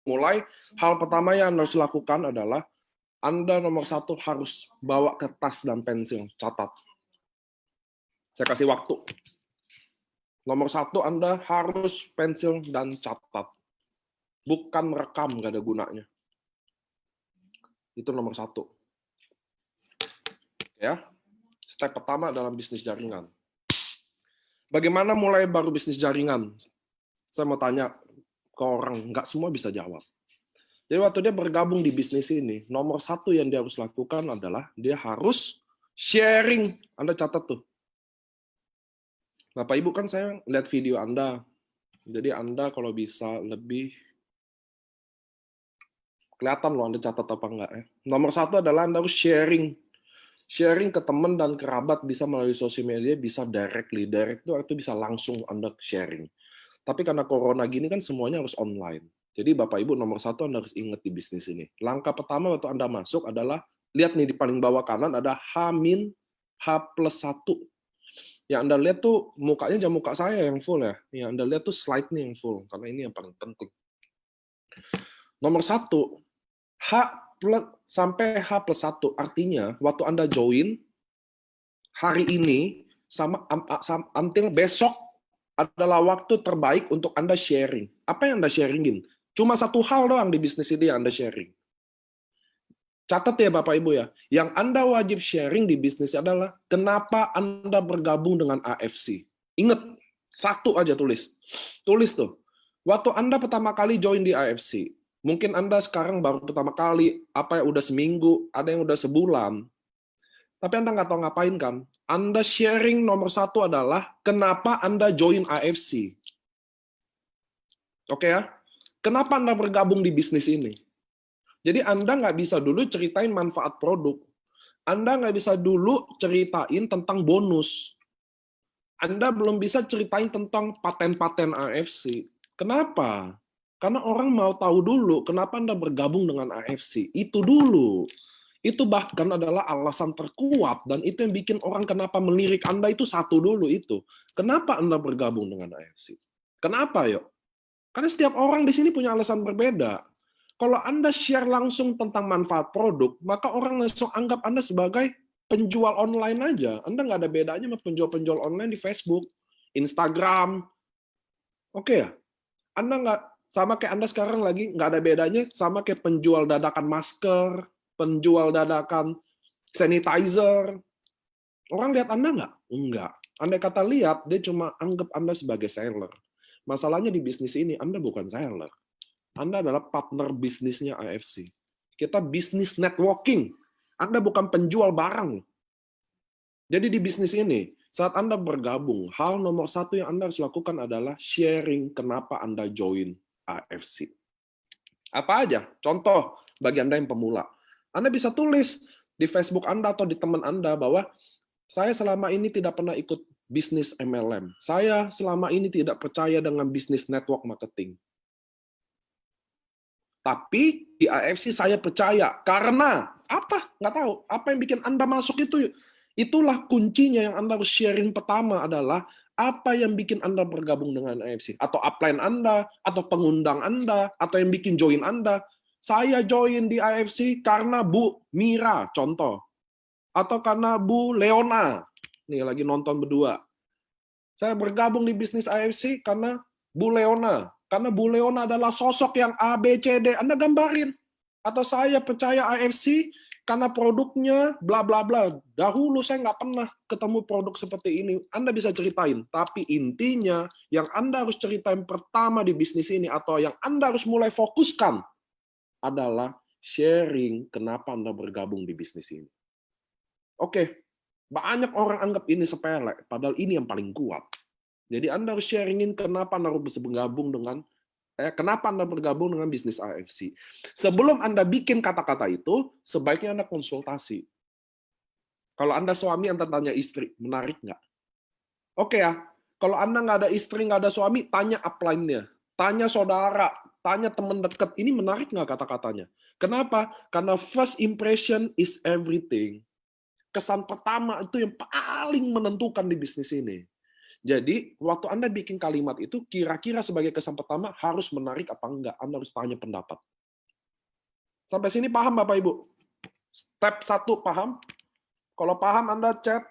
mulai, hal pertama yang Anda harus lakukan adalah Anda nomor satu harus bawa kertas dan pensil, catat. Saya kasih waktu. Nomor satu Anda harus pensil dan catat. Bukan merekam, nggak ada gunanya. Itu nomor satu. Ya, step pertama dalam bisnis jaringan. Bagaimana mulai baru bisnis jaringan? Saya mau tanya ke orang, nggak semua bisa jawab. Jadi waktu dia bergabung di bisnis ini, nomor satu yang dia harus lakukan adalah dia harus sharing. Anda catat tuh. Bapak Ibu, kan saya lihat video Anda. Jadi Anda kalau bisa lebih kelihatan loh Anda catat apa enggak ya. Nomor satu adalah Anda harus sharing. Sharing ke teman dan kerabat bisa melalui sosial media, bisa directly. Direct itu bisa langsung Anda sharing. Tapi karena corona gini kan semuanya harus online. Jadi Bapak Ibu nomor satu Anda harus ingat di bisnis ini. Langkah pertama waktu Anda masuk adalah, lihat nih di paling bawah kanan ada H-1. Yang Anda lihat tuh mukanya jangan muka saya yang full ya. Yang Anda lihat tuh slide-nya yang full. Karena ini yang paling penting. Nomor satu, sampai H+1. Artinya waktu Anda join, hari ini until besok adalah waktu terbaik untuk Anda sharing. Apa yang Anda sharingin? Cuma satu hal doang di bisnis ini yang Anda sharing. Catat ya Bapak Ibu ya, yang Anda wajib sharing di bisnis adalah kenapa Anda bergabung dengan AFC. Ingat, satu aja tulis. Tulis tuh. Waktu Anda pertama kali join di AFC, mungkin Anda sekarang baru pertama kali, apa ya udah seminggu, ada yang udah sebulan. Tapi Anda nggak tahu ngapain kan? Anda sharing nomor satu adalah kenapa Anda join AFC. Oke ya? Kenapa Anda bergabung di bisnis ini? Jadi Anda nggak bisa dulu ceritain manfaat produk. Anda nggak bisa dulu ceritain tentang bonus. Anda belum bisa ceritain tentang paten-paten AFC. Kenapa? Karena orang mau tahu dulu kenapa Anda bergabung dengan AFC. Itu dulu. Itu bahkan adalah alasan terkuat, dan itu yang bikin orang kenapa melirik Anda itu satu dulu itu. Kenapa Anda bergabung dengan AFC? Kenapa yuk? Karena setiap orang di sini punya alasan berbeda. Kalau Anda share langsung tentang manfaat produk, maka orang langsung anggap Anda sebagai penjual online aja. Anda nggak ada bedanya sama penjual-penjual online di Facebook, Instagram. Oke ya? Anda nggak, sama kayak Anda sekarang lagi, nggak ada bedanya sama kayak penjual dadakan masker, penjual dadakan sanitizer. Orang lihat Anda nggak? Enggak. Anda kata lihat, dia cuma anggap Anda sebagai seller. Masalahnya di bisnis ini, Anda bukan seller. Anda adalah partner bisnisnya AFC. Kita bisnis networking. Anda bukan penjual barang. Jadi di bisnis ini, saat Anda bergabung, hal nomor satu yang Anda harus lakukan adalah sharing kenapa Anda join AFC. Apa aja? Contoh bagi Anda yang pemula. Anda bisa tulis di Facebook Anda atau di teman Anda bahwa saya selama ini tidak pernah ikut bisnis MLM. Saya selama ini tidak percaya dengan bisnis network marketing. Tapi di AFC saya percaya. Karena apa? Nggak tahu. Apa yang bikin Anda masuk itu? Itulah kuncinya yang Anda harus sharing pertama adalah apa yang bikin Anda bergabung dengan AFC. Atau upline Anda, atau pengundang Anda, atau yang bikin join Anda. Saya join di AFC karena Bu Mira, contoh. Atau karena Bu Leona. Nih lagi nonton berdua. Saya bergabung di bisnis AFC karena Bu Leona. Karena Bu Leona adalah sosok yang A, B, C, D. Anda gambarin. Atau saya percaya AFC karena produknya bla bla bla. Dahulu saya nggak pernah ketemu produk seperti ini. Anda bisa ceritain. Tapi intinya yang Anda harus ceritain pertama di bisnis ini atau yang Anda harus mulai fokuskan adalah sharing kenapa Anda bergabung di bisnis ini. Oke, banyak orang anggap ini sepele, padahal ini yang paling kuat. Jadi Anda harus sharingin kenapa Anda bisa bergabung dengan kenapa Anda bergabung dengan bisnis AFC. Sebelum Anda bikin kata-kata itu, sebaiknya Anda konsultasi. Kalau Anda suami, Anda tanya istri, menarik nggak? Oke ya, kalau Anda nggak ada istri, nggak ada suami, tanya upline-nya. Tanya saudara, tanya teman dekat, ini menarik nggak kata-katanya? Kenapa? Karena first impression is everything. Kesan pertama itu yang paling menentukan di bisnis ini. Jadi, waktu Anda bikin kalimat itu, kira-kira sebagai kesan pertama harus menarik apa enggak. Anda harus tanya pendapat. Sampai sini paham Bapak Ibu? Step 1 paham? Kalau paham Anda chat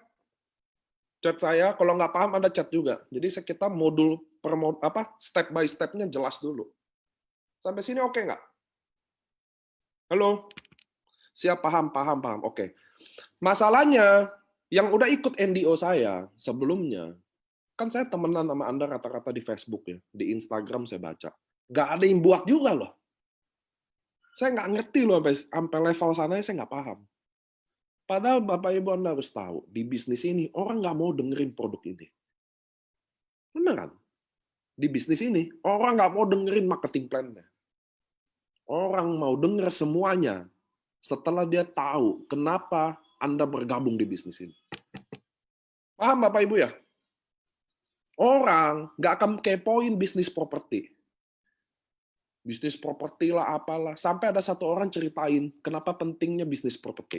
saya. Kalau nggak paham Anda chat juga. Jadi kita modul step by step-nya jelas dulu. Sampai sini oke nggak? Halo? Siap, paham. Oke. Masalahnya, yang udah ikut NDO saya sebelumnya, kan saya temenan sama Anda rata-rata di Facebook ya, di Instagram saya baca. Nggak ada yang buat juga loh. Saya nggak ngerti loh sampai level sana, saya nggak paham. Padahal Bapak Ibu Anda harus tahu, di bisnis ini orang nggak mau dengerin produk ini. Beneran. Di bisnis ini, orang nggak mau dengerin marketing plan-nya. Orang mau denger semuanya setelah dia tahu kenapa Anda bergabung di bisnis ini. Paham Bapak Ibu ya? Orang nggak akan kepoin bisnis properti. Bisnis properti lah, apalah. Sampai ada satu orang ceritain kenapa pentingnya bisnis properti.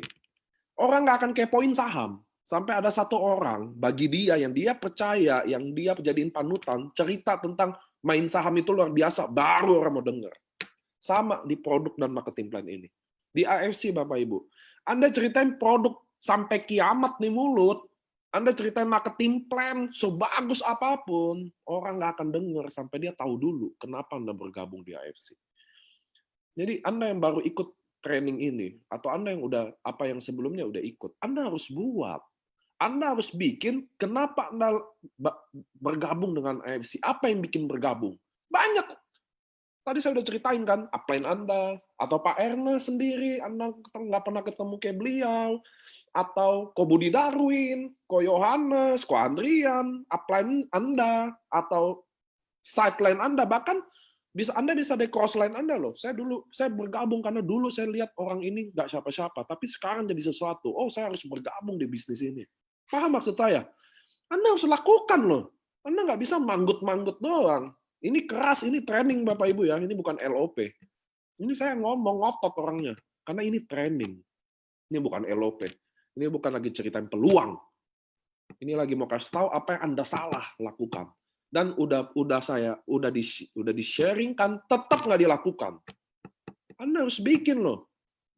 Orang nggak akan kepoin saham. Sampai ada satu orang, bagi dia, yang dia percaya, yang dia jadiin panutan, cerita tentang main saham itu luar biasa, baru orang mau dengar. Sama di produk dan marketing plan ini. Di AFC, Bapak Ibu. Anda ceritain produk sampai kiamat nih mulut, Anda ceritain marketing plan sebagus apapun, orang nggak akan dengar sampai dia tahu dulu kenapa Anda bergabung di AFC. Jadi Anda yang baru ikut training ini, atau Anda yang yang sebelumnya udah ikut, Anda harus buat. Anda harus bikin kenapa Anda bergabung dengan AFC. Apa yang bikin bergabung? Banyak. Tadi saya udah ceritain kan, upline Anda, atau Pak Erna sendiri, Anda nggak pernah ketemu kayak beliau, atau Ko Budi Darwin, Ko Yohanes, Ko Andrian, upline Anda, atau sideline Anda, bahkan Anda bisa di crossline Anda loh. Saya bergabung karena dulu saya lihat orang ini nggak siapa-siapa, tapi sekarang jadi sesuatu. Oh, saya harus bergabung di bisnis ini. Paham maksud saya? Anda harus lakukan loh. Anda nggak bisa manggut-manggut doang. Ini keras, ini training Bapak Ibu ya. Ini bukan LOP. Ini saya ngomong ngotot orangnya. Karena ini training. Ini bukan LOP. Ini bukan lagi ceritain peluang. Ini lagi mau kasih tahu apa yang Anda salah lakukan. Dan udah di sharing kan, tetap nggak dilakukan. Anda harus bikin loh.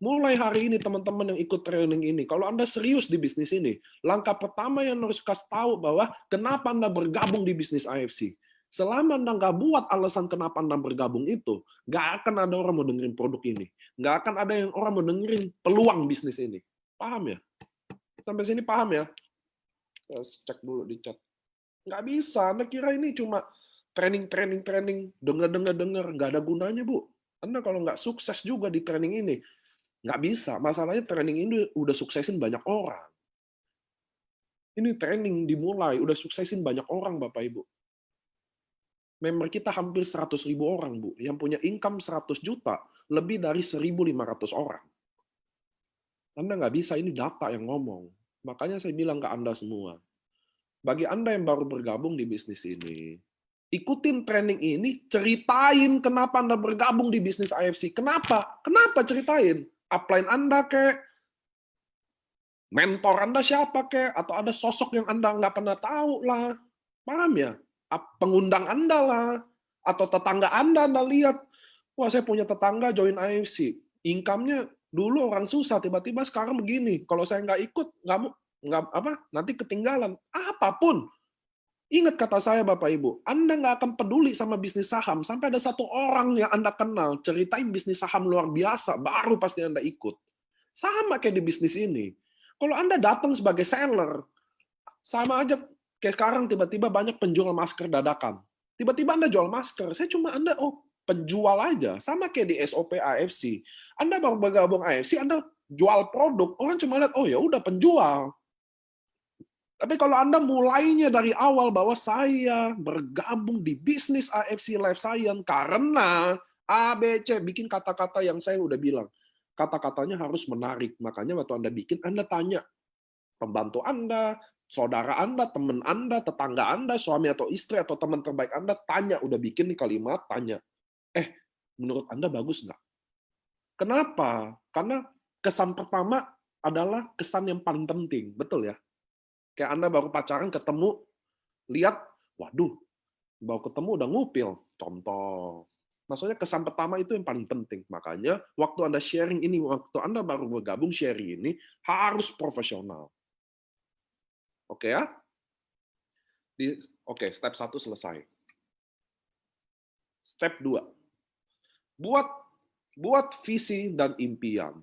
Mulai hari ini teman-teman yang ikut training ini, kalau Anda serius di bisnis ini, langkah pertama yang harus kasih tahu bahwa kenapa Anda bergabung di bisnis AFC. Selama Anda nggak buat alasan kenapa Anda bergabung itu, nggak akan ada orang mau dengerin produk ini. Nggak akan ada yang orang mau dengerin peluang bisnis ini. Paham ya? Sampai sini paham ya? Cek dulu di chat. Nggak bisa. Anda kira ini cuma training, dengar, nggak ada gunanya, Bu. Anda kalau nggak sukses juga di training ini, nggak bisa. Masalahnya training ini udah suksesin banyak orang. Ini training dimulai, udah suksesin banyak orang, Bapak Ibu. Member kita hampir 100.000 orang, Bu. Yang punya income 100 juta, lebih dari 1.500 orang. Anda nggak bisa, ini data yang ngomong. Makanya saya bilang ke Anda semua, bagi Anda yang baru bergabung di bisnis ini, ikutin training ini, ceritain kenapa Anda bergabung di bisnis AFC. Kenapa? Kenapa ceritain? Upline Anda kek, mentor Anda siapa kek, atau ada sosok yang Anda nggak pernah tahu lah. Paham ya? Pengundang Anda lah, atau tetangga Anda lihat, wah saya punya tetangga join AFC, income-nya dulu orang susah, tiba-tiba sekarang begini. Kalau saya nggak ikut, nanti ketinggalan. Apapun. Ingat kata saya Bapak Ibu, Anda nggak akan peduli sama bisnis saham sampai ada satu orang yang Anda kenal ceritain bisnis saham luar biasa, baru pasti Anda ikut. Sama kayak di bisnis ini. Kalau Anda datang sebagai seller, sama aja kayak sekarang tiba-tiba banyak penjual masker dadakan. Tiba-tiba Anda jual masker, Anda penjual aja. Sama kayak di SOP AFC. Anda baru bergabung AFC, Anda jual produk, orang cuma lihat, oh ya udah penjual. Tapi kalau Anda mulainya dari awal bahwa saya bergabung di bisnis AFC Life Science karena ABC, bikin kata-kata yang saya udah bilang. Kata-katanya harus menarik. Makanya waktu Anda bikin, Anda tanya pembantu Anda, saudara Anda, teman Anda, tetangga Anda, suami atau istri atau teman terbaik Anda, tanya, udah bikin nih kalimat, tanya. Menurut Anda bagus nggak? Kenapa? Karena kesan pertama adalah kesan yang paling penting. Betul ya? Kayak Anda baru pacaran, ketemu, lihat, waduh, baru ketemu udah ngupil. Contoh. Maksudnya kesan pertama itu yang paling penting. Makanya waktu Anda sharing ini, waktu Anda baru bergabung sharing ini, harus profesional. Oke ya? Oke, step 1 selesai. Step 2. Buat visi dan impian.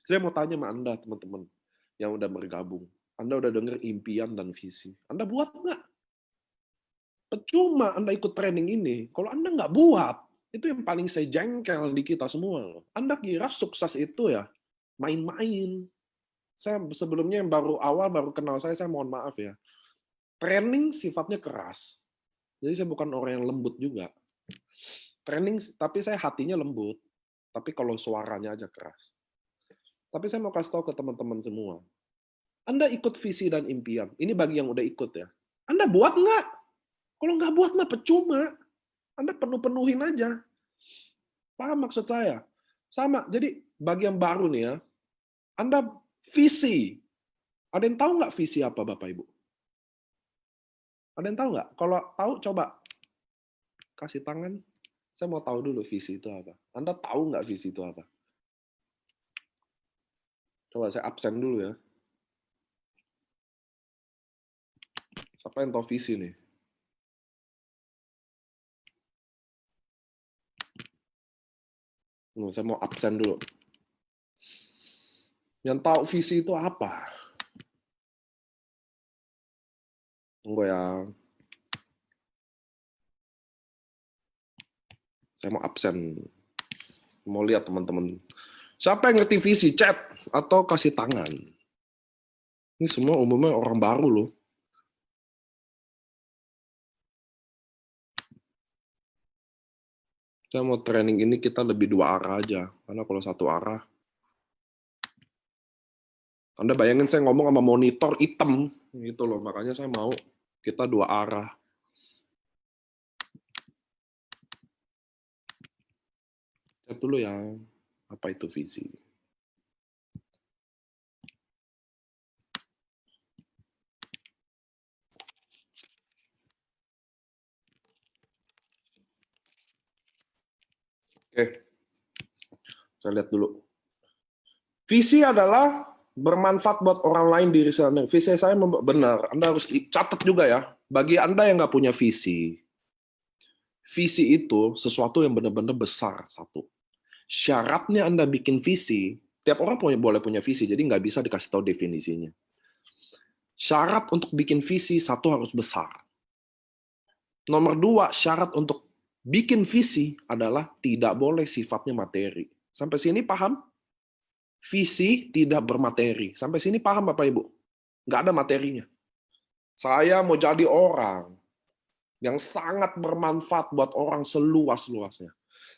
Saya mau tanya sama Anda, teman-teman, yang udah bergabung. Anda udah dengar impian dan visi. Anda buat nggak? Percuma Anda ikut training ini, kalau Anda nggak buat, itu yang paling saya jengkel di kita semua. Anda kira sukses itu ya main-main. Saya sebelumnya yang baru kenal saya mohon maaf ya. Training sifatnya keras. Jadi saya bukan orang yang lembut juga. Training, tapi saya hatinya lembut. Tapi kalau suaranya aja keras. Tapi saya mau kasih tahu ke teman-teman semua. Anda ikut visi dan impian. Ini bagi yang udah ikut ya. Anda buat nggak? Kalau nggak buat mah percuma. Anda penuhin aja. Paham maksud saya? Sama. Jadi bagi yang baru nih ya, Anda visi. Ada yang tahu nggak visi apa Bapak Ibu? Ada yang tahu nggak? Kalau tahu coba kasih tangan. Saya mau tahu dulu visi itu apa. Anda tahu nggak visi itu apa? Coba saya absen dulu ya. Siapa yang tahu visi nih? Saya mau absen dulu. Yang tahu visi itu apa? Tunggu ya. Saya mau absen. Mau lihat teman-teman. Siapa yang ngerti visi? Chat atau kasih tangan. Ini semua umumnya orang baru loh. Saya mau training ini kita lebih 2 arah aja. Karena kalau 1 arah, Anda bayangin saya ngomong sama monitor hitam. Gitu loh. Makanya saya mau kita 2 arah. Chat dulu ya. Apa itu visi? Oke. Saya lihat dulu. Visi adalah bermanfaat buat orang lain diri sendiri. Visi saya benar. Anda harus catat juga ya. Bagi Anda yang nggak punya visi, visi itu sesuatu yang benar-benar besar. Satu. Syaratnya Anda bikin visi, tiap orang boleh punya visi, jadi nggak bisa dikasih tahu definisinya. Syarat untuk bikin visi, 1 harus besar. Nomor 2, syarat untuk bikin visi adalah tidak boleh sifatnya materi. Sampai sini paham? Visi tidak bermateri. Sampai sini paham Bapak Ibu? Nggak ada materinya. Saya mau jadi orang yang sangat bermanfaat buat orang seluas-luasnya.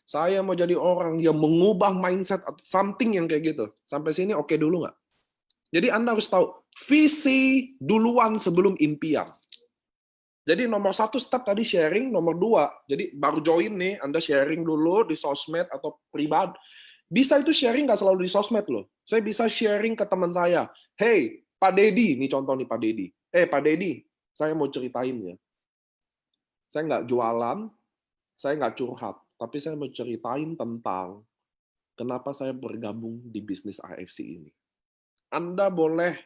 Saya mau jadi orang yang mengubah mindset atau something yang kayak gitu. Sampai sini oke dulu nggak? Jadi Anda harus tahu, visi duluan sebelum impian. Jadi nomor 1 step tadi sharing, nomor 2, jadi baru join nih, Anda sharing dulu di sosmed atau pribadi. Bisa itu sharing nggak selalu di sosmed loh. Saya bisa sharing ke teman saya. Hey, Pak Dedi, nih contoh nih Pak Dedi. Pak Dedi, saya mau ceritain ya. Saya nggak jualan, saya nggak curhat, tapi saya mau ceritain tentang kenapa saya bergabung di bisnis AFC ini. Anda boleh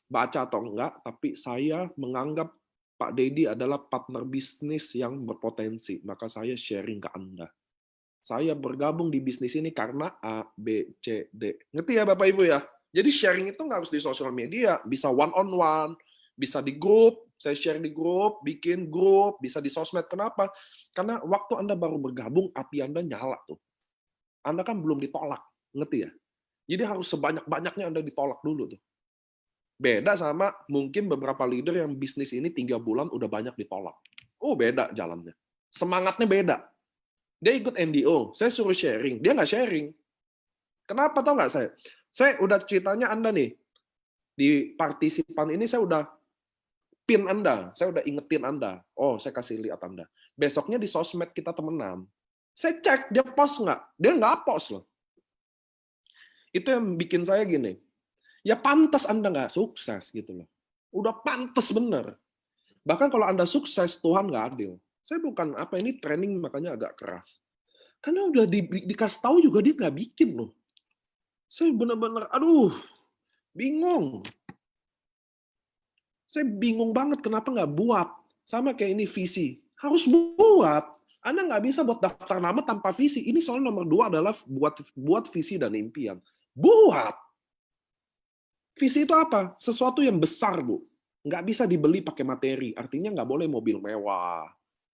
baca atau enggak, tapi saya menganggap Pak Dedi adalah partner bisnis yang berpotensi, maka saya sharing ke Anda. Saya bergabung di bisnis ini karena A, B, C, D. Ngerti ya Bapak Ibu ya? Jadi sharing itu nggak harus di sosial media, bisa one on one, bisa di grup, saya share di grup, bikin grup, bisa di sosmed. Kenapa? Karena waktu Anda baru bergabung, api Anda nyala tuh. Anda kan belum ditolak, ngerti ya? Jadi harus sebanyak-banyaknya Anda ditolak dulu tuh. Beda sama mungkin beberapa leader yang bisnis ini 3 bulan udah banyak ditolak. Oh beda jalannya. Semangatnya beda. Dia ikut NDO, saya suruh sharing, dia nggak sharing. Kenapa tau nggak saya? Saya udah ceritanya Anda nih, di partisipan ini saya udah pin Anda, saya udah ingetin Anda. Oh, saya kasih lihat Anda. Besoknya di sosmed kita temenan. Saya cek, dia post nggak? Dia nggak post loh. Itu yang bikin saya gini, ya pantas Anda nggak sukses gitu loh. Udah pantas bener. Bahkan kalau Anda sukses, Tuhan nggak adil. Saya bukan apa ini training makanya agak keras. Karena udah dikasih tahu juga dia nggak bikin loh. Saya benar-benar, aduh, bingung. Saya bingung banget kenapa nggak buat. Sama kayak ini visi. Harus buat. Anda nggak bisa buat daftar nama tanpa visi. Ini soal nomor 2 adalah buat visi dan impian. Buat. Visi itu apa? Sesuatu yang besar, Bu. Nggak bisa dibeli pakai materi. Artinya nggak boleh mobil mewah.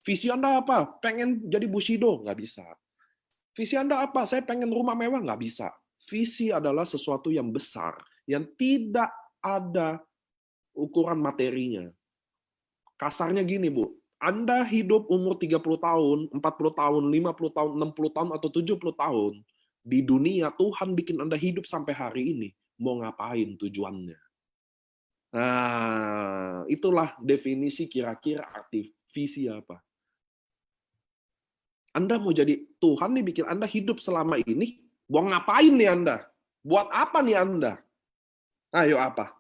Visi Anda apa? Pengen jadi Bushido? Nggak bisa. Visi Anda apa? Saya pengen rumah mewah? Nggak bisa. Visi adalah sesuatu yang besar, yang tidak ada ukuran materinya. Kasarnya gini, Bu. Anda hidup umur 30 tahun, 40 tahun, 50 tahun, 60 tahun, atau 70 tahun. Di dunia, Tuhan bikin Anda hidup sampai hari ini. Mau ngapain tujuannya? Nah, itulah definisi kira-kira arti visi apa. Anda mau jadi Tuhan nih bikin Anda hidup selama ini, mau ngapain nih Anda? Buat apa nih Anda? Ayo apa?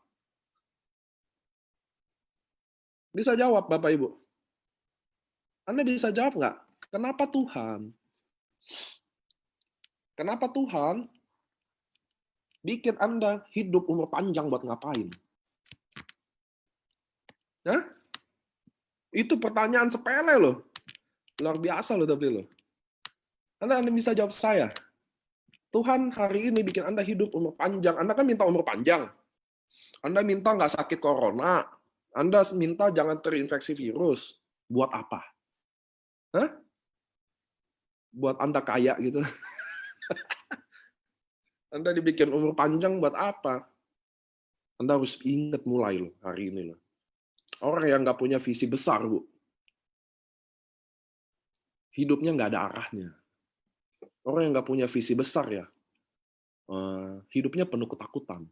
Bisa jawab Bapak Ibu? Anda bisa jawab nggak? Kenapa Tuhan? Kenapa Tuhan bikin Anda hidup umur panjang buat ngapain? Hah? Itu pertanyaan sepele loh. Luar biasa loh tapi loh. Anda bisa jawab saya. Tuhan hari ini bikin Anda hidup umur panjang. Anda kan minta umur panjang. Anda minta nggak sakit corona. Anda minta jangan terinfeksi virus. Buat apa? Hah? Buat Anda kaya gitu. Anda dibikin umur panjang buat apa? Anda harus ingat mulai loh hari ini loh. Orang yang nggak punya visi besar, Bu. Hidupnya nggak ada arahnya. Orang yang nggak punya visi besar ya, hidupnya penuh ketakutan.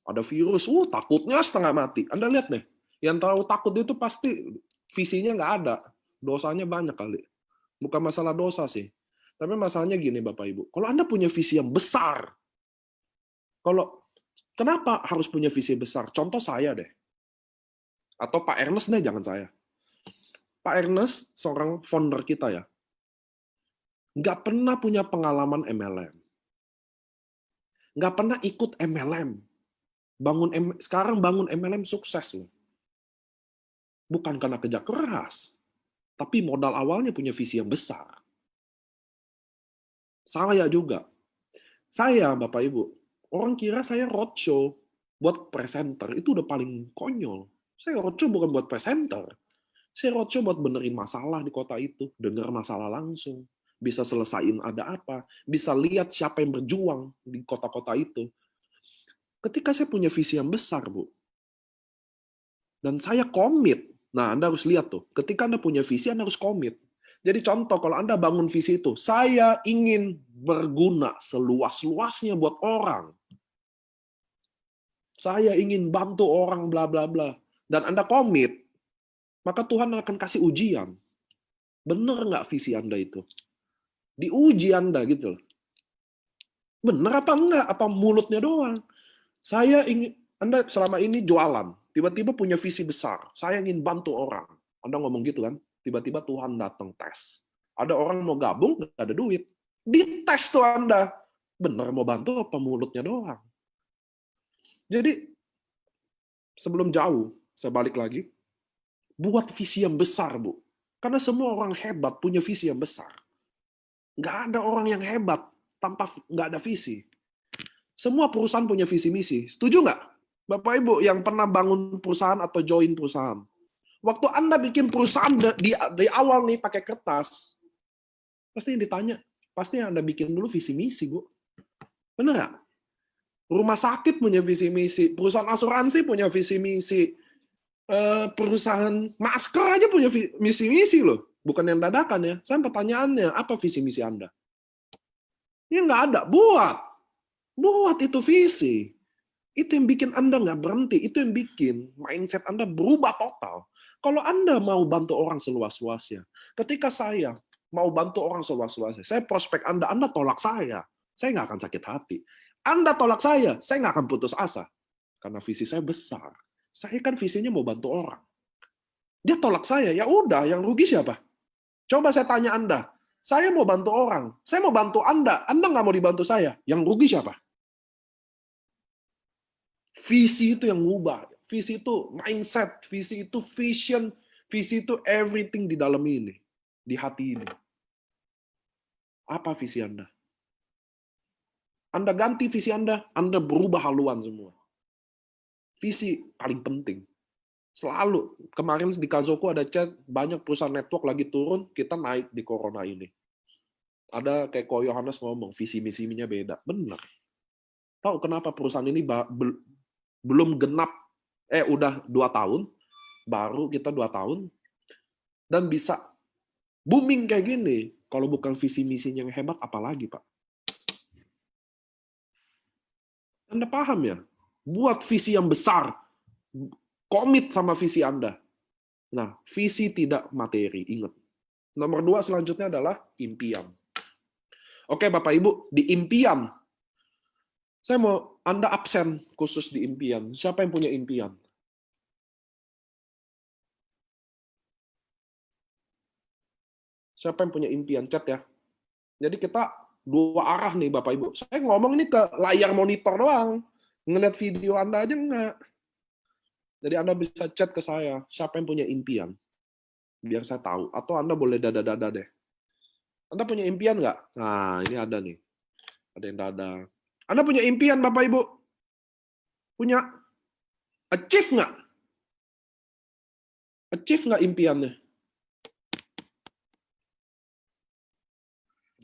Ada virus, takutnya setengah mati. Anda lihat deh, yang terlalu takut itu pasti visinya nggak ada. Dosanya banyak kali. Bukan masalah dosa sih. Tapi masalahnya gini Bapak Ibu, kalau Anda punya visi yang besar, kenapa harus punya visi besar? Contoh saya deh. Atau Pak Ernest deh, jangan saya. Pak Ernest, seorang founder kita ya, nggak pernah punya pengalaman MLM. Nggak pernah ikut MLM. Sekarang bangun MLM sukses loh. Bukan karena kerja keras, tapi modal awalnya punya visi yang besar. Saya juga. Saya, Bapak Ibu, orang kira saya roadshow buat presenter. Itu udah paling konyol. Saya roadshow bukan buat presenter. Saya roadshow buat benerin masalah di kota itu. Dengar masalah langsung. Bisa selesaiin ada apa. Bisa lihat siapa yang berjuang di kota-kota itu. Ketika saya punya visi yang besar, Bu, dan saya komit. Nah, Anda harus lihat tuh. Ketika Anda punya visi, Anda harus komit. Jadi contoh, kalau Anda bangun visi itu, saya ingin berguna seluas-luasnya buat orang. Saya ingin bantu orang, bla bla bla. Dan Anda komit, maka Tuhan akan kasih ujian. Benar nggak visi Anda itu? Diuji Anda gitu loh. Benar apa enggak? Apa mulutnya doang? Saya ingin, Anda selama ini jualan, tiba-tiba punya visi besar. Saya ingin bantu orang. Anda ngomong gitu kan? Tiba-tiba Tuhan datang tes. Ada orang mau gabung, nggak ada duit. Dites tuh Anda. Benar mau bantu apa mulutnya doang? Jadi, sebelum jauh, saya balik lagi. Buat visi yang besar, Bu. Karena semua orang hebat punya visi yang besar. Nggak ada orang yang hebat tanpa nggak ada visi. Semua perusahaan punya visi misi. Setuju nggak? Bapak Ibu yang pernah bangun perusahaan atau join perusahaan. Waktu Anda bikin perusahaan di awal nih pakai kertas, pasti yang ditanya, pasti Anda bikin dulu visi misi, Bu. Benar nggak? Rumah sakit punya visi misi, perusahaan asuransi punya visi misi, perusahaan masker aja punya visi misi loh. Bukan yang dadakan ya. Saya pertanyaannya, apa visi misi Anda? Ya nggak ada. Buat itu visi. Itu yang bikin Anda nggak berhenti. Itu yang bikin mindset Anda berubah total. Kalau Anda mau bantu orang seluas-luasnya, ketika saya mau bantu orang seluas-luasnya, saya prospek Anda tolak saya nggak akan sakit hati. Anda tolak saya nggak akan putus asa. Karena visi saya besar. Saya kan visinya mau bantu orang. Dia tolak saya, ya udah, yang rugi siapa? Coba saya tanya Anda, saya mau bantu orang, saya mau bantu Anda nggak mau dibantu saya, yang rugi siapa? Visi itu yang ngubah, visi itu mindset, visi itu vision, visi itu everything di dalam ini, di hati ini. Apa visi Anda? Anda ganti visi Anda berubah haluan semua. Visi paling penting. Selalu. Kemarin di Kazoku ada chat, banyak perusahaan network lagi turun, kita naik di corona ini. Ada kayak Ko Yohanes ngomong, visi misinya beda. Benar. Tahu kenapa perusahaan ini belum genap, udah 2 tahun, baru kita 2 tahun, dan bisa booming kayak gini. Kalau bukan visi misinya yang hebat, apalagi Pak? Anda paham ya? Buat visi yang besar, komit sama visi Anda. Nah, visi tidak materi, ingat. Nomor 2 selanjutnya adalah impian. Oke, Bapak Ibu, di impian, saya mau Anda absen khusus di impian. Siapa yang punya impian? Siapa yang punya impian? Chat ya. Jadi kita 2 arah nih, Bapak Ibu. Saya ngomong ini ke layar monitor doang. Ngeliat video Anda aja enggak. Jadi Anda bisa chat ke saya, siapa yang punya impian? Biar saya tahu. Atau Anda boleh dada-dada deh. Anda punya impian nggak? Nah, ini ada nih. Ada yang dada. Anda punya impian, Bapak Ibu? Punya achieve nggak? Achieve nggak impiannya?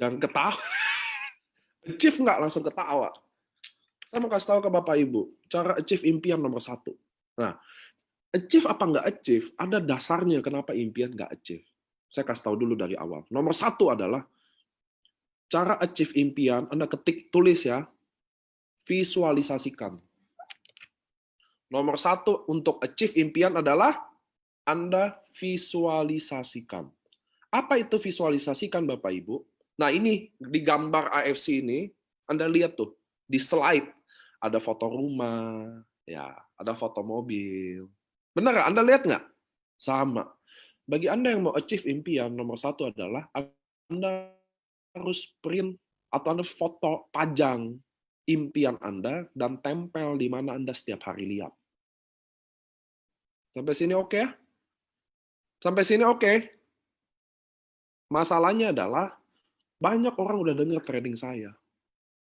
Jangan ketawa. Achieve nggak? Langsung ketawa. Saya mau kasih tahu ke Bapak Ibu, cara achieve impian nomor 1. Nah, achieve apa nggak achieve, ada dasarnya kenapa impian nggak achieve. Saya kasih tahu dulu dari awal. Nomor 1 adalah, cara achieve impian, Anda ketik, tulis ya, visualisasikan. Nomor 1 untuk achieve impian adalah Anda visualisasikan. Apa itu visualisasikan, Bapak Ibu? Nah, ini di gambar AFC ini, Anda lihat tuh, di slide, ada foto rumah, ya, ada foto mobil. Benar, Anda lihat nggak? Sama. Bagi Anda yang mau achieve impian, nomor 1 adalah Anda harus print atau Anda foto, pajang impian Anda dan tempel di mana Anda setiap hari lihat. Sampai sini oke ya? Sampai sini oke? Masalahnya adalah banyak orang udah dengar training saya.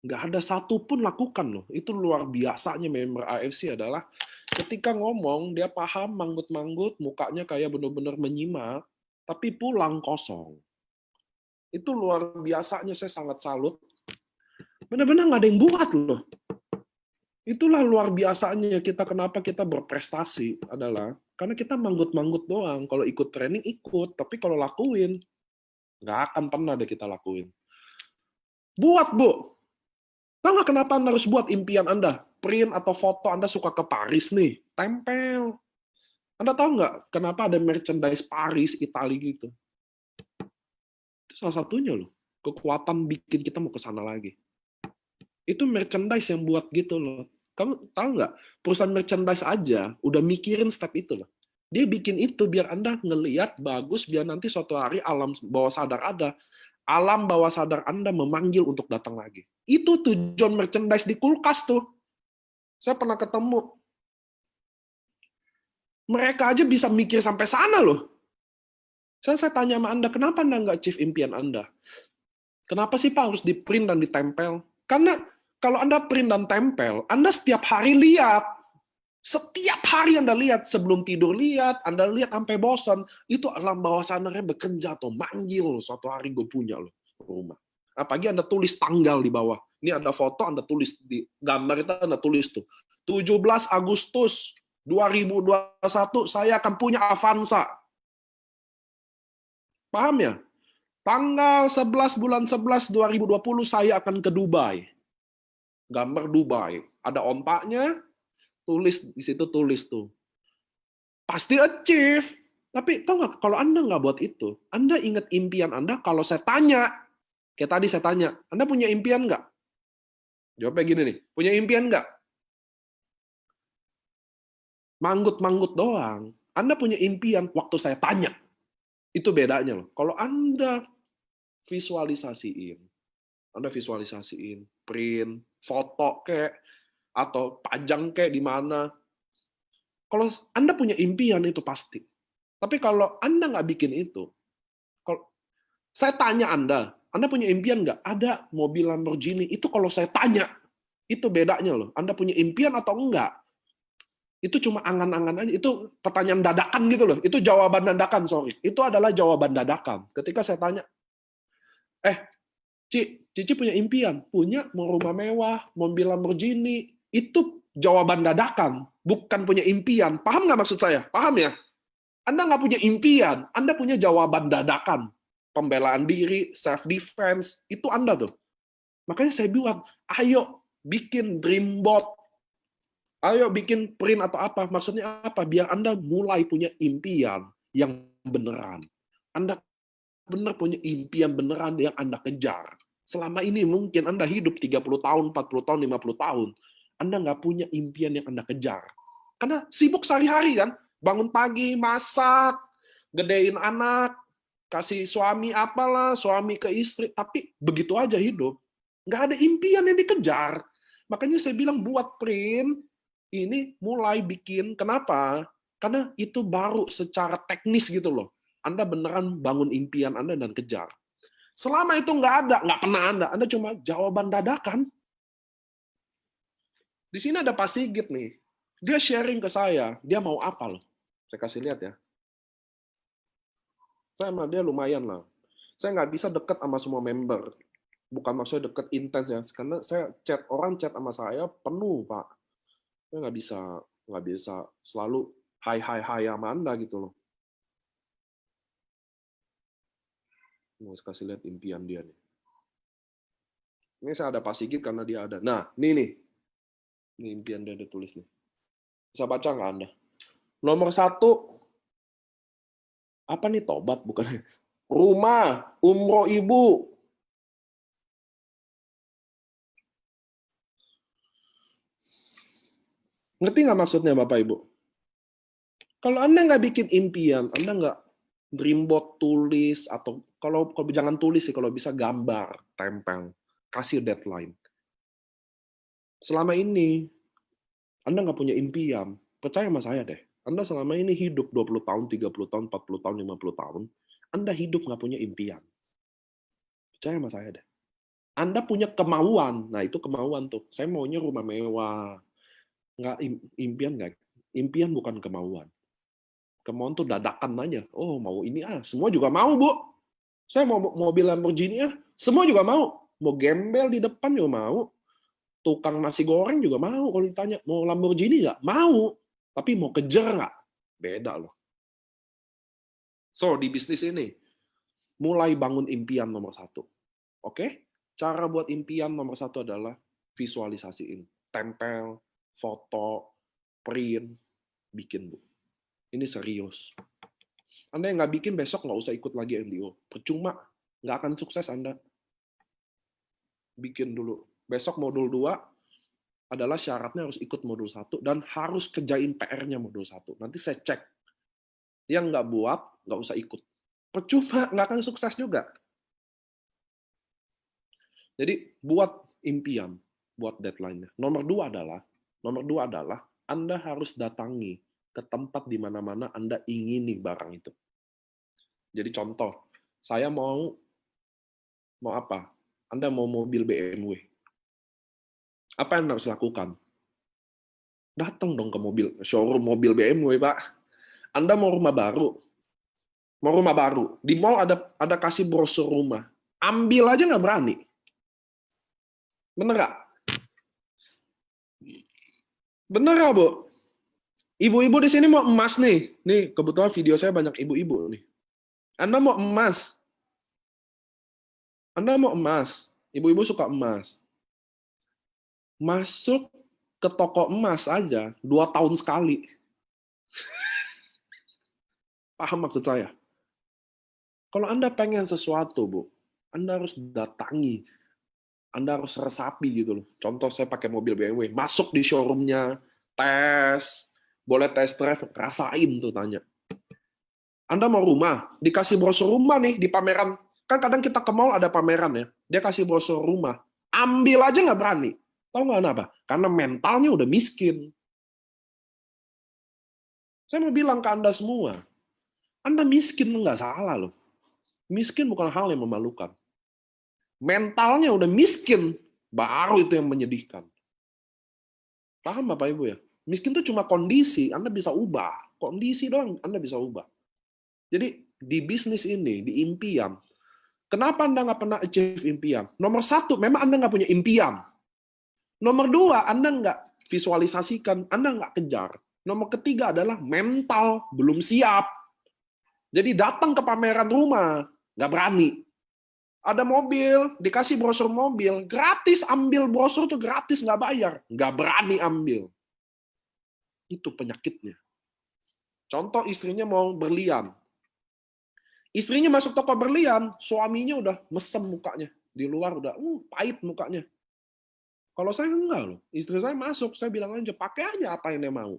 Nggak ada satu pun lakukan loh. Itu luar biasanya member AFC adalah ketika ngomong, dia paham, manggut-manggut, mukanya kayak benar-benar menyimak, tapi pulang kosong. Itu luar biasanya, saya sangat salut. Benar-benar nggak ada yang buat loh. Itulah luar biasanya kita, kenapa kita berprestasi adalah karena kita manggut-manggut doang. Kalau ikut training, ikut. Tapi kalau lakuin, nggak akan pernah deh kita lakuin. Buat, Bu. Tahu nggak kenapa Anda harus buat impian Anda? Print atau foto Anda suka ke Paris nih, tempel. Anda tahu nggak kenapa ada merchandise Paris, Italia gitu? Itu salah satunya loh. Kekuatan bikin kita mau ke sana lagi. Itu merchandise yang buat gitu loh. Kamu tahu nggak? Perusahaan merchandise aja udah mikirin step itu loh. Dia bikin itu biar Anda ngelihat bagus, biar nanti suatu hari alam bawah sadar ada. Alam bawah sadar Anda memanggil untuk datang lagi. Itu tujuan merchandise di kulkas tuh. Saya pernah ketemu. Mereka aja bisa mikir sampai sana loh. Saya tanya sama Anda, kenapa Anda nggak achieve impian Anda? Kenapa sih Pak harus di-print dan ditempel? Karena kalau Anda print dan tempel, Anda setiap hari lihat. Setiap hari Anda lihat, sebelum tidur lihat, Anda lihat sampai bosan, itu alam bawah sadarnya bekerja atau manggil, suatu hari gue punya loh rumah. Apalagi Anda tulis tanggal di bawah. Ini ada foto, Anda tulis di gambar itu, Anda tulis tuh. 17 Agustus 2021 saya akan punya Avanza. Paham ya? Tanggal 11 bulan 11 2020 saya akan ke Dubai. Gambar Dubai. Ada ontaknya, tulis di situ, tulis tuh. Pasti achieve. Tapi tahu nggak, kalau Anda nggak buat itu, Anda ingat impian Anda, kalau saya tanya, kayak tadi saya tanya, Anda punya impian nggak? Jawabnya gini nih, punya impian nggak? Manggut-manggut doang. Anda punya impian waktu saya tanya. Itu bedanya loh. Kalau Anda visualisasiin, print, foto kayak, atau pajang kayak di mana. Kalau Anda punya impian itu pasti. Tapi kalau Anda nggak bikin itu, kalau saya tanya Anda punya impian nggak? Ada mobil Lamborghini, itu kalau saya tanya, itu bedanya loh. Anda punya impian atau enggak? Itu cuma angan-angan aja. Itu pertanyaan dadakan gitu loh. Itu jawaban dadakan, sorry. Itu adalah jawaban dadakan. Ketika saya tanya, Cici punya impian? Punya, mau rumah mewah, mobil Lamborghini. Itu jawaban dadakan, bukan punya impian. Paham nggak maksud saya? Paham ya? Anda nggak punya impian, Anda punya jawaban dadakan. Pembelaan diri, self-defense, itu Anda tuh. Makanya saya bilang, ayo bikin dream board. Ayo bikin print atau apa. Maksudnya apa? Biar Anda mulai punya impian yang beneran. Anda benar punya impian beneran yang Anda kejar. Selama ini mungkin Anda hidup 30 tahun, 40 tahun, 50 tahun. Anda nggak punya impian yang Anda kejar. Karena sibuk sehari-hari kan. Bangun pagi, masak, gedein anak, kasih suami apalah, suami ke istri. Tapi begitu aja hidup. Nggak ada impian yang dikejar. Makanya saya bilang buat print, ini mulai bikin. Kenapa? Karena itu baru secara teknis gitu loh. Anda beneran bangun impian Anda dan kejar. Selama itu nggak ada, nggak pernah Anda cuma jawaban dadakan. Di sini ada Pak Sigit nih, dia sharing ke saya, dia mau apa loh. Saya kasih lihat ya. Saya sama dia lumayan lah. Saya nggak bisa deket sama semua member. Bukan maksudnya deket intens ya, karena saya orang chat sama saya penuh Pak. Saya nggak bisa selalu hai sama Anda gitu loh. Mau kasih lihat impian dia nih. Ini saya ada Pak Sigit karena dia ada. Nah, ini impian dia tulis nih. Bisa baca nggak Anda? Nomor 1, apa nih tobat bukan? Rumah, umroh ibu. Ngerti nggak maksudnya Bapak Ibu? Kalau Anda nggak bikin impian, Anda nggak dream board tulis, atau kalau jangan tulis sih, kalau bisa gambar, tempel, kasih deadline. Selama ini, Anda nggak punya impian, percaya sama saya deh. Anda selama ini hidup 20 tahun, 30 tahun, 40 tahun, 50 tahun, Anda hidup nggak punya impian. Percaya sama saya deh. Anda punya kemauan, nah itu kemauan tuh. Saya maunya rumah mewah. Nggak impian nggak? Impian bukan kemauan. Kemauan tuh dadakan aja. Oh, mau ini semua juga mau, Bu. Saya mau mobil Lamborghini semua juga mau. Mau gembel di depan juga mau. Tukang nasi goreng juga mau. Kalau ditanya, mau Lamborghini nggak? Mau. Tapi mau kejar nggak? Beda loh. So, di bisnis ini, mulai bangun impian nomor 1. Oke? Cara buat impian nomor 1 adalah visualisasiin. Tempel, foto, print, bikin, Bu. Ini serius. Anda yang nggak bikin, besok nggak usah ikut lagi MDO. Percuma. Nggak akan sukses Anda. Bikin dulu. Besok modul 2 adalah syaratnya harus ikut modul 1 dan harus kerjain PR-nya modul 1. Nanti saya cek. Yang nggak buat, nggak usah ikut. Percuma, nggak akan sukses juga. Jadi, buat impian, buat deadline-nya. Nomor 2 adalah Anda harus datangi ke tempat di mana-mana Anda ingini barang itu. Jadi contoh, saya mau apa? Anda mau mobil BMW. Apa yang harus lakukan? Datang dong ke showroom mobil BMW, Pak. Anda mau rumah baru. Di mall ada kasih brosur rumah. Ambil aja nggak berani. Bener nggak? Bener nggak, Bu? Ibu-ibu di sini mau emas nih. Nih, kebetulan video saya banyak ibu-ibu nih. Anda mau emas. Ibu-ibu suka emas. Masuk ke toko emas aja 2 tahun sekali. Paham maksud saya? Kalau Anda pengen sesuatu, Bu, Anda harus datangi. Anda harus resapi gitu loh. Contoh saya pakai mobil BMW, masuk di showroom-nya, tes, Boleh test drive, rasain tuh tanya. Anda mau rumah, dikasih brosur rumah nih di pameran. Kan kadang kita ke mall ada pameran ya, dia kasih brosur rumah. Ambil aja nggak berani. Tahu nggak kenapa? Karena mentalnya udah miskin. Saya mau bilang ke Anda semua, Anda miskin nggak salah loh. Miskin bukan hal yang memalukan. Mentalnya udah miskin, baru itu yang menyedihkan. Paham Bapak Ibu ya? Miskin itu cuma kondisi, Anda bisa ubah. Kondisi doang Anda bisa ubah. Jadi di bisnis ini, di impian, kenapa Anda nggak pernah achieve impian? Nomor satu, memang Anda nggak punya impian. Nomor dua, Anda nggak visualisasikan, Anda nggak kejar. Nomor ketiga adalah mental belum siap. Jadi datang ke pameran rumah, nggak berani. Ada mobil, dikasih brosur mobil, gratis ambil brosur tuh gratis, nggak bayar. Nggak berani ambil. Itu penyakitnya. Contoh istrinya mau berlian. Istrinya masuk toko berlian, suaminya udah mesem mukanya. Di luar udah pahit mukanya. Kalau saya enggak loh. Istri saya masuk, saya bilang aja, pakai aja apa yang dia mau.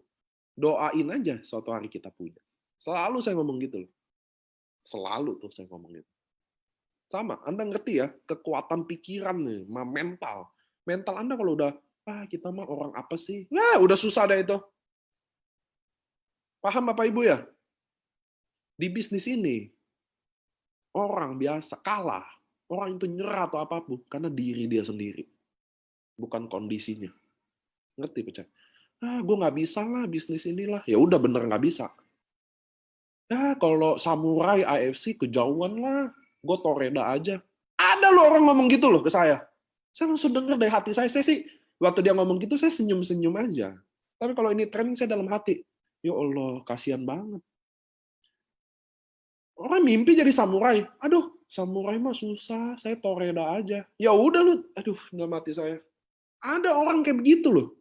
Doain aja suatu hari kita punya. Selalu saya ngomong gitu loh. Selalu tuh saya ngomong gitu. Sama, Anda ngerti ya, kekuatan pikiran nih, mental. Mental Anda kalau udah, kita mah orang apa sih? Nah, udah susah deh itu. Paham Bapak Ibu ya? Di bisnis ini, orang biasa kalah. Orang itu nyerah atau apapun, karena diri dia sendiri. Bukan kondisinya. Ngerti, Pecah? Gue nggak bisa lah bisnis inilah. Ya udah bener nggak bisa. Kalau samurai AFC kejauhan lah. Gue Toreda aja. Ada loh orang ngomong gitu loh ke saya. Saya langsung denger dari hati saya. Saya sih, waktu dia ngomong gitu, saya senyum-senyum aja. Tapi kalau ini training, saya dalam hati, ya Allah, kasihan banget. Orang mimpi jadi samurai. Aduh, samurai mah susah, saya Toreda aja. Ya udah lu, aduh, dalam hati saya. Ada orang kayak begitu loh.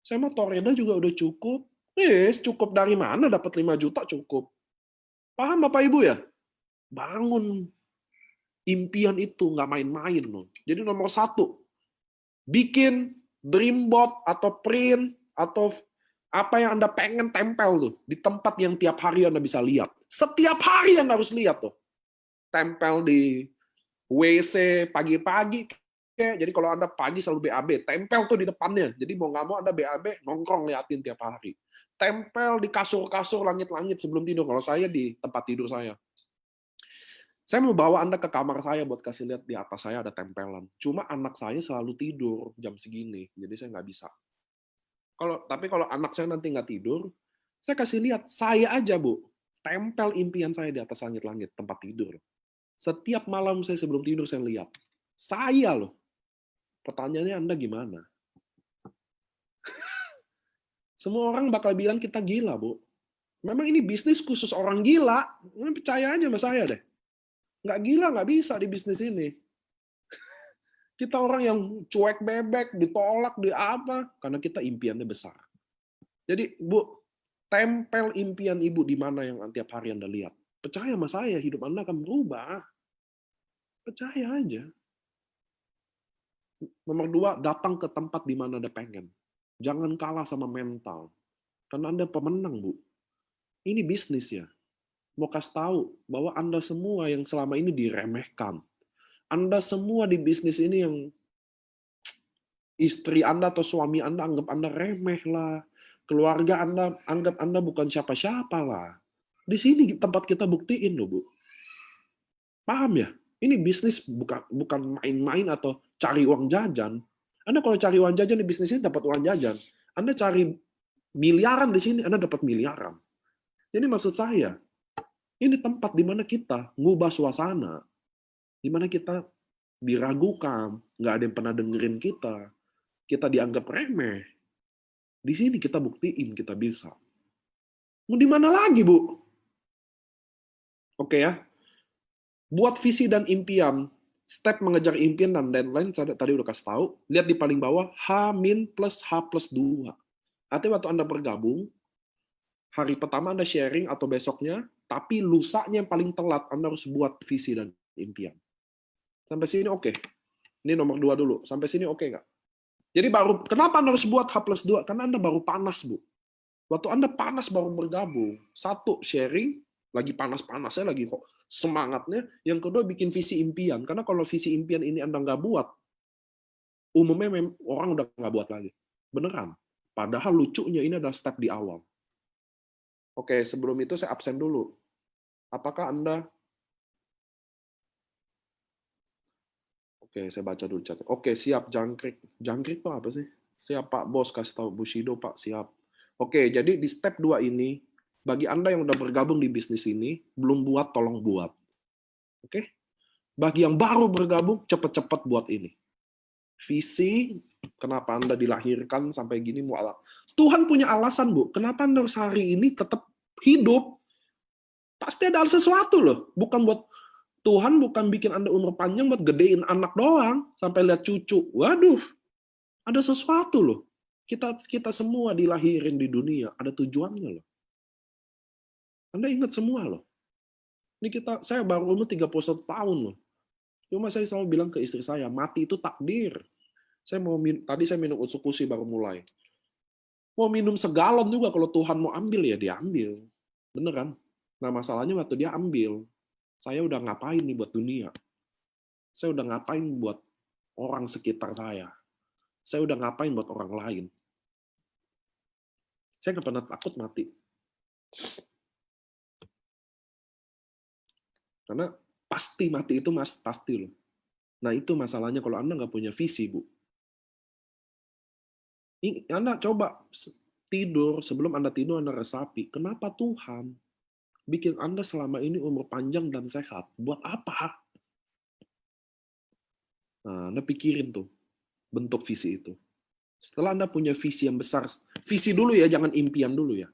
Saya mah Toreda juga udah cukup. Cukup dari mana dapat 5 juta cukup. Paham Bapak Ibu ya? Bangun impian itu, nggak main-main loh. Jadi nomor satu, bikin dream board atau print atau apa yang Anda pengen tempel tuh di tempat yang tiap hari Anda bisa lihat. Setiap hari Anda harus lihat tuh. Tempel di WC pagi-pagi. Jadi kalau Anda pagi selalu BAB, tempel tuh di depannya. Jadi mau nggak mau Anda BAB, nongkrong liatin tiap hari. Tempel di kasur-kasur langit-langit sebelum tidur. Kalau saya di tempat tidur saya. Saya mau bawa Anda ke kamar saya buat kasih lihat di atas saya ada tempelan. Cuma anak saya selalu tidur jam segini, jadi saya nggak bisa. Tapi kalau anak saya nanti nggak tidur, saya kasih lihat, saya aja Bu, tempel impian saya di atas langit-langit, tempat tidur. Setiap malam saya sebelum tidur saya lihat. Saya loh. Pertanyaannya Anda gimana? Semua orang bakal bilang kita gila, Bu. Memang ini bisnis khusus orang gila. Percaya aja sama saya deh. Nggak gila, nggak bisa di bisnis ini. Kita orang yang cuek bebek, ditolak, di apa, karena kita impiannya besar. Jadi, Bu, tempel impian Ibu di mana yang tiap hari Anda lihat. Percaya sama saya, hidup Anda akan berubah. Percaya aja. Nomor dua, datang ke tempat di mana Anda pengen. Jangan kalah sama mental. Karena Anda pemenang, Bu. Ini bisnis ya. Mau kasih tahu bahwa Anda semua yang selama ini diremehkan. Anda semua di bisnis ini yang istri Anda atau suami Anda anggap Anda remeh lah. Keluarga Anda anggap Anda bukan siapa-siapa lah. Di sini tempat kita buktiin loh, Bu. Paham ya? Ini bisnis bukan main-main atau cari uang jajan. Anda kalau cari uang jajan di bisnis ini dapat uang jajan. Anda cari miliaran di sini, Anda dapat miliaran. Jadi maksud saya, ini tempat di mana kita ngubah suasana. Di mana kita diragukan, nggak ada yang pernah dengerin kita dianggap remeh. Di sini kita buktiin kita bisa. Mau di mana lagi, Bu? Oke ya. Buat visi dan impian, step mengejar impian dan deadline, saya tadi udah kasih tahu. Lihat di paling bawah, H-plus/H+2. Artinya waktu Anda bergabung, hari pertama Anda sharing atau besoknya, tapi lusanya yang paling telat, Anda harus buat visi dan impian. Sampai sini oke. Ini nomor 2 dulu. Sampai sini oke nggak? Jadi kenapa Anda harus buat H+2? Karena Anda baru panas, Bu. Waktu Anda panas baru bergabung, satu sharing, lagi panas-panasnya, lagi kok semangatnya. Yang kedua bikin visi impian. Karena kalau visi impian ini Anda nggak buat, umumnya orang udah nggak buat lagi. Beneran. Padahal lucunya ini adalah step di awal. Oke, sebelum itu saya absen dulu. Apakah Anda... Oke, saya baca dulu chat. Oke, siap, jangkrik. Jangkrik Pak apa sih? Siap Pak Bos, kasih tahu Bushido Pak, siap. Oke, jadi di step 2 ini, bagi Anda yang udah bergabung di bisnis ini, belum buat, tolong buat. Oke? Bagi yang baru bergabung, cepat-cepat buat ini. Visi, kenapa Anda dilahirkan sampai gini, Tuhan punya alasan, Bu. Kenapa Anda sehari ini tetap hidup? Pasti ada sesuatu loh. Bukan buat Tuhan bukan bikin Anda umur panjang buat gedein anak doang sampai lihat cucu. Waduh, ada sesuatu loh. Kita semua dilahirin di dunia ada tujuannya loh. Anda ingat semua loh. Ini saya baru umur 31 tahun loh. Cuma saya selalu bilang ke istri saya, mati itu takdir. Tadi saya minum usukusi baru mulai. Mau minum segalon juga kalau Tuhan mau ambil ya diambil. Beneran. Nah masalahnya waktu dia ambil, saya udah ngapain nih buat dunia? Saya udah ngapain buat orang sekitar saya? Saya udah ngapain buat orang lain? Saya nggak pernah takut mati. Karena pasti mati itu pasti loh. Nah itu masalahnya kalau Anda nggak punya visi, Bu. Anda coba tidur, sebelum Anda tidur Anda resapi, kenapa Tuhan bikin Anda selama ini umur panjang dan sehat? Buat apa? Nah, Anda pikirin tuh, bentuk visi itu. Setelah Anda punya visi yang besar, visi dulu ya, jangan impian dulu ya.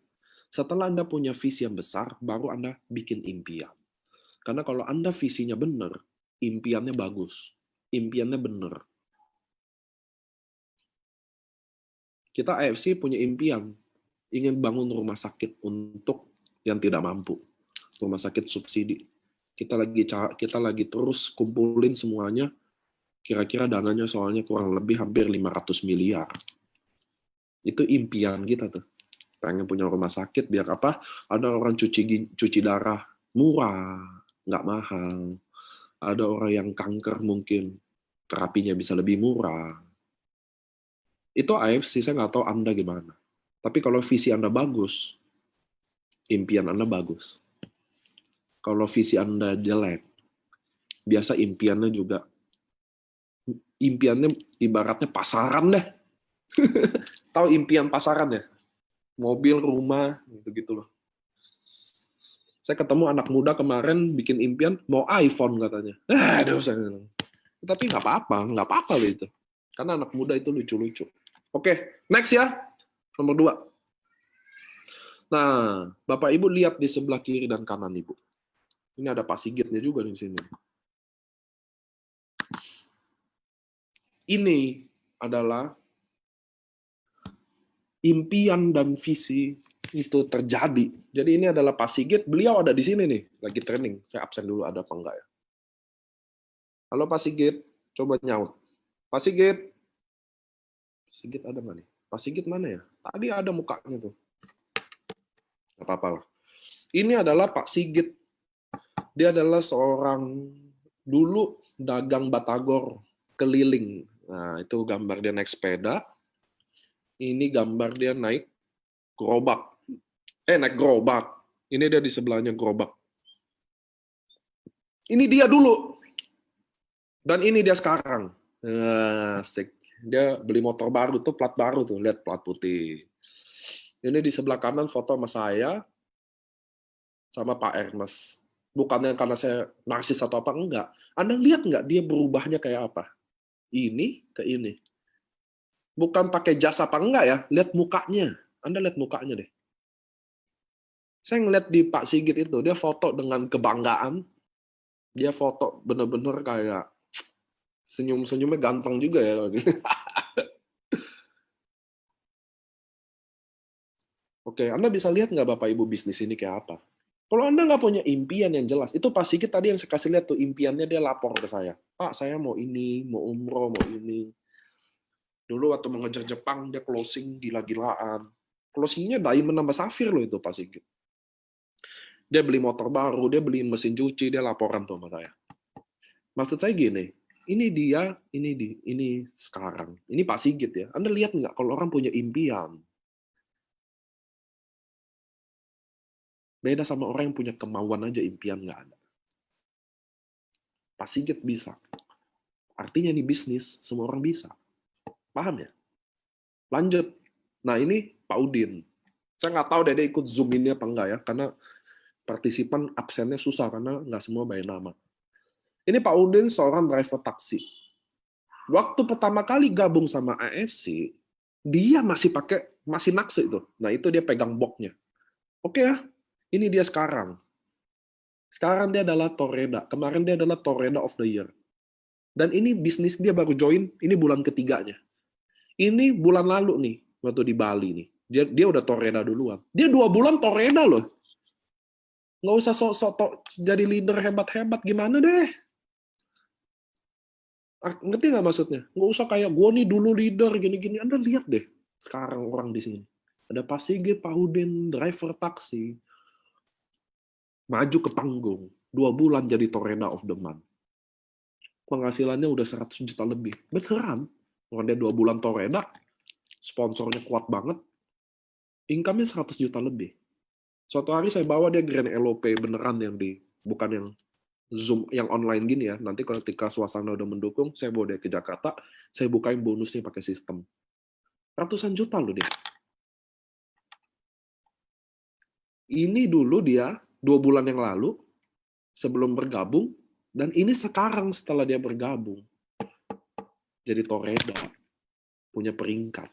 Setelah Anda punya visi yang besar, baru Anda bikin impian. Karena kalau Anda visinya benar, impiannya bagus. Impiannya benar. Kita AFC punya impian, ingin bangun rumah sakit untuk yang tidak mampu. Rumah sakit subsidi. Kita lagi terus kumpulin semuanya, kira-kira dananya soalnya kurang lebih hampir 500 miliar. Itu impian kita tuh. Pengen punya rumah sakit, biar apa? Ada orang cuci darah, murah, nggak mahal. Ada orang yang kanker mungkin, terapinya bisa lebih murah. Itu AFC, saya nggak tahu Anda gimana. Tapi kalau visi Anda bagus, impian Anda bagus. Kalau visi Anda jelek, biasa impiannya ibaratnya pasaran deh. Tahu impian pasaran ya? Mobil, rumah, gitu-gitu loh. Saya ketemu anak muda kemarin bikin impian mau iPhone katanya. Aduh, saya bilang. Tapi nggak apa-apa loh itu. Karena anak muda itu lucu-lucu. Oke, next ya. Nomor 2. Nah, Bapak Ibu lihat di sebelah kiri dan kanan Ibu. Ini ada Pak Sigitnya juga di sini. Ini adalah impian dan visi itu terjadi. Jadi ini adalah Pak Sigit, beliau ada di sini nih, lagi training. Saya absen dulu, ada apa enggak ya? Halo Pak Sigit, coba nyaut. Pak Sigit. Sigit ada nggak nih? Pak Sigit mana ya? Tadi ada mukanya tuh. Nggak apa-apa lah. Ini adalah Pak Sigit. Dia adalah seorang dulu dagang batagor keliling. Nah, itu gambar dia naik sepeda. Ini gambar dia naik gerobak. Naik gerobak. Ini dia di sebelahnya gerobak. Ini dia dulu. Dan ini dia sekarang. Asik. Dia beli motor baru tuh, plat baru tuh. Lihat plat putih. Ini di sebelah kanan foto sama saya, sama Pak Ernest. Bukannya karena saya narsis atau apa, enggak. Anda lihat nggak dia berubahnya kayak apa? Ini ke ini. Bukan pakai jas apa enggak ya, lihat mukanya. Anda lihat mukanya deh. Saya ngeliat di Pak Sigit itu, dia foto dengan kebanggaan. Dia foto bener-bener kayak senyum-senyumnya ganteng juga ya. Oke, Anda bisa lihat nggak Bapak Ibu bisnis ini kayak apa? Kalau Anda nggak punya impian yang jelas, itu Pak Sigit tadi yang saya kasih lihat tuh impiannya, dia lapor ke saya. Pak, saya mau ini, mau umroh, mau ini. Dulu waktu mengejar Jepang, dia closing gila-gilaan. Closingnya diamond sama safir loh itu Pak Sigit. Dia beli motor baru, dia beli mesin cuci, dia laporan tuh sama saya. Maksud saya gini, ini dia, ini sekarang. Ini Pak Sigit ya. Anda lihat nggak kalau orang punya impian, beda sama orang yang punya kemauan aja impian nggak ada. Pak Sigit bisa. Artinya ini bisnis, semua orang bisa. Paham ya? Lanjut. Nah ini Pak Udin. Saya nggak tahu deh dia ikut Zoom ini apa enggak ya, karena partisipan absennya susah, karena nggak semua bayar nama. Ini Pak Udin seorang driver taksi. Waktu pertama kali gabung sama AFC, dia masih nakse itu. Nah itu dia pegang boxnya. Oke ya, ini dia sekarang. Sekarang dia adalah Torreda. Kemarin dia adalah Torreda of the Year. Dan ini bisnis dia baru join, ini bulan ketiganya. Ini bulan lalu nih, waktu di Bali nih. Dia udah Torreda duluan. Dia 2 bulan Torreda loh. Nggak usah sok-sok jadi leader hebat-hebat, gimana deh. Ngerti nggak maksudnya? Nggak usah kayak gue nih dulu leader, gini-gini. Anda lihat deh sekarang orang di sini. Ada Pak Sigit, Pak Udin, driver taksi. Maju ke panggung. 2 bulan jadi Torreda of the Month. Penghasilannya udah 100 juta lebih. Beneran. Orang dia 2 bulan Torreda, sponsornya kuat banget. Income-nya 100 juta lebih. Suatu hari saya bawa dia Grand LOP beneran yang bukan yang Zoom yang online gini ya. Nanti ketika suasana udah mendukung, saya bawa dia ke Jakarta, saya bukain bonusnya pakai sistem. Ratusan juta loh dia. Ini dulu dia 2 bulan yang lalu sebelum bergabung, dan ini sekarang setelah dia bergabung. Jadi Torreda punya peringkat.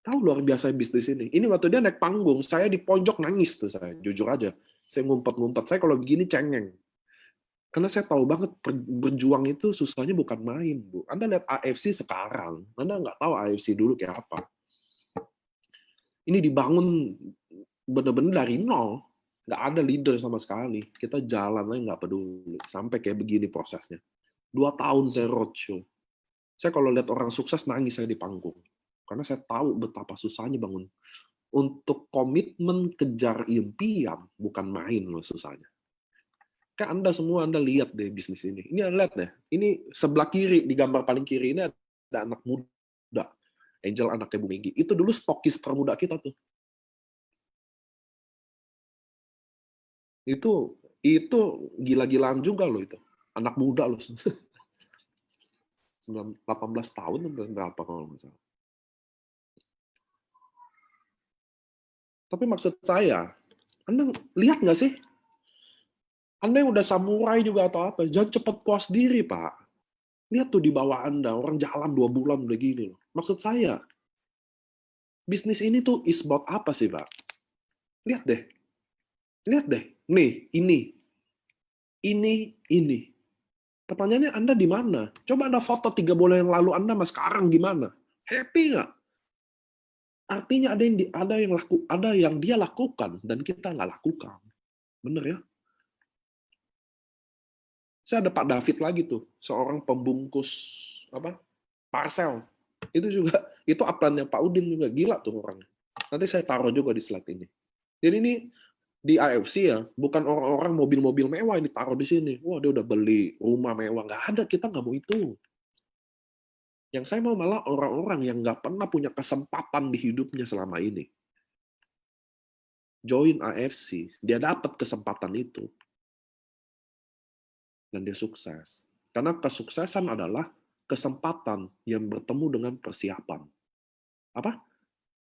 Tahu luar biasa bisnis ini. Ini waktu dia naik panggung, saya di pojok nangis tuh saya, jujur aja. Saya ngumpet-ngumpet. Saya kalau begini cengeng. Karena saya tahu banget berjuang itu susahnya bukan main, Bu. Anda lihat AFC sekarang, Anda nggak tahu AFC dulu kayak apa. Ini dibangun benar-benar dari nol. Nggak ada leader sama sekali. Kita jalan aja nggak peduli. Sampai kayak begini prosesnya. 2 tahun saya roadshow. Saya kalau lihat orang sukses nangis saya di panggung. Karena saya tahu betapa susahnya bangun. Untuk komitmen kejar impian, bukan main loh susahnya. Kayak Anda semua, Anda lihat deh bisnis ini. Ini Anda lihat deh. Ini sebelah kiri, di gambar paling kiri ini ada anak muda. Angel anaknya Bu Megi. Itu dulu stokis termuda kita tuh. Itu gila-gilaan juga loh itu. Anak muda loh. 18 tahun berapa kalau nggak salah. Tapi maksud saya, Anda lihat nggak sih? Anda yang udah samurai juga atau apa, jangan cepat puas diri, Pak. Lihat tuh di bawah Anda, orang jalan 2 bulan udah gini loh. Maksud saya, bisnis ini tuh is about apa sih, Pak? Lihat deh. Lihat deh. Nih, ini. Pertanyaannya Anda di mana? Coba Anda foto 3 bulan yang lalu Anda sama sekarang gimana? Happy nggak? Artinya ada yang dia lakukan dan kita nggak lakukan. Bener ya? Saya ada Pak David lagi tuh, seorang pembungkus parcel. Itu upline-nya Pak Udin juga, gila tuh orangnya. Nanti saya taruh juga di slide ini. Jadi ini di AFC ya, bukan orang-orang mobil-mobil mewah ini taruh di sini. Wah, dia udah beli rumah mewah. Nggak ada, kita nggak mau itu. Yang saya mau malah orang-orang yang nggak pernah punya kesempatan di hidupnya selama ini. Join AFC, dia dapat kesempatan itu. Dan dia sukses. Karena kesuksesan adalah kesempatan yang bertemu dengan persiapan. Apa?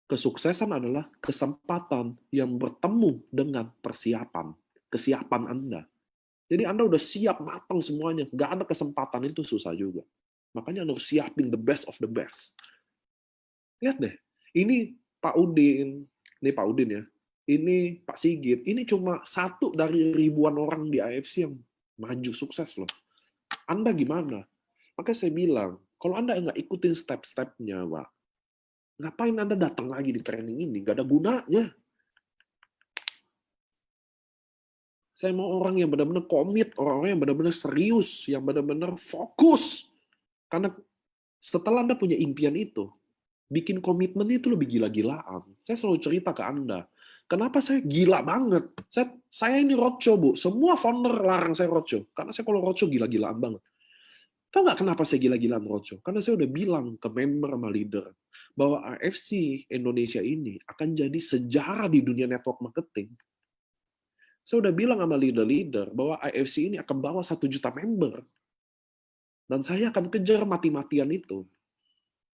Kesuksesan adalah kesempatan yang bertemu dengan persiapan. Kesiapan Anda. Jadi Anda udah siap, matang semuanya. Nggak ada kesempatan itu susah juga. Makanya Anda harus siapin the best of the best. Lihat deh. Ini Pak Udin. Ini Pak Udin ya. Ini Pak Sigit. Ini cuma satu dari ribuan orang di AFC yang maju sukses loh. Anda gimana? Makanya saya bilang, kalau Anda nggak ikutin step-stepnya, Pak, ngapain Anda datang lagi di training ini? Nggak ada gunanya. Saya mau orang yang benar-benar komit, orang-orang yang benar-benar serius, yang benar-benar fokus. Karena setelah Anda punya impian itu, Bikin komitmen itu lebih gila-gilaan. Saya selalu cerita ke Anda. Kenapa saya gila banget? Saya ini roadshow, Bu. Semua founder larang saya roadshow. Karena saya kalau roadshow gila-gilaan banget. Tahu nggak kenapa saya gila-gilaan roadshow? Karena saya udah bilang ke member sama leader bahwa AFC Indonesia ini akan jadi sejarah di dunia network marketing. Saya udah bilang sama leader-leader bahwa AFC ini akan bawa 1 juta member. Dan saya akan kejar mati-matian itu.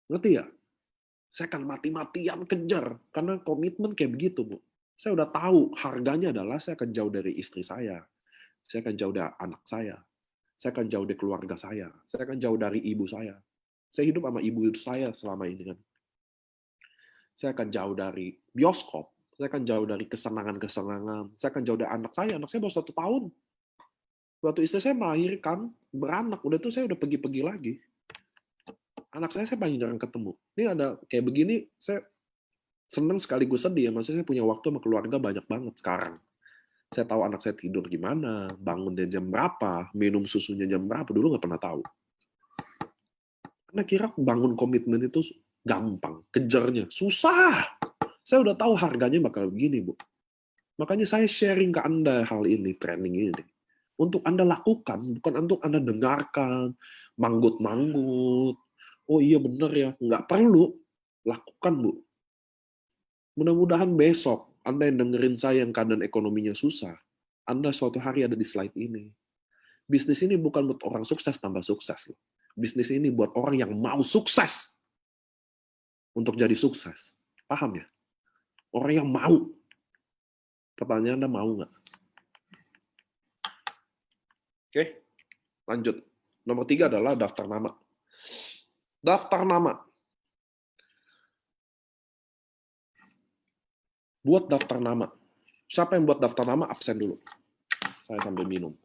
Ngerti ya? Saya akan mati-matian kejar. Karena komitmen kayak begitu, Bu. Saya udah tahu harganya adalah saya akan jauh dari istri saya. Saya akan jauh dari anak saya. Saya akan jauh dari keluarga saya. Saya akan jauh dari ibu saya. Saya hidup sama ibu saya selama ini kan. Saya akan jauh dari bioskop. Saya akan jauh dari kesenangan-kesenangan. Saya akan jauh dari anak saya. Anak saya baru 1 tahun. Waktu istri saya melahirkan, beranak. Udah tuh saya udah pergi-pergi lagi. Anak saya paling jarang ketemu. Ini ada kayak begini, saya senang sekaligus sedih ya. Maksudnya saya punya waktu sama keluarga banyak banget sekarang. Saya tahu anak saya tidur gimana, bangun dia jam berapa, minum susunya jam berapa, dulu nggak pernah tahu. Karena kira bangun komitmen itu gampang, kejarnya susah. Saya udah tahu harganya bakal begini, Bu. Makanya saya sharing ke Anda hal ini, training ini. Untuk Anda lakukan, bukan untuk Anda dengarkan, manggut-manggut. Oh iya bener ya, nggak perlu. Lakukan, Bu. Mudah-mudahan besok, Anda yang dengerin saya yang keadaan ekonominya susah, Anda suatu hari ada di slide ini. Bisnis ini bukan buat orang sukses tambah sukses. Bisnis ini buat orang yang mau sukses untuk jadi sukses. Paham ya? Orang yang mau. Pertanyaan Anda mau nggak? Oke, lanjut. Nomor 3 adalah daftar nama. Daftar nama. Buat daftar nama. Siapa yang buat daftar nama? Absen dulu. Saya sambil minum.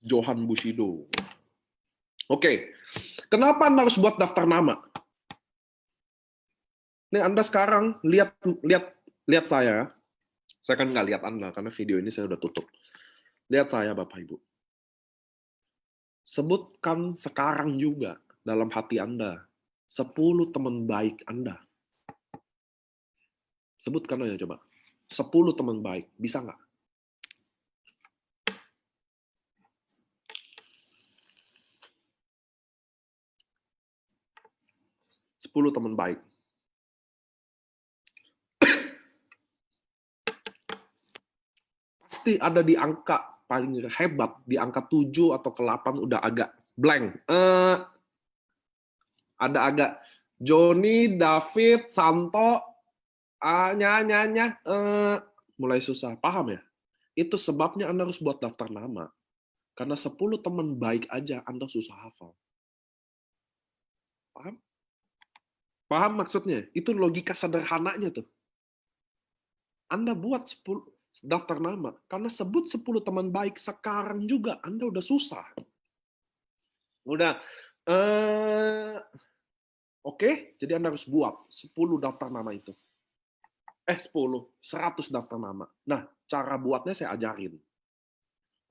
Johan Bushido. Oke, kenapa Anda harus buat daftar nama? Nih Anda sekarang lihat saya. Saya kan nggak lihat Anda karena video ini saya udah tutup. Lihat saya Bapak Ibu. Sebutkan sekarang juga dalam hati Anda 10 teman baik Anda. Sebutkan aja coba. 10 teman baik, bisa nggak? Sepuluh teman baik. Pasti ada di angka paling hebat, di angka 7 atau ke-8 udah agak blank. Ada agak Joni, David, Santo, mulai susah. Paham ya? Itu sebabnya Anda harus buat daftar nama. Karena 10 teman baik aja Anda susah hafal. Paham? Paham maksudnya? Itu logika sederhananya tuh. Anda buat 10 daftar nama. Karena sebut 10 teman baik sekarang juga Anda udah susah. Udah. Oke, jadi Anda harus buat 10 daftar nama itu. 100 daftar nama. Nah, cara buatnya saya ajarin.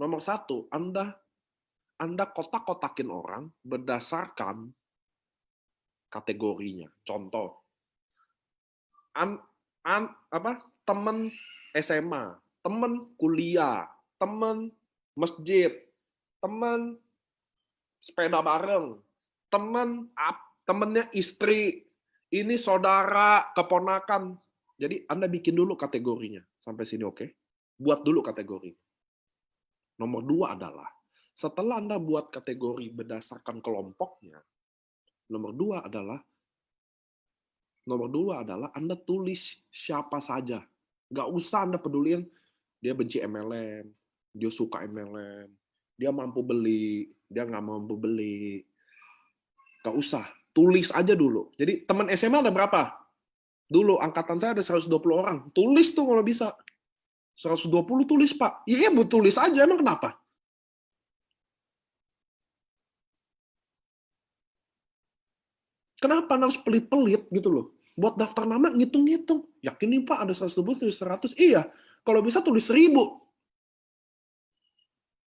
Nomor 1, Anda kotak-kotakin orang berdasarkan kategorinya. Contoh, teman SMA, teman kuliah, teman masjid, teman sepeda bareng, temannya istri, ini saudara, keponakan. Jadi Anda bikin dulu kategorinya. Sampai sini oke? Buat dulu kategori. Nomor 2 adalah, setelah Anda buat kategori berdasarkan kelompoknya, nomor 2 adalah Anda tulis siapa saja. Nggak usah Anda peduliin, dia benci MLM, dia suka MLM, dia mampu beli, dia nggak mampu beli. Nggak usah, tulis aja dulu. Jadi teman SMA ada berapa? Dulu angkatan saya ada 120 orang. Tulis tuh kalau bisa. 120 tulis, Pak. Iya, Bu, tulis aja. Emang kenapa? Kenapa harus pelit-pelit gitu loh? Buat daftar nama, ngitung-ngitung. Yakin nih, Pak, ada 120, tulis 100. Iya. Kalau bisa tulis 1000.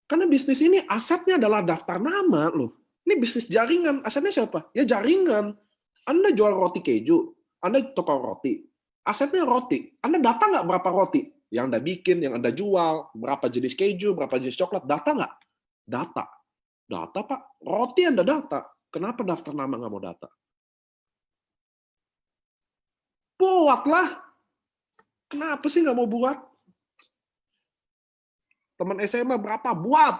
Karena bisnis ini asetnya adalah daftar nama loh. Ini bisnis jaringan. Asetnya siapa? Ya jaringan. Anda jual roti keju, Anda tukang roti. Asetnya roti. Anda data nggak berapa roti yang Anda bikin, yang Anda jual, berapa jenis keju, berapa jenis coklat, data nggak? Data. Data, Pak. Roti Anda data. Kenapa daftar nama nggak mau data? Buatlah. Kenapa sih nggak mau buat? Teman SMA berapa? Buat.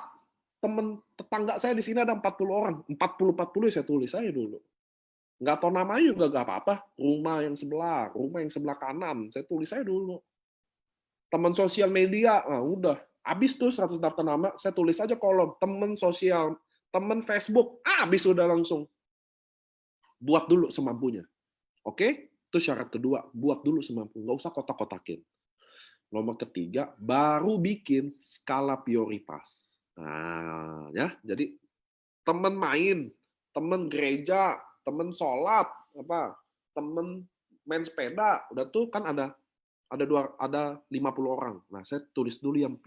Teman tetangga saya di sini ada 40 orang. 40 saya tulis saya dulu. Nggak tahu namanya juga nggak apa-apa. Rumah yang sebelah kanan. Saya tulis saya dulu. Teman sosial media, nah udah. Habis tuh 100 daftar nama, saya tulis aja kolom. Teman sosial, teman Facebook, habis udah langsung. Buat dulu semampunya. Oke? Itu syarat kedua, buat dulu semampunya. Nggak usah kotak-kotakin. Nomor ketiga, baru bikin skala prioritas. Nah, ya, jadi teman main, teman gereja, teman sholat, teman main sepeda, udah tuh kan ada 50 orang. Nah, saya tulis dulu yang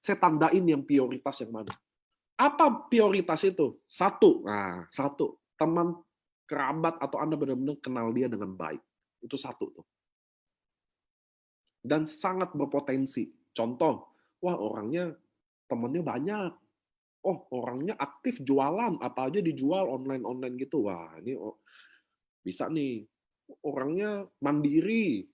saya tandain yang prioritas yang mana. Apa prioritas itu? Satu, teman kerabat atau Anda benar-benar kenal dia dengan baik. Itu satu tuh. Dan sangat berpotensi. Contoh, wah orangnya temennya banyak. Oh, orangnya aktif jualan, apa aja dijual online gitu. Wah, ini bisa nih. Orangnya mandiri,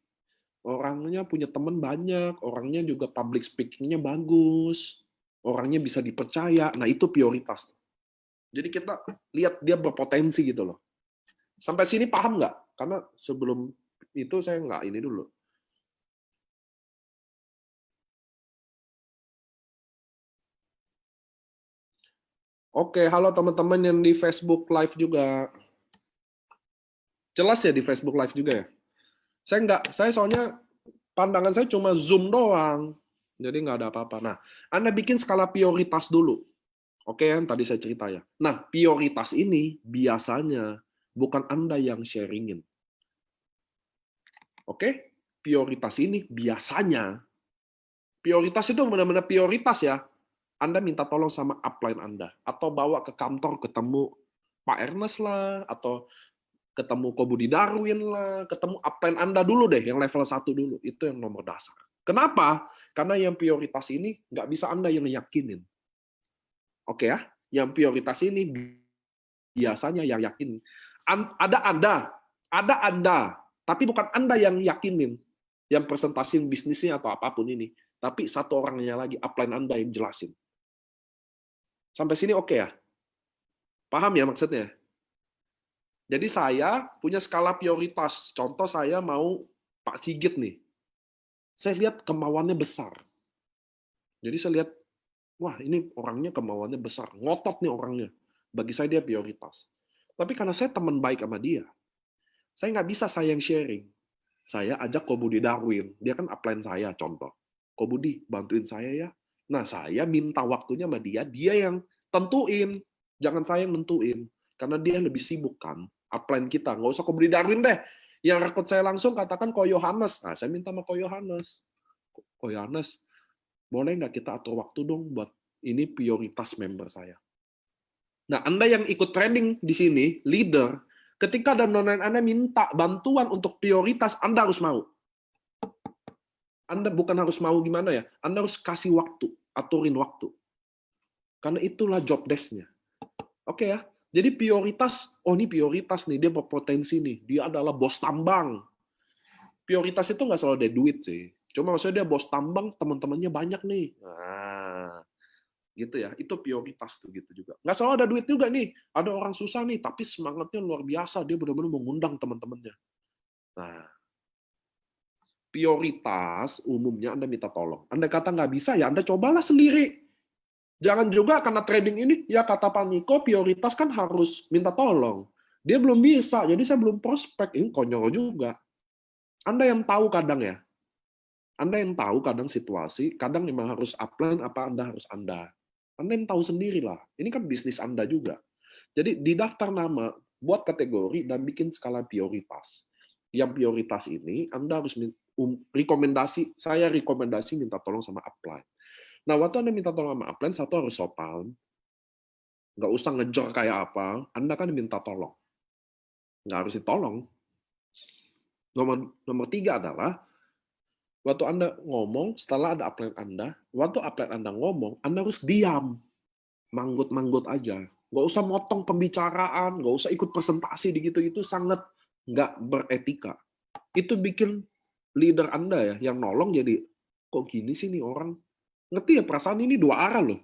orangnya punya teman banyak, orangnya juga public speaking-nya bagus, orangnya bisa dipercaya. Nah, itu prioritas. Jadi kita lihat dia berpotensi gitu loh. Sampai sini paham nggak? Karena sebelum itu saya nggak ini dulu. Oke, halo teman-teman yang di Facebook Live juga. Jelas ya di Facebook Live juga ya? Saya soalnya pandangan saya cuma Zoom doang. Jadi nggak ada apa-apa. Nah, Anda bikin skala prioritas dulu. Oke, yang tadi saya cerita ya. Nah, prioritas ini biasanya bukan Anda yang sharingin. Oke? Prioritas ini biasanya, prioritas itu benar-benar prioritas ya. Anda minta tolong sama upline Anda. Atau bawa ke kantor ketemu Pak Ernest lah, atau ketemu Ko Budi Darwin lah, ketemu upline Anda dulu deh, yang level 1 dulu. Itu yang nomor dasar. Kenapa? Karena yang prioritas ini nggak bisa Anda yang yakinin. Oke ya? Yang prioritas ini biasanya yang yakin. Ada Anda, tapi bukan Anda yang yakinin, yang presentasiin bisnisnya atau apapun ini. Tapi satu orangnya lagi, upline Anda yang jelasin. Sampai sini oke ya? Paham ya maksudnya? Jadi saya punya skala prioritas. Contoh saya mau Pak Sigit nih. Saya lihat kemauannya besar. Jadi saya lihat, wah ini orangnya kemauannya besar. Ngotot nih orangnya. Bagi saya dia prioritas. Tapi karena saya teman baik sama dia, saya nggak bisa saya yang sharing. Saya ajak Ko Budi Darwin. Dia kan upline saya, contoh. Ko Budi, bantuin saya ya. Nah, saya minta waktunya sama dia, dia yang tentuin. Jangan saya yang nentuin. Karena dia lebih sibuk kan. Upline kita. Nggak usah Ko Budi Darwin deh. Yang rekrut saya langsung katakan Ko Yohanes. Nah, saya minta sama Ko Yohanes. Ko Yohanes, boleh nggak kita atur waktu dong buat ini prioritas member saya. Nah, Anda yang ikut training di sini, leader, ketika downline Anda minta bantuan untuk prioritas, Anda harus mau. Anda bukan harus mau gimana ya, Anda harus kasih waktu, aturin waktu. Karena itulah job desk-nya. Oke ya, jadi prioritas, oh ini prioritas nih, dia berpotensi nih, dia adalah bos tambang. Prioritas itu nggak selalu ada duit sih. Cuma maksudnya dia bos tambang, teman-temannya banyak nih. Nah, gitu ya, itu prioritas tuh gitu juga. Nggak selalu ada duit juga nih, ada orang susah nih, tapi semangatnya luar biasa, dia benar-benar mengundang teman-temannya. Nah, prioritas umumnya Anda minta tolong. Anda kata nggak bisa, ya Anda cobalah sendiri. Jangan juga karena trading ini, ya kata Pak Niko, prioritas kan harus minta tolong. Dia belum bisa, jadi saya belum prospek. Ini konyol juga. Anda yang tahu kadang ya. Anda yang tahu kadang situasi, kadang memang harus upline apa Anda harus Anda. Anda yang tahu sendirilah. Ini kan bisnis Anda juga. Jadi di daftar nama, buat kategori dan bikin skala prioritas. Yang prioritas ini Anda harus saya rekomendasi minta tolong sama upline. Nah, waktu Anda minta tolong sama upline, satu harus sopan, Nggak usah ngejar kayak apa, Anda kan minta tolong. Nggak harus ditolong. Nomor 3 adalah, waktu Anda ngomong, setelah ada upline Anda, waktu upline Anda ngomong, Anda harus diam. Manggut-manggut aja. Nggak usah motong pembicaraan, nggak usah ikut presentasi di gitu-gitu, sangat nggak beretika. Itu bikin leader Anda ya, yang nolong jadi, kok gini sih nih orang? Ngerti ya, perasaan ini dua arah loh.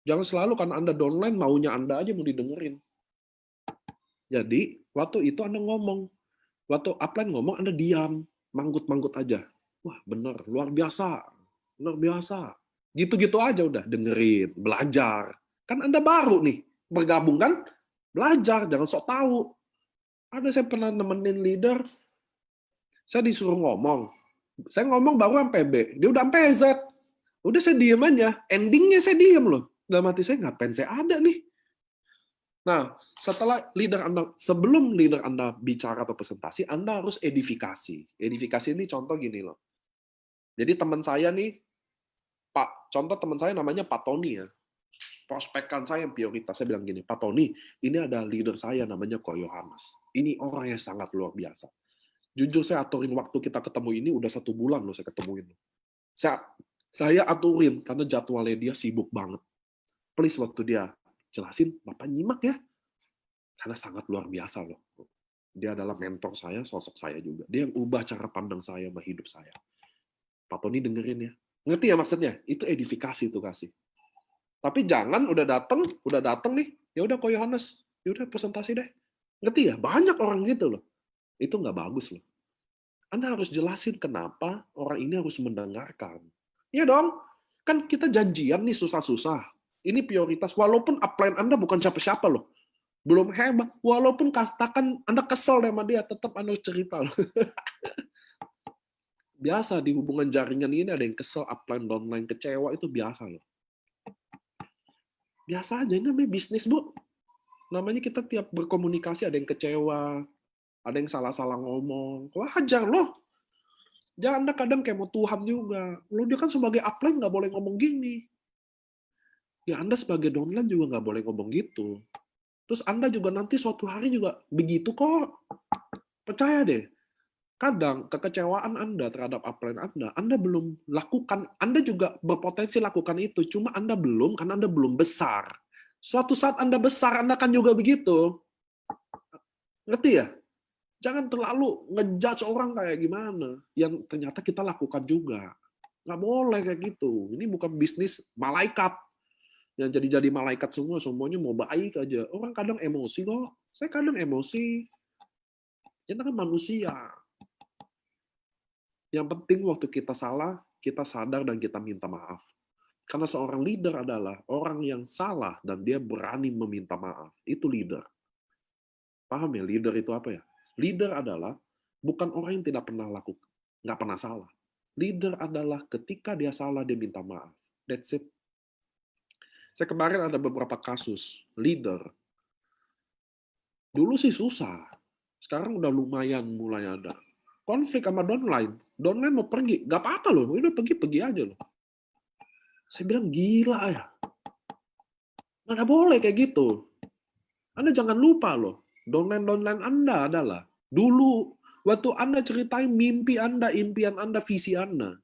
Jangan selalu karena Anda downline, maunya Anda aja mau didengerin. Jadi, waktu itu Anda ngomong. Waktu upline ngomong, Anda diam. Manggut-manggut aja. Wah, bener. Luar biasa. Luar biasa. Gitu-gitu aja udah. Dengerin. Belajar. Kan Anda baru nih. Bergabung kan? Belajar. Jangan sok tahu. Ada saya pernah nemenin leader. Saya disuruh ngomong. Saya ngomong baru sampai B. Dia udah sampai Z. Udah saya diem aja. Endingnya saya diem loh. Dalam hati saya, ngapain saya ada nih? Nah, setelah leader Anda, sebelum leader Anda bicara atau presentasi, Anda harus edifikasi. Edifikasi ini contoh gini loh. Jadi teman saya nih, contoh teman saya namanya Pak Tony ya. Prospekan saya yang prioritas. Saya bilang gini, Pak Tony, ini ada leader saya namanya Ko Yohanes. Ini orang yang sangat luar biasa. Jujur saya aturin waktu kita ketemu ini udah 1 bulan loh saya ketemuin. Saya aturin karena jadwalnya dia sibuk banget. Please waktu dia jelasin, Bapak nyimak ya. Karena sangat luar biasa loh. Dia adalah mentor saya, sosok saya juga. Dia yang ubah cara pandang saya sama hidup saya. Pak Tony dengerin ya. Ngerti ya maksudnya? Itu edifikasi itu kasih. Tapi jangan udah datang nih, ya udah Ko Yohanes, ya udah presentasi deh. Ngerti ya? Banyak orang gitu loh. Itu nggak bagus loh. Anda harus jelasin kenapa orang ini harus mendengarkan. Iya dong. Kan kita janjian nih susah-susah. Ini prioritas. Walaupun upline Anda bukan siapa-siapa loh. Belum hebat. Walaupun katakan Anda kesel sama dia, tetap Anda cerita loh. Biasa di hubungan jaringan ini ada yang kesel, upline, downline, kecewa, itu biasa loh. Biasa aja, ini namanya bisnis, Bu. Namanya kita tiap berkomunikasi ada yang kecewa, ada yang salah-salah ngomong. Wajar loh. Ya Anda kadang kayak mau Tuhan juga. Loh, dia kan sebagai upline nggak boleh ngomong gini. Ya Anda sebagai downline juga nggak boleh ngomong gitu. Terus Anda juga nanti suatu hari juga begitu kok. Percaya deh. Kadang kekecewaan Anda terhadap upline Anda belum lakukan, Anda juga berpotensi lakukan itu, cuma Anda belum, karena Anda belum besar. Suatu saat Anda besar, Anda kan juga begitu. Ngerti ya? Jangan terlalu ngejudge orang kayak gimana, yang ternyata kita lakukan juga. Nggak boleh kayak gitu. Ini bukan bisnis malaikat. Yang jadi malaikat semua, semuanya mau baik aja. Orang kadang emosi kok. Saya kadang emosi. Kita kan manusia. Yang penting waktu kita salah, kita sadar dan kita minta maaf. Karena seorang leader adalah orang yang salah dan dia berani meminta maaf. Itu leader. Paham ya, leader itu apa ya? Leader adalah bukan orang yang tidak pernah lakukan, nggak pernah salah. Leader adalah ketika dia salah, dia minta maaf. That's it. Saya kemarin ada beberapa kasus leader. Dulu sih susah. Sekarang udah lumayan mulai ada. Konflik sama downline. Downline mau pergi. Nggak apa-apa loh. Udah pergi aja loh. Saya bilang, gila ya. Mana boleh kayak gitu. Anda jangan lupa loh. Downline Anda adalah dulu waktu Anda ceritain mimpi Anda, impian Anda, visi Anda.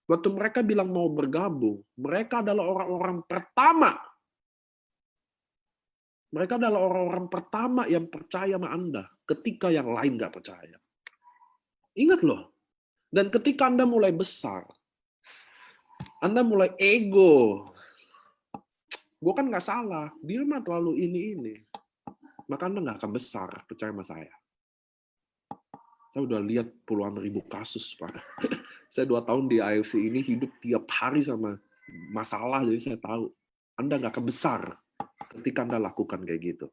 Waktu mereka bilang mau bergabung, mereka adalah orang-orang pertama. Mereka adalah orang-orang pertama yang percaya sama Anda ketika yang lain nggak percaya. Ingat loh. Dan ketika Anda mulai besar, Anda mulai ego. Gue kan nggak salah, dia mah terlalu ini. Maka Anda nggak akan besar, percaya sama saya. Saya udah lihat puluhan ribu kasus, Pak. Saya 2 tahun di AFC ini hidup tiap hari sama masalah, jadi saya tahu. Anda nggak akan besar ketika Anda lakukan kayak gitu.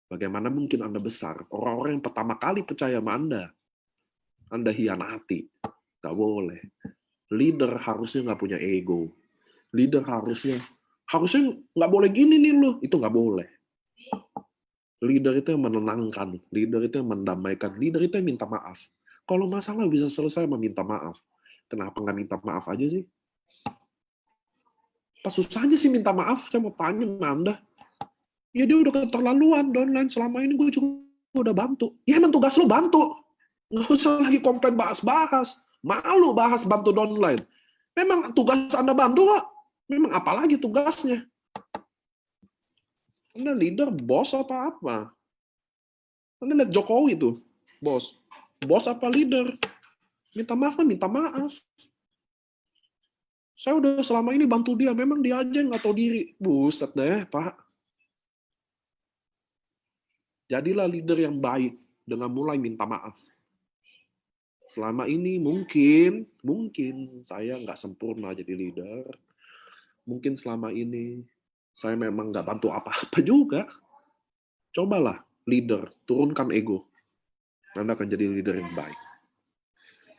Bagaimana mungkin Anda besar? Orang-orang yang pertama kali percaya sama Anda hianati. Nggak boleh. Leader harusnya nggak punya ego. Leader harusnya nggak boleh gini nih lo. Itu nggak boleh. Leader itu yang menenangkan. Leader itu yang mendamaikan. Leader itu yang minta maaf. Kalau masalah bisa selesai meminta maaf. Kenapa nggak minta maaf aja sih? Pas susahnya sih minta maaf, saya mau tanya sama Anda. Ya dia udah keterlaluan, downline selama ini gue juga udah bantu. Ya emang tugas lo bantu. Nggak usah lagi komplain bahas-bahas. Malu bahas bantu downline. Memang tugas Anda bantu kok. Memang apalagi tugasnya. Anda leader, bos apa-apa. Anda lihat Jokowi tuh, bos. Bos apa leader? Minta maaf mah minta maaf. Saya udah selama ini bantu dia, memang dia aja yang nggak tahu diri. Buset deh, Pak. Jadilah leader yang baik dengan mulai minta maaf. Selama ini mungkin saya nggak sempurna jadi leader. Mungkin selama ini saya memang nggak bantu apa-apa juga. Cobalah leader, turunkan ego. Anda akan jadi leader yang baik.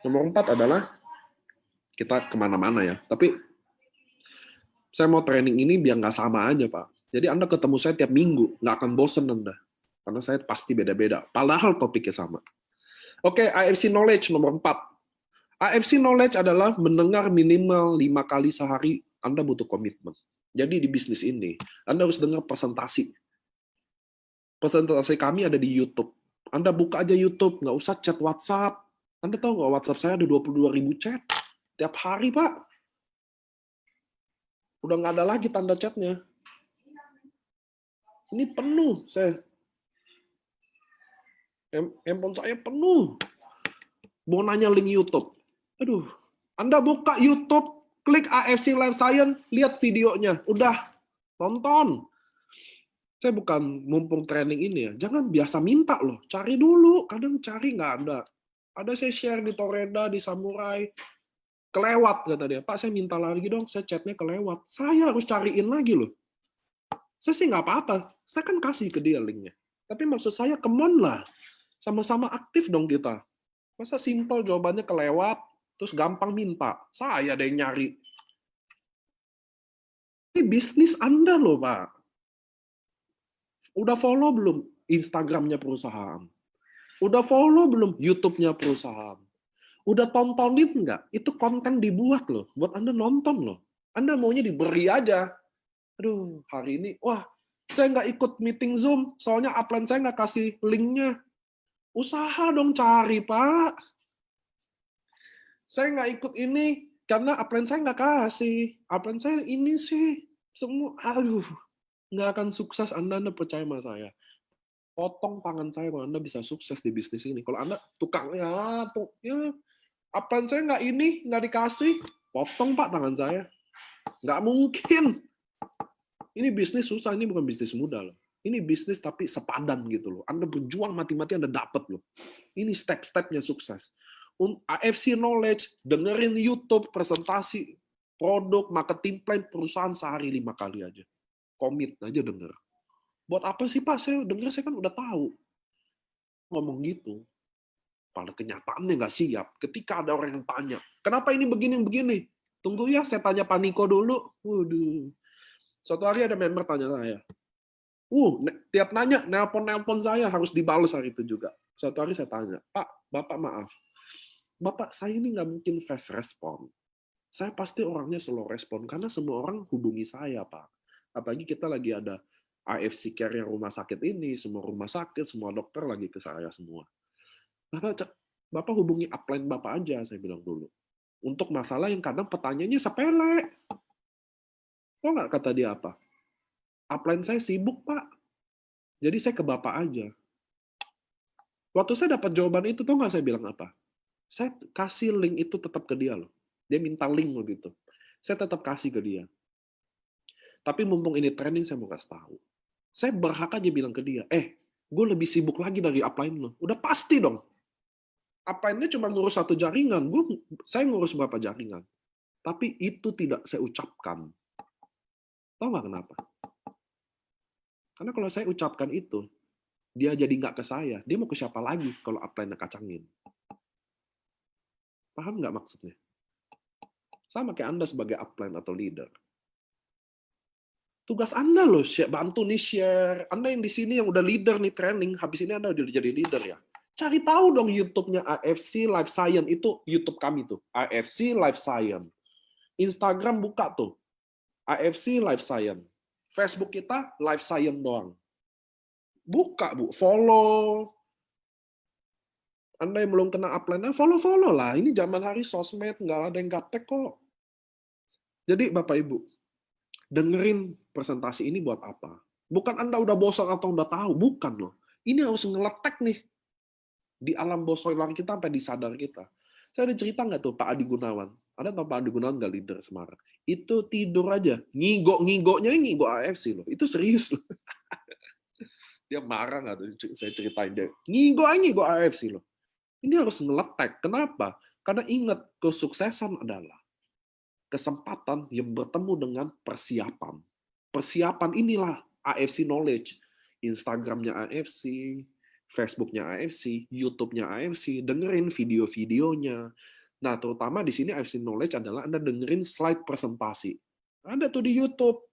Nomor 4 adalah kita kemana-mana ya. Tapi saya mau training ini biar nggak sama aja, Pak. Jadi Anda ketemu saya tiap minggu, nggak akan bosen Anda. Karena saya pasti beda-beda. Padahal topiknya sama. Oke, AFC Knowledge nomor 4. AFC Knowledge adalah mendengar minimal 5 kali sehari. Anda butuh komitmen. Jadi di bisnis ini, Anda harus dengar presentasi. Presentasi kami ada di YouTube. Anda buka aja YouTube, nggak usah chat WhatsApp. Anda tahu nggak WhatsApp saya ada 22.000 chat. Tiap hari, Pak. Udah nggak ada lagi tanda chatnya. Ini penuh. Handphone saya penuh. Mau nanya link YouTube. Aduh. Anda buka YouTube, klik AFC Life Science, lihat videonya. Udah, tonton. Saya bukan mumpung training ini ya. Jangan biasa minta loh. Cari dulu. Kadang cari nggak ada. Ada saya share di Torreda, di Samurai. Kelewat, kata dia. Pak, saya minta lagi dong. Saya chatnya kelewat. Saya harus cariin lagi loh. Saya sih nggak apa-apa. Saya kan kasih ke dia linknya. Tapi maksud saya, come on lah. Sama-sama aktif dong kita. Masa simpel jawabannya kelewat, terus gampang minta. Saya ada yang nyari. Ini bisnis Anda loh, Pak. Udah follow belum Instagramnya perusahaan? Udah follow belum YouTube-nya perusahaan? Udah tontonin nggak? Itu konten dibuat loh, buat Anda nonton loh. Anda maunya diberi aja. Aduh, hari ini, wah, saya nggak ikut meeting Zoom, soalnya upline saya nggak kasih linknya. Usaha dong cari, Pak. Saya nggak ikut ini, karena upline saya nggak kasih. Upline saya ini sih, semua, aduh, nggak akan sukses Anda percaya sama saya. Potong tangan saya kalau Anda bisa sukses di bisnis ini. Kalau Anda tukangnya, upline saya nggak ini, nggak dikasih, potong Pak tangan saya. Nggak mungkin. Ini bisnis susah, ini bukan bisnis mudah loh. Ini bisnis tapi sepadan gitu loh. Anda berjuang mati-mati, Anda dapat loh. Ini step-stepnya sukses. AFC Knowledge, dengerin YouTube, presentasi, produk, marketing plan, perusahaan sehari 5 kali aja. Komit aja denger. Buat apa sih Pak? Saya denger, saya kan udah tahu. Ngomong gitu. Pada kenyataannya nggak siap. Ketika ada orang yang tanya, kenapa ini begini-begini? Tunggu ya, saya tanya Pak Niko dulu. Waduh. Suatu hari ada member tanya saya. Tiap nanya, nelpon saya harus dibalas hari itu juga. Suatu hari saya tanya, Pak, Bapak maaf. Bapak, saya ini nggak mungkin fast respon. Saya pasti orangnya slow respon, karena semua orang hubungi saya, Pak. Apalagi kita lagi ada AFC Care yang rumah sakit ini, semua rumah sakit, semua dokter lagi ke saya semua. Bapak hubungi upline Bapak aja, saya bilang dulu. Untuk masalah yang kadang pertanyaannya sepele. Tahu nggak kata dia apa? Upline saya sibuk, Pak. Jadi saya ke Bapak aja. Waktu saya dapat jawaban itu, tahu nggak saya bilang apa? Saya kasih link itu tetap ke dia loh. Dia minta link begitu. Saya tetap kasih ke dia. Tapi mumpung ini training, saya mau kasih tahu. Saya berhak aja bilang ke dia, gue lebih sibuk lagi dari upline lo. Udah pasti dong. Upline-nya cuma ngurus satu jaringan. Saya ngurus berapa jaringan. Tapi itu tidak saya ucapkan. Tahu nggak kenapa? Karena kalau saya ucapkan itu, dia jadi nggak ke saya. Dia mau ke siapa lagi kalau upline-nya kacangin? Paham nggak maksudnya? Sama kayak Anda sebagai upline atau leader. Tugas Anda loh, bantu nih share. Anda yang di sini yang udah leader nih training, habis ini Anda udah jadi leader ya. Cari tahu dong YouTube-nya AFC Life Science, itu YouTube kami tuh. AFC Life Science. Instagram buka tuh. AFC Life Science. Facebook kita Life Science doang. Buka, Bu. Follow. Anda yang belum kena upline, follow-follow lah. Ini zaman hari sosmed, nggak ada yang gaptek kok. Jadi Bapak Ibu, dengerin presentasi ini buat apa? Bukan Anda udah bosan atau udah tahu, bukan loh. Ini harus ngeletek nih di alam bawah sadar kita sampai di sadar kita. Saya ada cerita nggak tuh Pak Adi Gunawan? Ada tau Pak Adi Gunawan nggak, leader Semarang? Itu tidur aja, ngigok-ngigoknya ngigok AFC loh. Itu serius loh. Dia marah nggak tuh? Saya ceritain dia ngigok AFC loh. Ini harus ngeletek. Kenapa? Karena ingat, kesuksesan adalah kesempatan yang bertemu dengan persiapan. Persiapan inilah AFC Knowledge. Instagramnya AFC, Facebooknya AFC, YouTube-nya AFC, dengerin video-videonya. Nah, terutama di sini AFC Knowledge adalah Anda dengerin slide presentasi. Ada tuh di YouTube.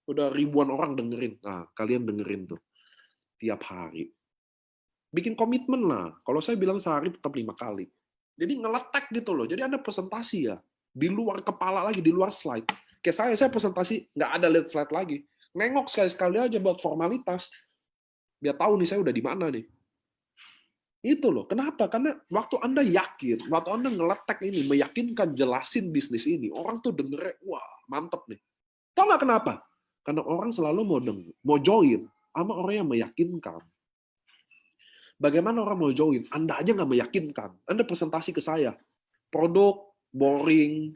Udah ribuan orang dengerin. Nah, kalian dengerin tuh tiap hari. Bikin komitmen lah. Kalau saya bilang sehari tetap 5 kali. Jadi ngeletek gitu loh. Jadi Anda presentasi ya. Di luar kepala lagi, di luar slide. Kayak saya presentasi, nggak ada lihat slide lagi. Nengok sekali-sekali aja buat formalitas. Biar tahu nih saya udah di mana nih. Itu loh. Kenapa? Karena waktu Anda yakin, waktu Anda ngeletek ini, meyakinkan, jelasin bisnis ini, orang tuh dengernya, wah mantep nih. Tahu nggak kenapa? Karena orang selalu mau join sama orang yang meyakinkan. Bagaimana orang mau join? Anda aja nggak meyakinkan. Anda presentasi ke saya. Produk boring.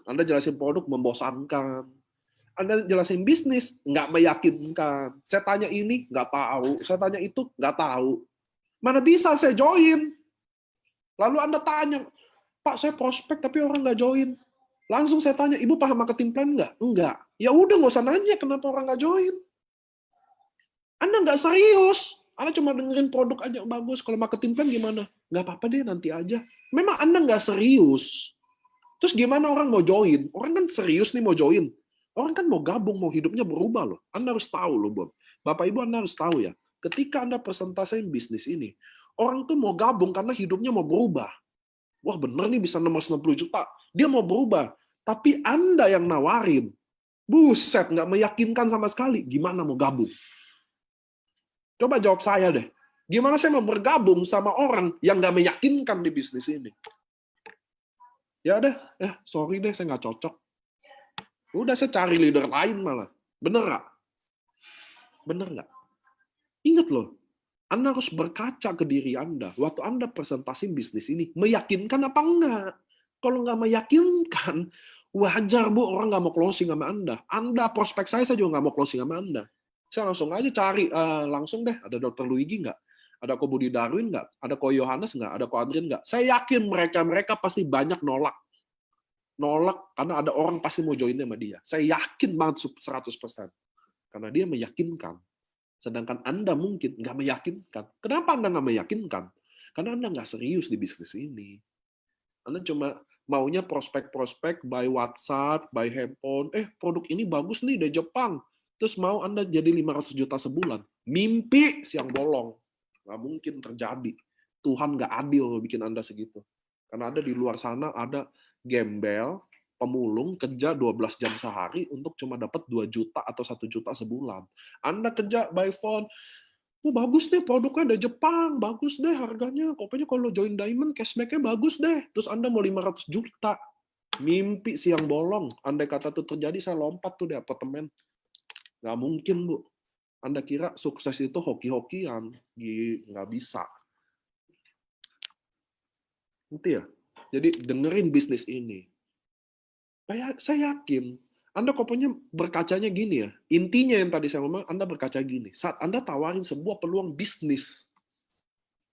Anda jelasin produk membosankan. Anda jelasin bisnis nggak meyakinkan. Saya tanya ini nggak tahu. Saya tanya itu nggak tahu. Mana bisa saya join? Lalu Anda tanya, Pak saya prospek tapi orang nggak join. Langsung saya tanya, Ibu paham marketing plan nggak? Enggak. Ya udah nggak usah nanya kenapa orang nggak join. Anda nggak serius. Anda cuma dengerin produk aja bagus. Kalau marketing plan gimana? Nggak apa-apa deh, nanti aja. Memang Anda nggak serius. Terus gimana orang mau join? Orang kan serius nih mau join. Orang kan mau gabung, mau hidupnya berubah loh. Anda harus tahu loh, Bob. Bapak Ibu Anda harus tahu ya. Ketika Anda presentasiin bisnis ini, orang tuh mau gabung karena hidupnya mau berubah. Wah bener nih bisa 690 juta. Dia mau berubah. Tapi Anda yang nawarin. Buset, nggak meyakinkan sama sekali. Gimana mau gabung? Coba jawab saya deh. Gimana saya mau bergabung sama orang yang nggak meyakinkan di bisnis ini? Ya deh, sorry deh, saya nggak cocok. Udah saya cari leader lain malah. Bener nggak? Bener nggak? Ingat loh, Anda harus berkaca ke diri Anda. Waktu Anda presentasi bisnis ini, meyakinkan apa enggak? Kalau nggak meyakinkan, wajar Bu, orang nggak mau closing sama Anda. Anda, prospek saya juga nggak mau closing sama Anda. Saya langsung aja cari, langsung deh, ada Dr. Luigi nggak? Ada Ko Budi Darwin nggak? Ada Ko Yohanes nggak? Ada Ko Adrian nggak? Saya yakin mereka pasti banyak nolak karena ada orang pasti mau join sama dia. Saya yakin banget 100%. Karena dia meyakinkan. Sedangkan Anda mungkin nggak meyakinkan. Kenapa Anda nggak meyakinkan? Karena Anda nggak serius di bisnis ini. Anda cuma maunya prospek-prospek by WhatsApp, by handphone. Produk ini bagus nih dari Jepang. Terus mau Anda jadi 500 juta sebulan. Mimpi siang bolong. Nggak mungkin terjadi. Tuhan nggak adil bikin Anda segitu. Karena ada di luar sana, ada gembel, pemulung, kerja 12 jam sehari untuk cuma dapat 2 juta atau 1 juta sebulan. Anda kerja by phone, bagus deh produknya dari Jepang, bagus deh harganya, pokoknya kalau join Diamond, cashback-nya bagus deh. Terus Anda mau 500 juta. Mimpi siang bolong. Andai kata itu terjadi, saya lompat tuh di apartemen. Nggak mungkin, Bu. Anda kira sukses itu hoki-hokian? Nggak bisa. Nanti ya. Jadi dengerin bisnis ini. Saya yakin. Anda pokoknya berkacanya gini ya. Intinya yang tadi saya ngomong, Anda berkaca gini. Saat Anda tawarin sebuah peluang bisnis.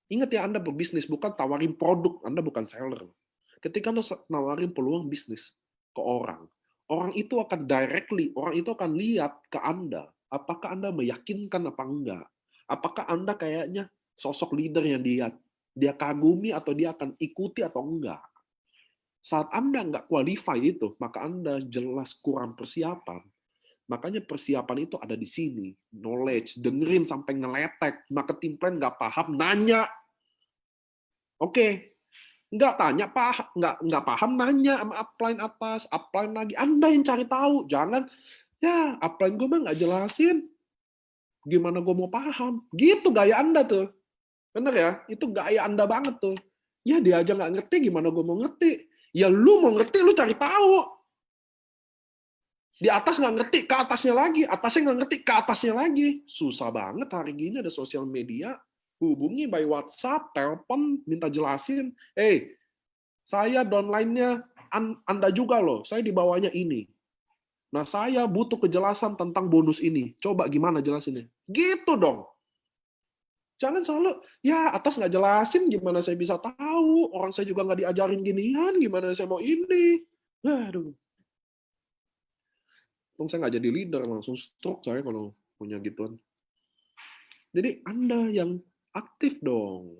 Ingat ya, Anda berbisnis, bukan tawarin produk. Anda bukan seller. Ketika Anda nawarin peluang bisnis ke orang itu akan orang itu akan lihat ke Anda. Apakah Anda meyakinkan apa enggak? Apakah Anda kayaknya sosok leader yang dia kagumi atau dia akan ikuti atau enggak? Saat Anda nggak qualify itu, maka Anda jelas kurang persiapan. Makanya persiapan itu ada di sini. Knowledge, dengerin sampai ngeletek. Marketing plan nggak paham, nanya. Oke, Nggak tanya, nggak paham, nanya sama upline atas, upline lagi. Anda yang cari tahu. Jangan, ya upline gue mah nggak jelasin. Gimana gue mau paham? Gitu gaya Anda tuh. Bener ya? Itu gaya Anda banget tuh. Ya dia aja nggak ngerti, gimana gue mau ngerti? Ya lu mau ngerti, lu cari tahu. Di atas nggak ngerti, ke atasnya lagi. Atasnya nggak ngerti, ke atasnya lagi. Susah banget hari gini ada sosial media. Hubungi by WhatsApp, telepon, minta jelasin. Saya downline-nya Anda juga loh. Saya di bawahnya ini. Nah, saya butuh kejelasan tentang bonus ini. Coba gimana jelasinnya? Gitu dong. Jangan selalu, ya atas nggak jelasin, gimana saya bisa tahu? Orang saya juga nggak diajarin ginian, gimana saya mau ini? Aduh. Saya nggak jadi leader, langsung stroke saya kalau punya gituan. Jadi Anda yang aktif dong.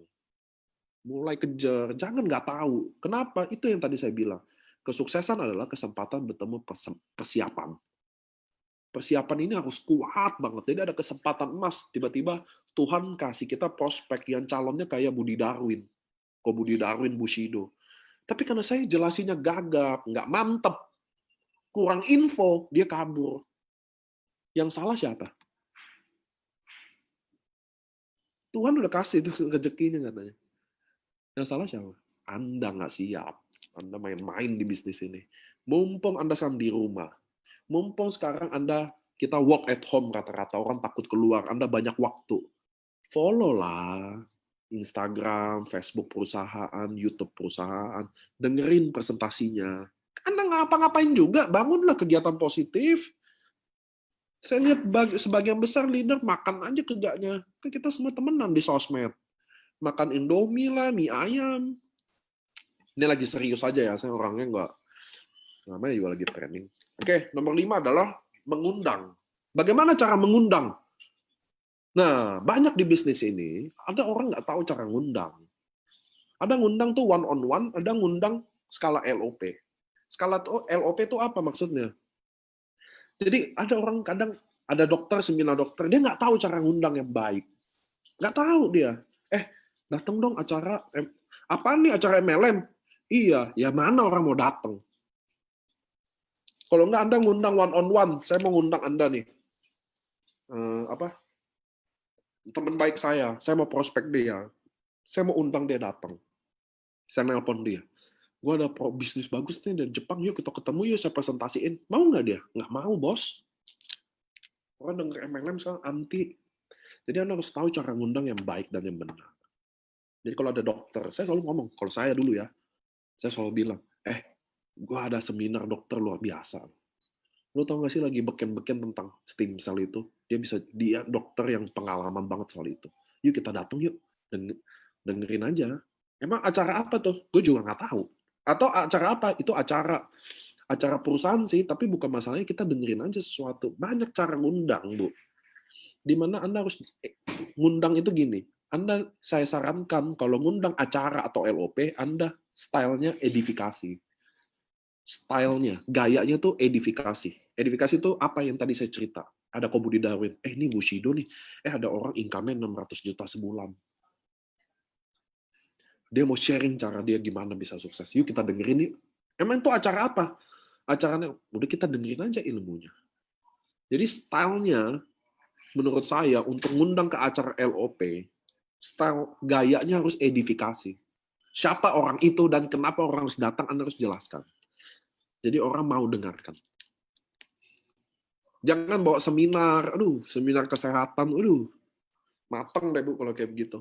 Mulai kejar, jangan nggak tahu. Kenapa? Itu yang tadi saya bilang. Kesuksesan adalah kesempatan bertemu persiapan. Persiapan ini harus kuat banget. Jadi ada kesempatan emas. Tiba-tiba Tuhan kasih kita prospek yang calonnya kayak Budi Darwin. Kok Budi Darwin, Bushido. Tapi karena saya jelasinnya gagap, nggak mantep, kurang info, dia kabur. Yang salah siapa? Tuhan udah kasih itu rezekinya katanya. Yang salah siapa? Anda nggak siap. Anda main-main di bisnis ini. Mumpung Anda sekarang di rumah. Mumpung sekarang kita work at home rata-rata. Orang takut keluar. Anda banyak waktu. Follow lah. Instagram, Facebook perusahaan, YouTube perusahaan. Dengerin presentasinya. Anda ngapa-ngapain juga. Bangunlah kegiatan positif. Saya lihat sebagian besar leader makan aja kerjanya. Kita semua temenan di sosmed. Makan Indomie lah, mie ayam. Ini lagi serius aja ya, saya orangnya namanya juga lagi training. Oke, nomor 5 adalah mengundang. Bagaimana cara mengundang? Nah, banyak di bisnis ini, ada orang nggak tahu cara ngundang. Ada ngundang tuh one on one, ada ngundang skala LOP. Skala LOP itu apa maksudnya? Jadi ada orang kadang, ada dokter, seminar dokter, dia nggak tahu cara ngundang yang baik. Nggak tahu dia. Datang dong acara, apa nih acara MLM? Iya, ya mana orang mau datang? Kalau nggak Anda ngundang one on one, saya mau ngundang Anda nih. Teman baik saya mau prospek dia. Saya mau undang dia datang. Saya nelpon dia. Gue ada bisnis bagus nih dari Jepang, yuk kita ketemu, yuk saya presentasiin. Mau nggak dia? Nggak mau, bos. Orang denger MLM sekarang anti. Jadi Anda harus tahu cara ngundang yang baik dan yang benar. Jadi kalau ada dokter, saya selalu ngomong, kalau saya dulu ya, saya selalu bilang, gue ada seminar dokter luar biasa. Lo tau gak sih lagi beken-beken tentang stem cell itu? Dia dokter yang pengalaman banget soal itu. Yuk kita datang yuk, dengerin aja. Emang acara apa tuh? Gue juga nggak tahu. Atau acara apa? Itu acara perusahaan sih, tapi bukan masalahnya, kita dengerin aja sesuatu. Banyak cara ngundang, Bu. Dimana Anda harus ngundang itu gini. Saya sarankan kalau ngundang acara atau LOP, Anda stylenya edifikasi. Stylenya, gayanya tuh edifikasi. Edifikasi itu apa yang tadi saya cerita. Ada Ko Budi Darwin, ini Bushido nih. Ada orang income-nya 600 juta sebulan. Dia mau sharing cara dia gimana bisa sukses. Yuk kita dengerin yuk. Emang itu acara apa? Acaranya, udah kita dengerin aja ilmunya. Jadi stylenya, menurut saya, untuk ngundang ke acara LOP, style gayanya harus edifikasi. Siapa orang itu dan kenapa orang harus datang, Anda harus jelaskan. Jadi orang mau dengarkan. Jangan bawa seminar, seminar kesehatan, mateng deh Bu kalau kayak begitu.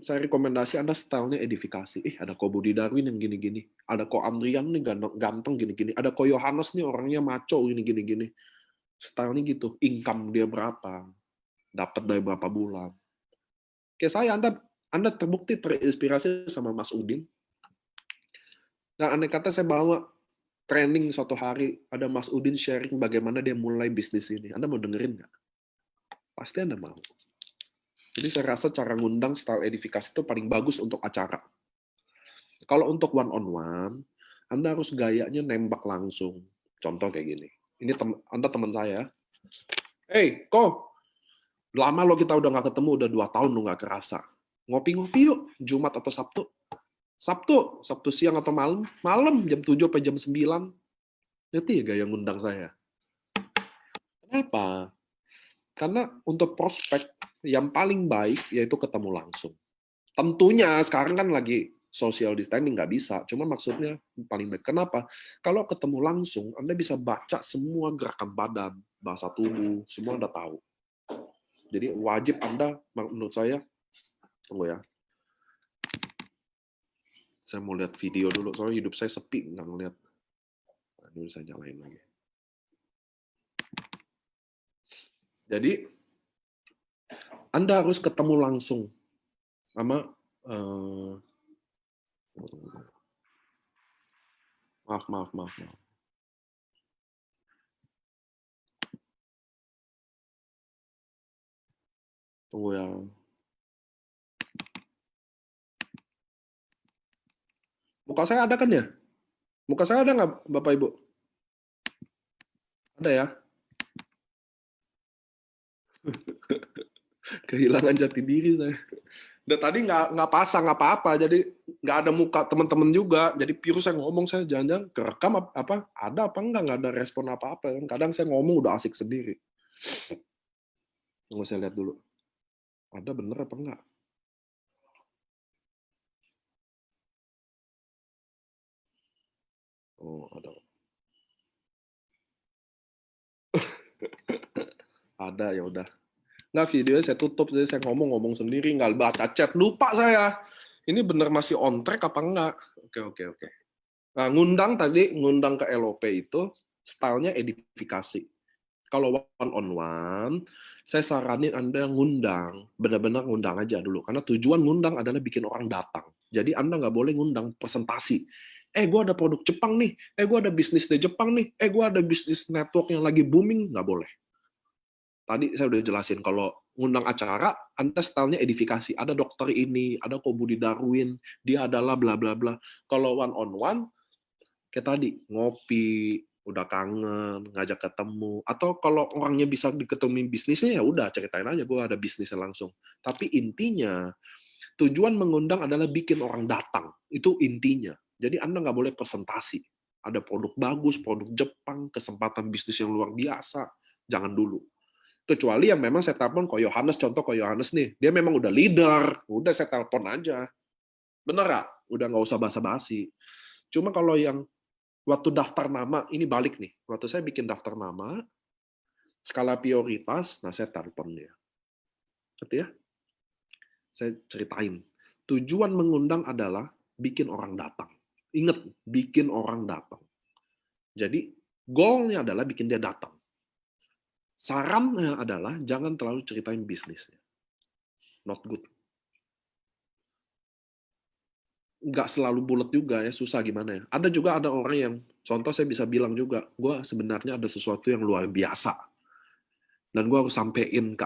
Saya rekomendasi Anda stylenya edifikasi. Ada Ko Budi Darwin yang gini-gini. Ada Ko Andrian nih ganteng gini-gini. Ada Ko Yohanes nih orangnya maco gini-gini. Stylenya gitu. Income dia berapa. Dapat dari berapa bulan. Kayak saya, Anda terbukti terinspirasi sama Mas Udin. Nah, andai kata saya bawa training suatu hari, ada Mas Udin sharing bagaimana dia mulai bisnis ini. Anda mau dengerin nggak? Pasti Anda mau. Jadi saya rasa cara ngundang style edifikasi itu paling bagus untuk acara. Kalau untuk one on one, Anda harus gayanya nembak langsung. Contoh kayak gini. Ini Anda teman saya. Ko, lama lo kita udah nggak ketemu, udah 2 tahun lo nggak kerasa. Ngopi-ngopi yuk, Jumat atau Sabtu. Sabtu siang atau malam jam 7 sampai jam 9. Ngerti ya gaya ngundang saya? Kenapa? Karena untuk prospek yang paling baik yaitu ketemu langsung. Tentunya sekarang kan lagi social distancing nggak bisa, cuma maksudnya paling baik. Kenapa? Kalau ketemu langsung, Anda bisa baca semua gerakan badan, bahasa tubuh, semua Anda tahu. Jadi wajib Anda, menurut saya, tunggu ya, saya mau lihat video dulu, soalnya hidup saya sepi, nggak ngeliat. Nah, ini saya nyalain lagi. Jadi, Anda harus ketemu langsung sama maaf. Tunggu ya. Muka saya ada kan ya? Muka saya ada nggak, Bapak Ibu? Ada ya? Kehilangan jati diri saya. Dan tadi nggak pasang apa-apa, jadi nggak ada muka teman-teman juga. Jadi pure saya ngomong, saya jangan-jangan kerekam apa ada apa nggak ada respon apa-apa. Kadang saya ngomong udah asik sendiri. Tunggu saya lihat dulu. Ada bener apa enggak? Oh, ada. Ada, ya udah. Nggak, videonya saya tutup, jadi saya ngomong sendiri, nggak baca chat. Lupa saya. Ini bener masih on track apa enggak? Oke. Nah, ngundang ke LOP itu, stylenya edifikasi. Kalau one on one, saya saranin Anda ngundang, benar-benar ngundang aja dulu. Karena tujuan ngundang adalah bikin orang datang. Jadi Anda nggak boleh ngundang presentasi. Gue ada produk Jepang nih. Gue ada bisnis di Jepang nih. Gue ada bisnis network yang lagi booming. Nggak boleh. Tadi saya udah jelasin, kalau ngundang acara, Anda stylenya edifikasi. Ada dokter ini, ada Ko Budi Darwin, dia adalah bla bla bla. Kalau one on one, kayak tadi, ngopi, udah kangen, ngajak ketemu, atau kalau orangnya bisa diketemuin bisnisnya, ya udah ceritain aja gue ada bisnisnya langsung. Tapi intinya, tujuan mengundang adalah bikin orang datang. Itu intinya. Jadi Anda nggak boleh presentasi. Ada produk bagus, produk Jepang, kesempatan bisnis yang luar biasa, jangan dulu. Kecuali yang memang saya telepon Ko Yohanes, contoh Ko Yohanes nih, dia memang udah leader, udah saya telepon aja. Bener nggak? Udah nggak usah basa-basi. Cuma kalau yang waktu daftar nama, ini balik nih, waktu saya bikin daftar nama, skala prioritas, nah saya telepon dia. Ngerti ya? Saya ceritain. Tujuan mengundang adalah bikin orang datang. Ingat, bikin orang datang. Jadi, goalnya adalah bikin dia datang. Sarannya adalah jangan terlalu ceritain bisnisnya. Not good. Nggak selalu bulat juga ya, susah gimana ya. Ada orang yang, contoh saya bisa bilang juga, gue sebenarnya ada sesuatu yang luar biasa. Dan gue harus sampein ke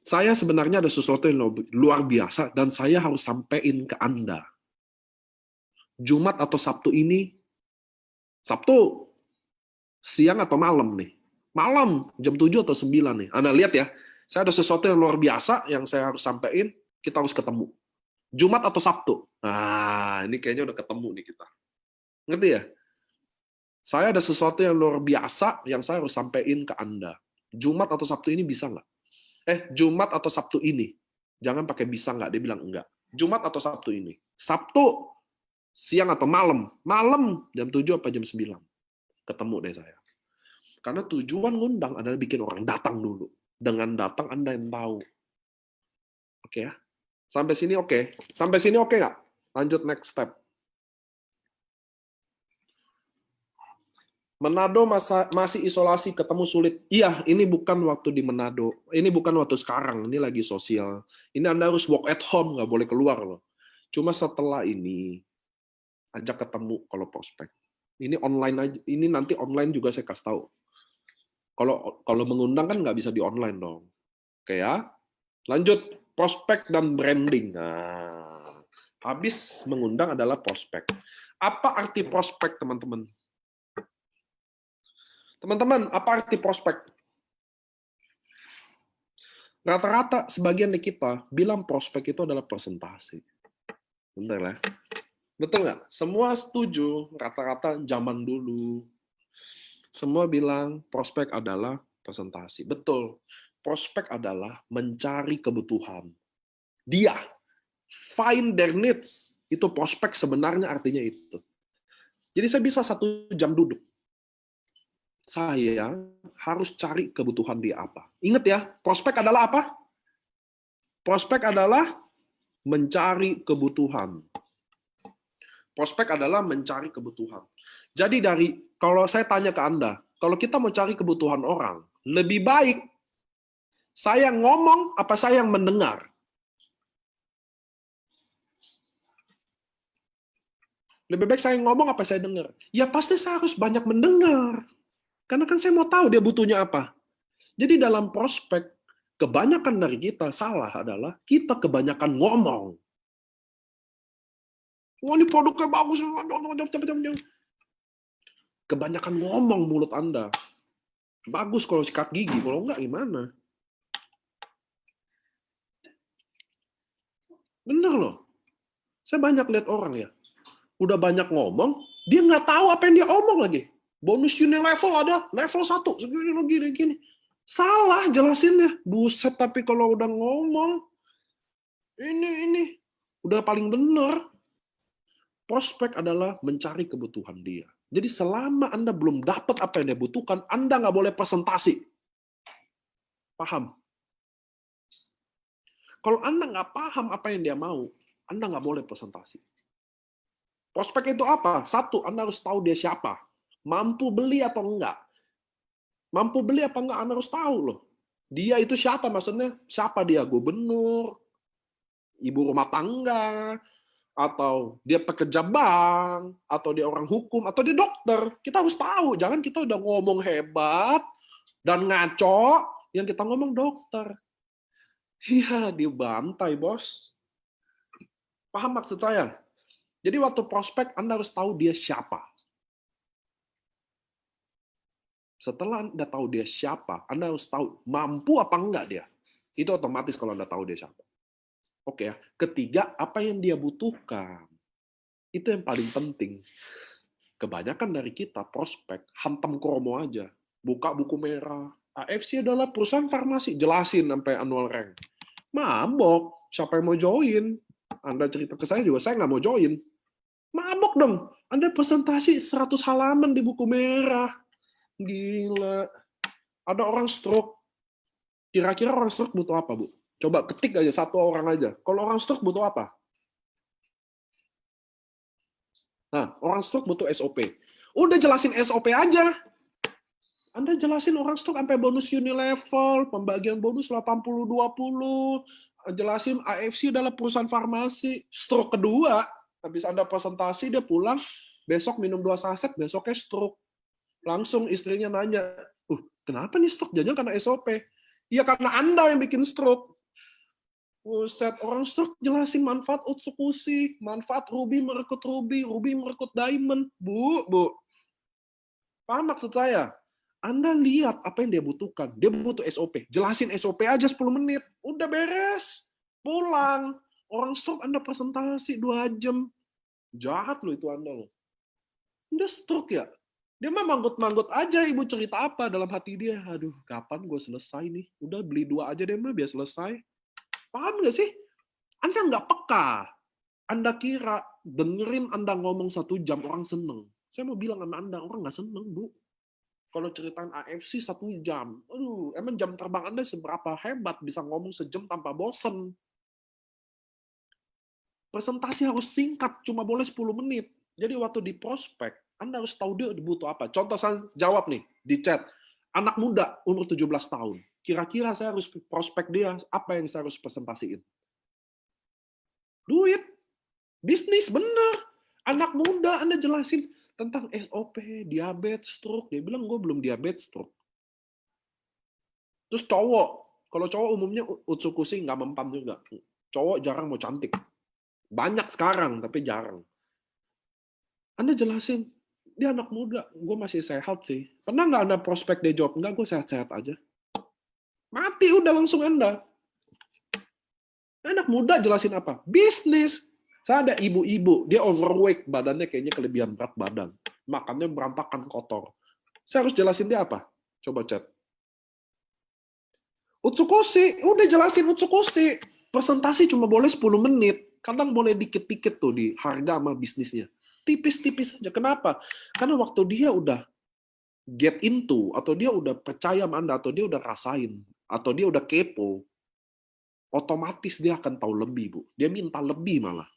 saya sebenarnya ada sesuatu yang luar biasa dan saya harus sampein ke Anda. Jumat atau Sabtu ini, Sabtu siang atau malam nih? Malam, jam 7 atau 9 nih. Anda lihat ya, saya ada sesuatu yang luar biasa yang saya harus sampein, kita harus ketemu. Jumat atau Sabtu? Nah, ini kayaknya udah ketemu nih kita. Ngerti ya? Saya ada sesuatu yang luar biasa yang saya harus sampein ke Anda. Jumat atau Sabtu ini bisa nggak? Jumat atau Sabtu ini. Jangan pakai bisa nggak, dia bilang enggak. Jumat atau Sabtu ini. Sabtu, siang atau malam. Malam, jam 7 apa jam 9. Ketemu deh saya. Karena tujuan ngundang adalah bikin orang datang dulu. Dengan datang Anda yang tahu. Oke ya? Sampai sini oke? Sampai sini oke nggak? Lanjut next step. Manado masih isolasi, ketemu sulit. Iya, ini bukan waktu di Manado. Ini bukan waktu sekarang. Ini lagi sosial. Ini Anda harus work at home, nggak boleh keluar loh. Cuma setelah ini, ajak ketemu kalau prospek. Ini online aja. Ini nanti online juga saya kasih tahu. Kalau mengundang kan nggak bisa di online dong. Oke ya. Lanjut, prospek dan branding. Nah, habis mengundang adalah prospek. Apa arti prospek, teman-teman? Teman-teman, apa arti prospek? Rata-rata sebagian dari kita bilang prospek itu adalah presentasi. Bentar ya. Betul nggak? Semua setuju, rata-rata zaman dulu. Semua bilang prospek adalah presentasi. Betul. Prospek adalah mencari kebutuhan. Dia. Find their needs. Itu prospek sebenarnya artinya itu. Jadi saya bisa 1 jam duduk. Saya harus cari kebutuhan dia apa. Ingat ya, prospek adalah apa? Prospek adalah mencari kebutuhan. Prospek adalah mencari kebutuhan. Jadi kalau saya tanya ke Anda, kalau kita mau cari kebutuhan orang, lebih baik saya ngomong apa saya yang mendengar? Lebih baik saya ngomong apa saya dengar? Ya pasti saya harus banyak mendengar. Karena kan saya mau tahu dia butuhnya apa. Jadi dalam prospek, kebanyakan dari kita salah adalah kita kebanyakan ngomong. Wah, ini produknya bagus. Kebanyakan ngomong mulut Anda. Bagus kalau sikat gigi, kalau enggak gimana? Bener loh. Saya banyak lihat orang ya. Udah banyak ngomong, dia nggak tahu apa yang dia omong lagi. Bonus unit level ada, level 1, gini. Salah jelasinnya. Buset, tapi kalau udah ngomong, ini. Udah paling bener. Prospek adalah mencari kebutuhan dia. Jadi selama Anda belum dapat apa yang dia butuhkan, Anda nggak boleh presentasi. Paham? Kalau Anda nggak paham apa yang dia mau, Anda nggak boleh presentasi. Prospek itu apa? 1, Anda harus tahu dia siapa. Mampu beli atau enggak. Mampu beli apa enggak, Anda harus tahu loh. Dia itu siapa maksudnya? Siapa dia? Gubernur, ibu rumah tangga, atau dia pekerja bank, atau dia orang hukum, atau dia dokter. Kita harus tahu. Jangan kita udah ngomong hebat dan ngaco, yang kita ngomong dokter. Iya, dibantai, bos. Paham maksud saya? Jadi waktu prospek, Anda harus tahu dia siapa. Setelah Anda tahu dia siapa, Anda harus tahu mampu apa enggak dia. Itu otomatis kalau Anda tahu dia siapa. Oke ya. Ketiga, apa yang dia butuhkan. Itu yang paling penting. Kebanyakan dari kita prospek hantam kromo aja. Buka buku merah. AFC adalah perusahaan farmasi. Jelasin sampai annual rank. Mabok. Siapa yang mau join? Anda cerita ke saya juga, saya nggak mau join. Mabok dong. Anda presentasi 100 halaman di buku merah. Gila. Ada orang stroke. Kira-kira orang stroke butuh apa, Bu? Coba ketik aja 1 orang aja. Kalau orang stroke butuh apa? Nah, orang stroke butuh SOP. Udah jelasin SOP aja. Anda jelasin orang stroke sampai bonus unilevel, pembagian bonus 80-20, jelasin AFC adalah perusahaan farmasi. Stroke kedua, habis Anda presentasi, dia pulang, besok minum 2 saset, besoknya stroke. Langsung istrinya nanya, kenapa nih stroke? Jangan karena SOP. Iya, karena Anda yang bikin stroke. Buset, orang stroke jelasin manfaat Utsukushi, manfaat Ruby merekrut Ruby, Ruby merekrut Diamond. Bu. Paham maksud saya? Anda lihat apa yang dia butuhkan. Dia butuh SOP. Jelasin SOP aja 10 menit. Udah beres. Pulang. Orang stroke Anda presentasi 2 jam. Jahat loh itu Anda loh. Anda stroke ya? Dia mah manggut-manggut aja, ibu cerita apa dalam hati dia. Aduh, kapan gue selesai nih? Udah beli 2 aja deh mah biar selesai. Paham nggak sih? Anda nggak peka. Anda kira dengerin Anda ngomong 1 jam orang seneng. Saya mau bilang sama Anda, orang nggak seneng, Bu. Kalau ceritain AFC 1 jam. Aduh, emang jam terbang Anda seberapa hebat bisa ngomong sejam tanpa bosen. Presentasi harus singkat, cuma boleh 10 menit. Jadi waktu di prospek, Anda harus tahu dia butuh apa. Contoh saya jawab nih, di chat. Anak muda, umur 17 tahun. Kira-kira saya harus prospek dia, apa yang saya harus presentasiin? Duit. Bisnis, bener. Anak muda, Anda jelasin tentang SOP, diabetes, stroke. Dia bilang, gue belum diabetes, stroke. Terus cowok. Kalau cowok umumnya Utsukushi nggak mempan juga. Cowok jarang mau cantik. Banyak sekarang, tapi jarang. Anda jelasin, dia anak muda, gue masih sehat sih. Pernah nggak Anda prospek dia jawab, enggak, gue sehat-sehat aja. Mati udah langsung Anda. Anak muda jelasin apa? Bisnis. Saya ada ibu-ibu, dia overweight, badannya kayaknya kelebihan berat badan. Makannya berantakan, kotor. Saya harus jelasin dia apa? Coba chat. Utsukoshi, udah jelasin Utsukoshi. Presentasi cuma boleh 10 menit. Kadang boleh dikit-dikit tuh di harga sama bisnisnya. Tipis-tipis aja. Kenapa? Karena waktu dia udah get into, atau dia udah percaya sama Anda, atau dia udah rasain, atau dia udah kepo, otomatis dia akan tahu lebih, Bu. Dia minta lebih malah.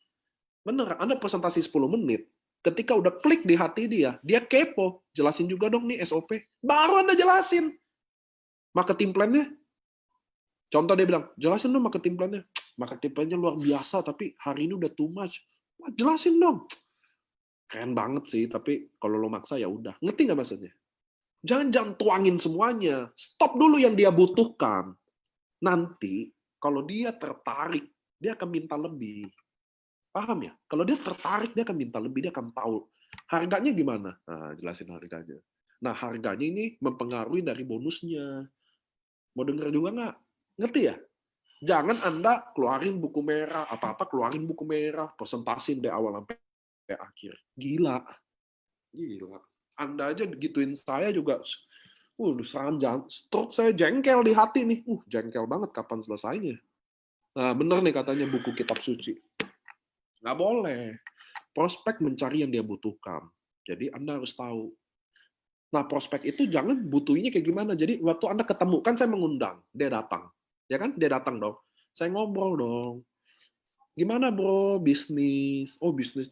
Bener, Anda presentasi 10 menit, ketika udah klik di hati dia kepo. Jelasin juga dong nih SOP. Baru Anda jelasin. Marketing plan-nya, contoh dia bilang, jelasin dong marketing plan-nya. Marketing plan-nya luar biasa, tapi hari ini udah too much. Wah, jelasin dong. Keren banget sih, tapi kalau lo maksa ya udah. Ngerti nggak maksudnya? Jangan tuangin semuanya. Stop dulu yang dia butuhkan. Nanti, kalau dia tertarik, dia akan minta lebih. Paham ya? Kalau dia tertarik, dia akan minta lebih, dia akan tahu. Harganya gimana? Nah, jelasin harganya. Nah, harganya ini mempengaruhi dari bonusnya. Mau denger juga nggak? Ngerti ya? Jangan Anda keluarin buku merah, apa-apa keluarin buku merah, presentasin dari awal sampai akhir. Gila. Gila. Anda aja gituin saya juga. Serangan stroke saya jengkel di hati nih. Jengkel banget kapan selesainya. Nah, bener nih katanya buku kitab suci. Nggak boleh. Prospek mencari yang dia butuhkan. Jadi Anda harus tahu. Nah, prospek itu jangan butuhnya kayak gimana. Jadi waktu Anda ketemu, kan saya mengundang, dia datang. Ya kan? Dia datang dong. Saya ngobrol dong. Gimana bro, bisnis? Oh, bisnis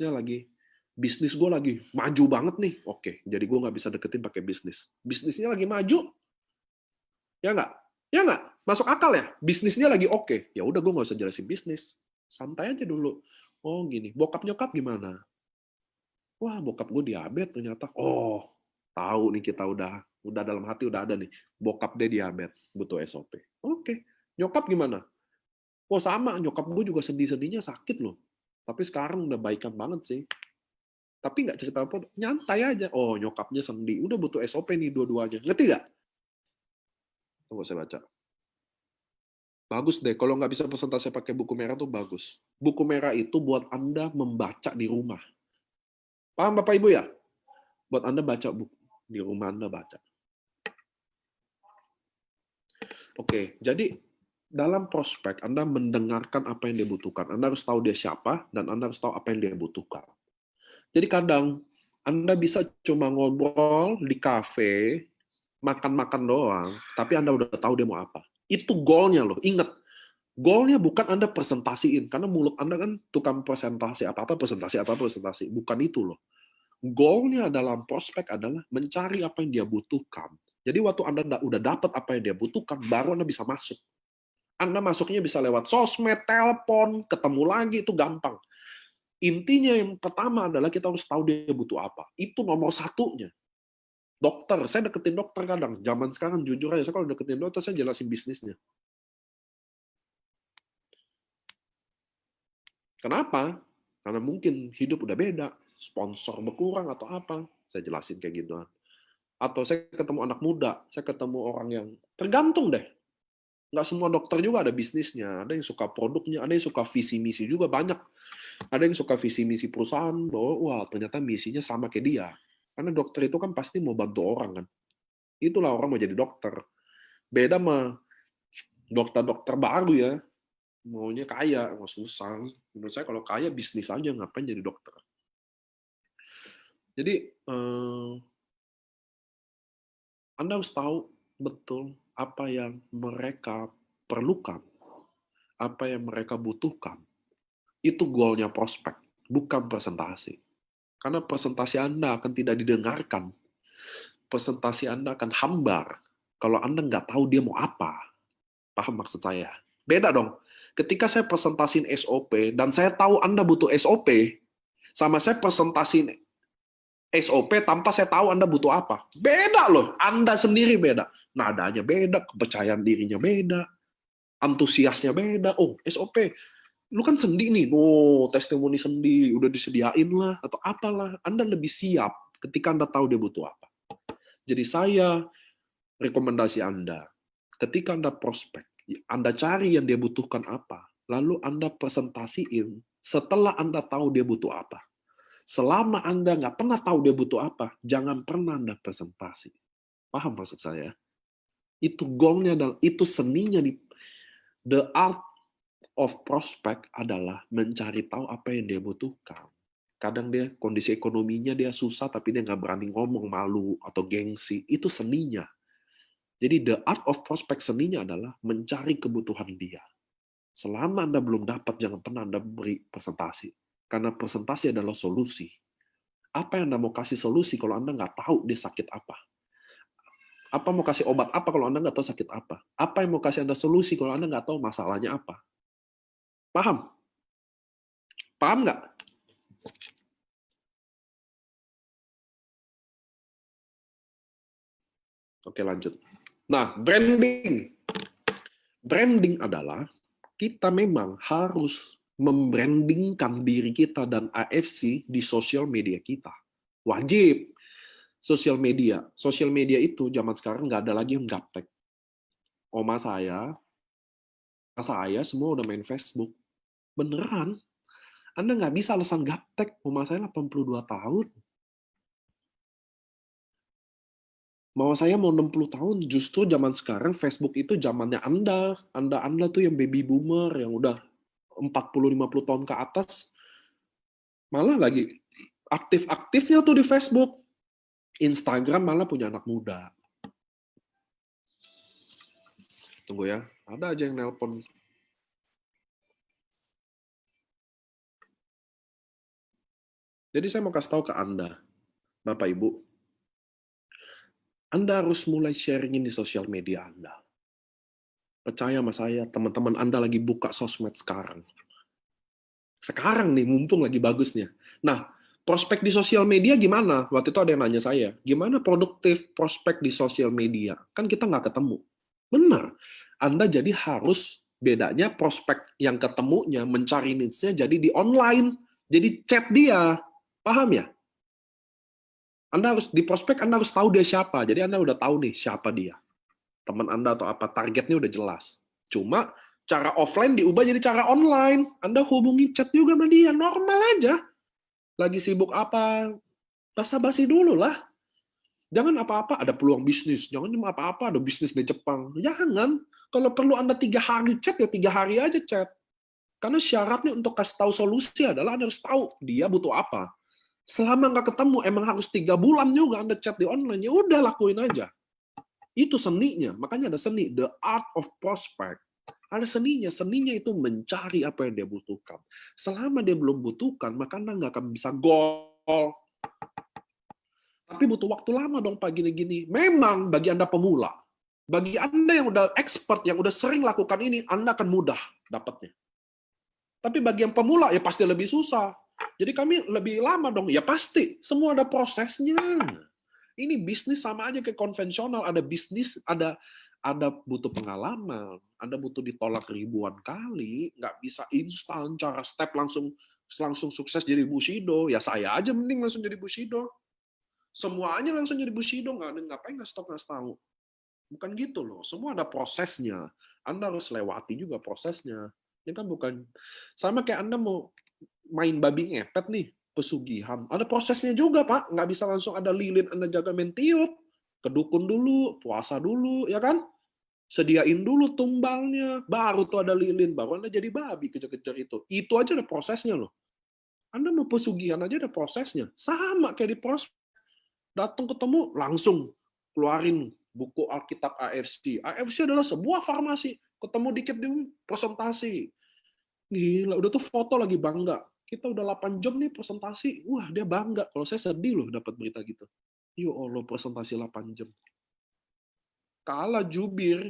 gue lagi maju banget nih. Oke, jadi gue nggak bisa deketin pakai bisnis. Bisnisnya lagi maju, ya nggak? Ya nggak? Masuk akal ya? Bisnisnya lagi oke. Ya udah gue nggak usah jelasin bisnis. Santai aja dulu. Oh gini, bokap nyokap gimana? Wah, bokap gue diabetes ternyata. Oh, tahu nih kita udah dalam hati udah ada nih. Bokap dia diabetes, butuh SOP. Oke. Nyokap gimana? Oh sama, nyokap gue juga sedih-sedihnya sakit loh. Tapi sekarang udah baikan banget sih. Tapi nggak cerita apa, nyantai aja. Oh, nyokapnya sedih. Udah butuh SOP nih dua-duanya. Ngerti nggak? Tunggu saya baca. Bagus deh, kalau nggak bisa presentasi pakai buku merah tuh bagus. Buku merah itu buat Anda membaca di rumah. Paham Bapak Ibu ya? Buat Anda baca buku. Di rumah Anda baca. Oke, jadi dalam prospek Anda mendengarkan apa yang dia butuhkan. Anda harus tahu dia siapa, dan Anda harus tahu apa yang dia butuhkan. Jadi kadang Anda bisa cuma ngobrol di kafe, makan-makan doang, tapi Anda udah tahu dia mau apa. Itu goalnya loh. Ingat, goalnya bukan Anda presentasiin, karena mulut Anda kan tukang presentasi, apa-apa presentasi, apa-apa presentasi. Bukan itu loh. Goalnya dalam prospek adalah mencari apa yang dia butuhkan. Jadi waktu Anda udah dapat apa yang dia butuhkan, baru Anda bisa masuk. Anda masuknya bisa lewat sosmed, telepon, ketemu lagi, itu gampang. Intinya yang pertama adalah kita harus tahu dia butuh apa. Itu nomor satunya. Dokter, saya deketin dokter kadang. Zaman sekarang jujur aja, saya kalau deketin dokter, saya jelasin bisnisnya. Kenapa? Karena mungkin hidup udah beda, sponsor berkurang atau apa. Saya jelasin kayak gitu. Atau saya ketemu anak muda, saya ketemu orang yang tergantung deh. Nggak semua dokter juga ada bisnisnya. Ada yang suka produknya, ada yang suka visi misi juga banyak. Ada yang suka visi misi perusahaan bahwa wah ternyata misinya sama kayak dia. Karena dokter itu kan pasti mau bantu orang kan. Itulah orang mau jadi dokter. Beda sama dokter-dokter baru ya. Maunya kaya, mau susah. Menurut saya kalau kaya bisnis aja, ngapain jadi dokter. Jadi Anda harus tahu betul apa yang mereka perlukan, apa yang mereka butuhkan. Itu goalnya prospek, bukan presentasi. Karena presentasi Anda akan tidak didengarkan. Presentasi Anda akan hambar kalau Anda nggak tahu dia mau apa. Paham maksud saya? Beda dong. Ketika saya presentasiin SOP, dan saya tahu Anda butuh SOP, sama saya presentasiin SOP tanpa saya tahu Anda butuh apa. Beda loh. Anda sendiri beda. Nadanya beda, kepercayaan dirinya beda, antusiasnya beda. Oh, SOP. Lu kan sendi nih. Oh, testimoni sendi. Udah disediain lah. Atau apalah. Anda lebih siap ketika Anda tahu dia butuh apa. Jadi saya rekomendasi Anda, ketika Anda prospek, Anda cari yang dia butuhkan apa, lalu Anda presentasiin setelah Anda tahu dia butuh apa. Selama Anda nggak pernah tahu dia butuh apa, jangan pernah Anda presentasi. Paham maksud saya? Itu goalnya, itu seninya. The art of prospect adalah mencari tahu apa yang dia butuhkan. Kadang dia kondisi ekonominya dia susah, tapi dia nggak berani ngomong, malu atau gengsi. Itu seninya. Jadi the art of prospect seninya adalah mencari kebutuhan dia. Selama Anda belum dapat, jangan pernah Anda beri presentasi. Karena presentasi adalah solusi. Apa yang Anda mau kasih solusi kalau Anda nggak tahu dia sakit apa? Apa mau kasih obat apa kalau Anda nggak tahu sakit apa? Apa yang mau kasih Anda solusi kalau Anda nggak tahu masalahnya apa? Paham? Paham nggak? Oke, lanjut. Nah, branding. Branding adalah kita memang harus membrandingkan diri kita dan AFC di sosial media kita. Wajib. Sosial media. Sosial media itu zaman sekarang nggak ada lagi yang gaptek. Oma saya semua udah main Facebook. Beneran. Anda nggak bisa alasan gaptek. Oma saya 82 tahun. Mama saya mau 60 tahun. Justru zaman sekarang Facebook itu zamannya Anda. Anda tuh yang baby boomer, yang udah 40-50 tahun ke atas. Malah lagi aktif-aktifnya tuh di Facebook. Instagram malah punya anak muda. Tunggu ya, ada aja yang nelpon. Jadi saya mau kasih tahu ke Anda, Bapak Ibu, Anda harus mulai sharingin di sosial media Anda. Percaya sama saya, teman-teman Anda lagi buka sosmed sekarang. Sekarang nih, mumpung lagi bagusnya. Nah, prospek di sosial media gimana? Waktu itu ada yang nanya saya, gimana produktif prospek di sosial media? Kan kita nggak ketemu. Benar. Anda jadi harus, bedanya prospek yang ketemunya, mencari needs-nya jadi di online. Jadi chat dia. Paham ya? Anda harus di prospek, Anda harus tahu dia siapa. Jadi Anda udah tahu nih siapa dia. Teman Anda atau apa, targetnya udah jelas. Cuma cara offline diubah jadi cara online. Anda hubungi chat juga sama dia, normal aja. Lagi sibuk apa, basa-basi dulu lah. Jangan apa-apa ada peluang bisnis. Jangan cuma apa-apa ada bisnis di Jepang. Jangan. Kalau perlu Anda 3 hari chat, ya 3 hari aja chat. Karena syaratnya untuk kasih tahu solusi adalah Anda harus tahu dia butuh apa. Selama nggak ketemu, emang harus 3 bulan juga Anda chat di online. Ya udah, lakuin aja. Itu seninya. Makanya ada seni. The art of prospect. Ada seninya. Seninya itu mencari apa yang dia butuhkan. Selama dia belum butuhkan, maka Anda nggak akan bisa goal. Tapi butuh waktu lama dong Pak gini-gini. Memang bagi Anda pemula. Bagi Anda yang udah expert, yang udah sering lakukan ini, Anda akan mudah dapatnya. Tapi bagi yang pemula, ya pasti lebih susah. Jadi kami lebih lama dong. Ya pasti. Semua ada prosesnya. Ini bisnis sama aja kayak konvensional. Ada bisnis, ada butuh pengalaman. Anda butuh ditolak ribuan kali. Nggak bisa instan, cara step langsung sukses jadi Bushido. Ya saya aja mending langsung jadi Bushido. Semuanya langsung jadi Bushido. Ngapain nggak tahu. Bukan gitu loh. Semua ada prosesnya. Anda harus lewati juga prosesnya. Ini kan bukan sama kayak Anda mau main babi ngepet nih, pesugihan. Ada prosesnya juga, Pak. Nggak bisa langsung ada lilin Anda jaga main tiup. Kedukun dulu, puasa dulu, ya kan? Sediain dulu tumbalnya, baru tuh ada lilin, baru Anda jadi babi kejar-kejar itu. Itu aja ada prosesnya loh. Anda mau pesugihan aja ada prosesnya. Sama kayak di prospek. Datang ketemu, langsung keluarin buku Alkitab AFC. AFC adalah sebuah farmasi. Ketemu dikit di presentasi. Gila, udah tuh foto lagi bangga. Kita udah 8 jam nih presentasi. Wah, dia bangga. Kalau saya sedih loh dapat berita gitu. Ya Allah, presentasi 8 jam. Kalah jubir.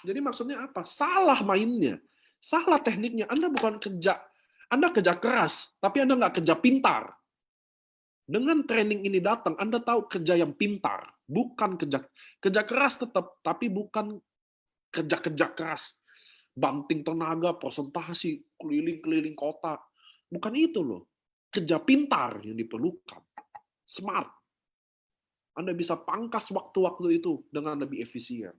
Jadi maksudnya apa? Salah mainnya. Salah tekniknya. Anda bukan Anda kerja keras, tapi Anda nggak kerja pintar. Dengan training ini datang, Anda tahu kerja yang pintar. Bukan kerja keras tetap, tapi bukan kerja keras. Banting tenaga, presentasi, keliling-keliling kota. Bukan itu loh. Kerja pintar yang diperlukan. Smart. Anda bisa pangkas waktu-waktu itu dengan lebih efisien.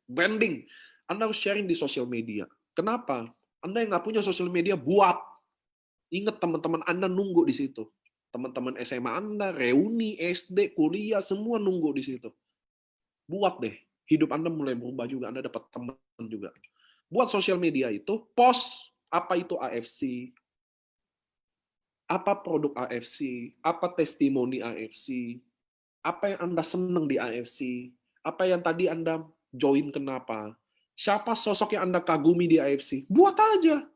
Branding. Anda harus sharing di sosial media. Kenapa? Anda yang nggak punya sosial media, buat. Ingat teman-teman Anda nunggu di situ. Teman-teman SMA Anda, reuni, SD, kuliah, semua nunggu di situ. Buat deh, hidup Anda mulai berubah juga, Anda dapat teman juga. Buat sosial media itu, post apa itu AFC, apa produk AFC, apa testimoni AFC, apa yang Anda senang di AFC, apa yang tadi Anda join kenapa, siapa sosok yang Anda kagumi di AFC, buat aja.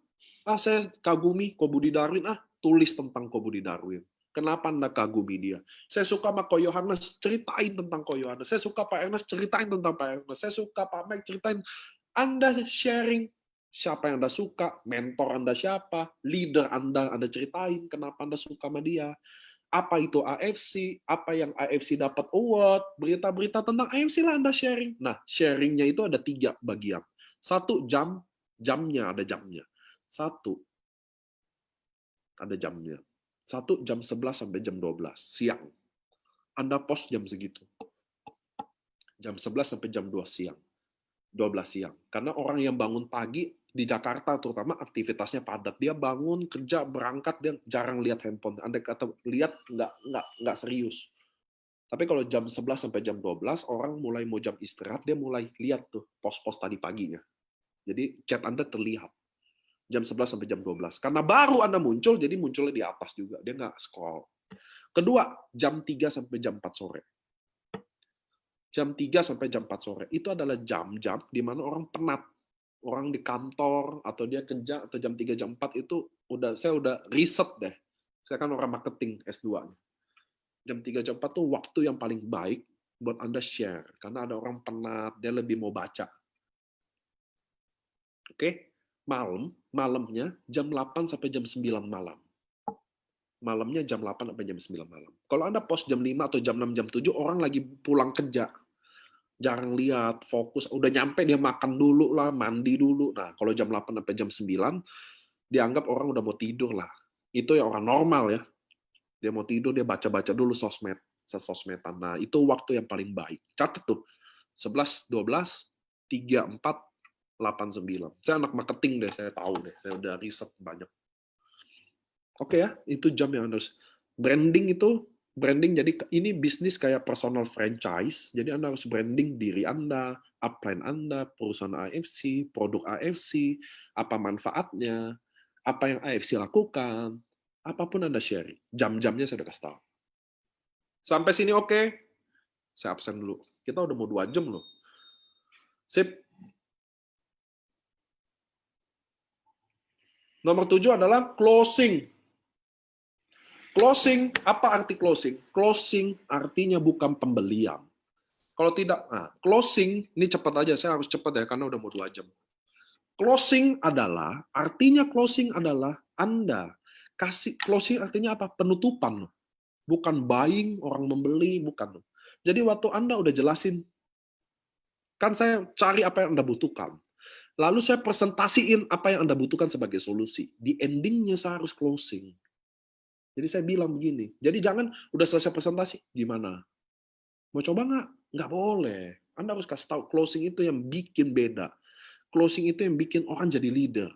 Saya kagumi Ko Budi Darwin, tulis tentang Ko Budi Darwin. Kenapa Anda kagumi dia? Saya suka sama Ko Yohanes, ceritain tentang Ko Yohanes. Saya suka Pak Ernest, ceritain tentang Pak Ernest. Saya suka Pak Mike, ceritain. Anda sharing siapa yang Anda suka, mentor Anda siapa, leader Anda ceritain kenapa Anda suka sama dia. Apa itu AFC, apa yang AFC dapat award, berita-berita tentang AFC lah Anda sharing. Nah, sharingnya itu ada 3 bagian. 1 jam, jamnya ada jamnya. 1 ada jamnya. 1 jam 11 sampai jam 12 siang. Anda post jam segitu. Jam 11 sampai jam 2 siang. 12 siang. Karena orang yang bangun pagi di Jakarta terutama aktivitasnya padat. Dia bangun, kerja, berangkat, dia jarang lihat handphone. Anda kata lihat nggak serius. Tapi kalau jam 11 sampai jam 12 orang mulai mau jam istirahat, dia mulai lihat tuh post-post tadi paginya. Jadi chat Anda terlihat. Jam 11 sampai jam 12. Karena baru Anda muncul, jadi munculnya di atas juga. Dia nggak scroll. Kedua, jam 3 sampai jam 4 sore. Jam 3 sampai jam 4 sore. Itu adalah jam-jam di mana orang penat. Orang di kantor, atau dia kerja, atau jam 3, jam 4 itu saya udah riset deh. Saya kan orang marketing S2. Jam 3, jam 4 tuh waktu yang paling baik buat Anda share. Karena ada orang penat, dia lebih mau baca. Oke? Malamnya jam 8 sampai jam 9 malam. Malamnya jam 8 sampai jam 9 malam. Kalau Anda post jam 5 atau jam 6, jam 7, orang lagi pulang kerja. Jarang lihat, fokus. Udah nyampe dia makan dulu lah, mandi dulu. Nah, kalau jam 8 sampai jam 9, dianggap orang udah mau tidur lah. Itu ya orang normal ya. Dia mau tidur, dia baca-baca dulu sosmedan. Nah, itu waktu yang paling baik. Catat tuh. 11, 12, 3, 4, 8, 9. Saya anak marketing deh, saya tahu deh. Saya udah riset banyak. Oke ya, itu jam yang harus. Branding jadi ini bisnis kayak personal franchise. Jadi Anda harus branding diri Anda, upline Anda, perusahaan AFC, produk AFC, apa manfaatnya, apa yang AFC lakukan, apapun Anda sharing. Jam-jamnya saya udah kasih tahu. Sampai sini oke? Saya absen dulu. Kita udah mau 2 jam loh. Sip. Nomor 7 adalah closing. Closing, apa arti closing? Closing artinya bukan pembelian. Kalau tidak, closing, ini cepat aja, saya harus cepat ya, karena udah mau 2 jam. Artinya closing adalah Anda closing artinya apa? Penutupan. Bukan buying, orang membeli, bukan. Jadi waktu Anda udah jelasin, kan saya cari apa yang Anda butuhkan. Lalu saya presentasiin apa yang Anda butuhkan sebagai solusi. Di endingnya saya harus closing. Jadi saya bilang begini, jadi jangan udah selesai presentasi, gimana? Mau coba nggak? Nggak boleh. Anda harus kasih tahu, closing itu yang bikin beda. Closing itu yang bikin orang jadi leader.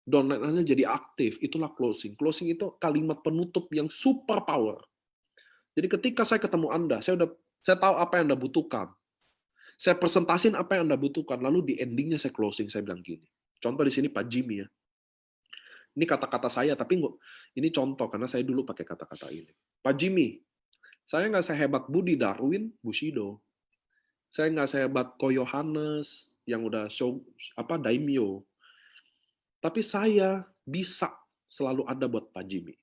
Downline Anda jadi aktif, itulah closing. Closing itu kalimat penutup yang super power. Jadi ketika saya ketemu Anda, saya tahu apa yang Anda butuhkan. Saya presentasin apa yang Anda butuhkan, lalu di endingnya saya closing, saya bilang gini. Contoh di sini Pak Jimmy ya. Ini kata-kata saya, tapi ini contoh, karena saya dulu pakai kata-kata ini. Pak Jimmy, saya nggak sehebat Budi Darwin, Bushido. Saya nggak sehebat Ko Yohanes, yang udah daimyo. Tapi saya bisa selalu ada buat Pak Jimmy.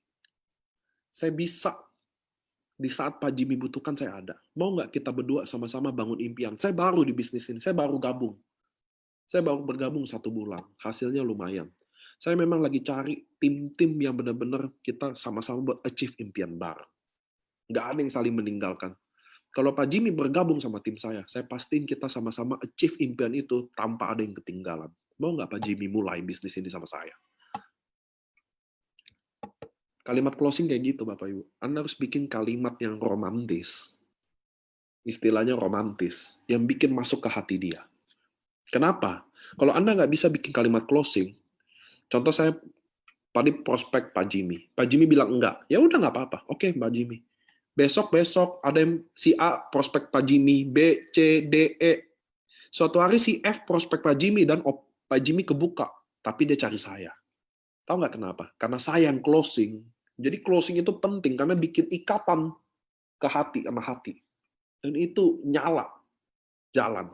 Saya bisa, di saat Pak Jimmy butuhkan, saya ada. Mau nggak kita berdua sama-sama bangun impian? Saya baru di bisnis ini, saya baru gabung. Saya baru bergabung 1 bulan, hasilnya lumayan. Saya memang lagi cari tim-tim yang benar-benar kita sama-sama buat achieve impian bareng. Nggak ada yang saling meninggalkan. Kalau Pak Jimmy bergabung sama tim saya pastiin kita sama-sama achieve impian itu tanpa ada yang ketinggalan. Mau nggak Pak Jimmy mulai bisnis ini sama saya? Kalimat closing kayak gitu, Bapak Ibu. Anda harus bikin kalimat yang romantis. Istilahnya romantis. Yang bikin masuk ke hati dia. Kenapa? Kalau Anda nggak bisa bikin kalimat closing, contoh saya Tadi prospek Pak Jimmy. Pak Jimmy bilang enggak. Ya udah nggak apa-apa. Oke, Pak Jimmy. Besok ada yang si A prospek Pak Jimmy, B, C, D, E. Suatu hari si F prospek Pak Jimmy dan Pak Jimmy kebuka. Tapi dia cari saya. Tahu nggak kenapa? Karena saya yang closing. Jadi closing itu penting karena bikin ikatan ke hati sama hati. Dan itu nyala, jalan.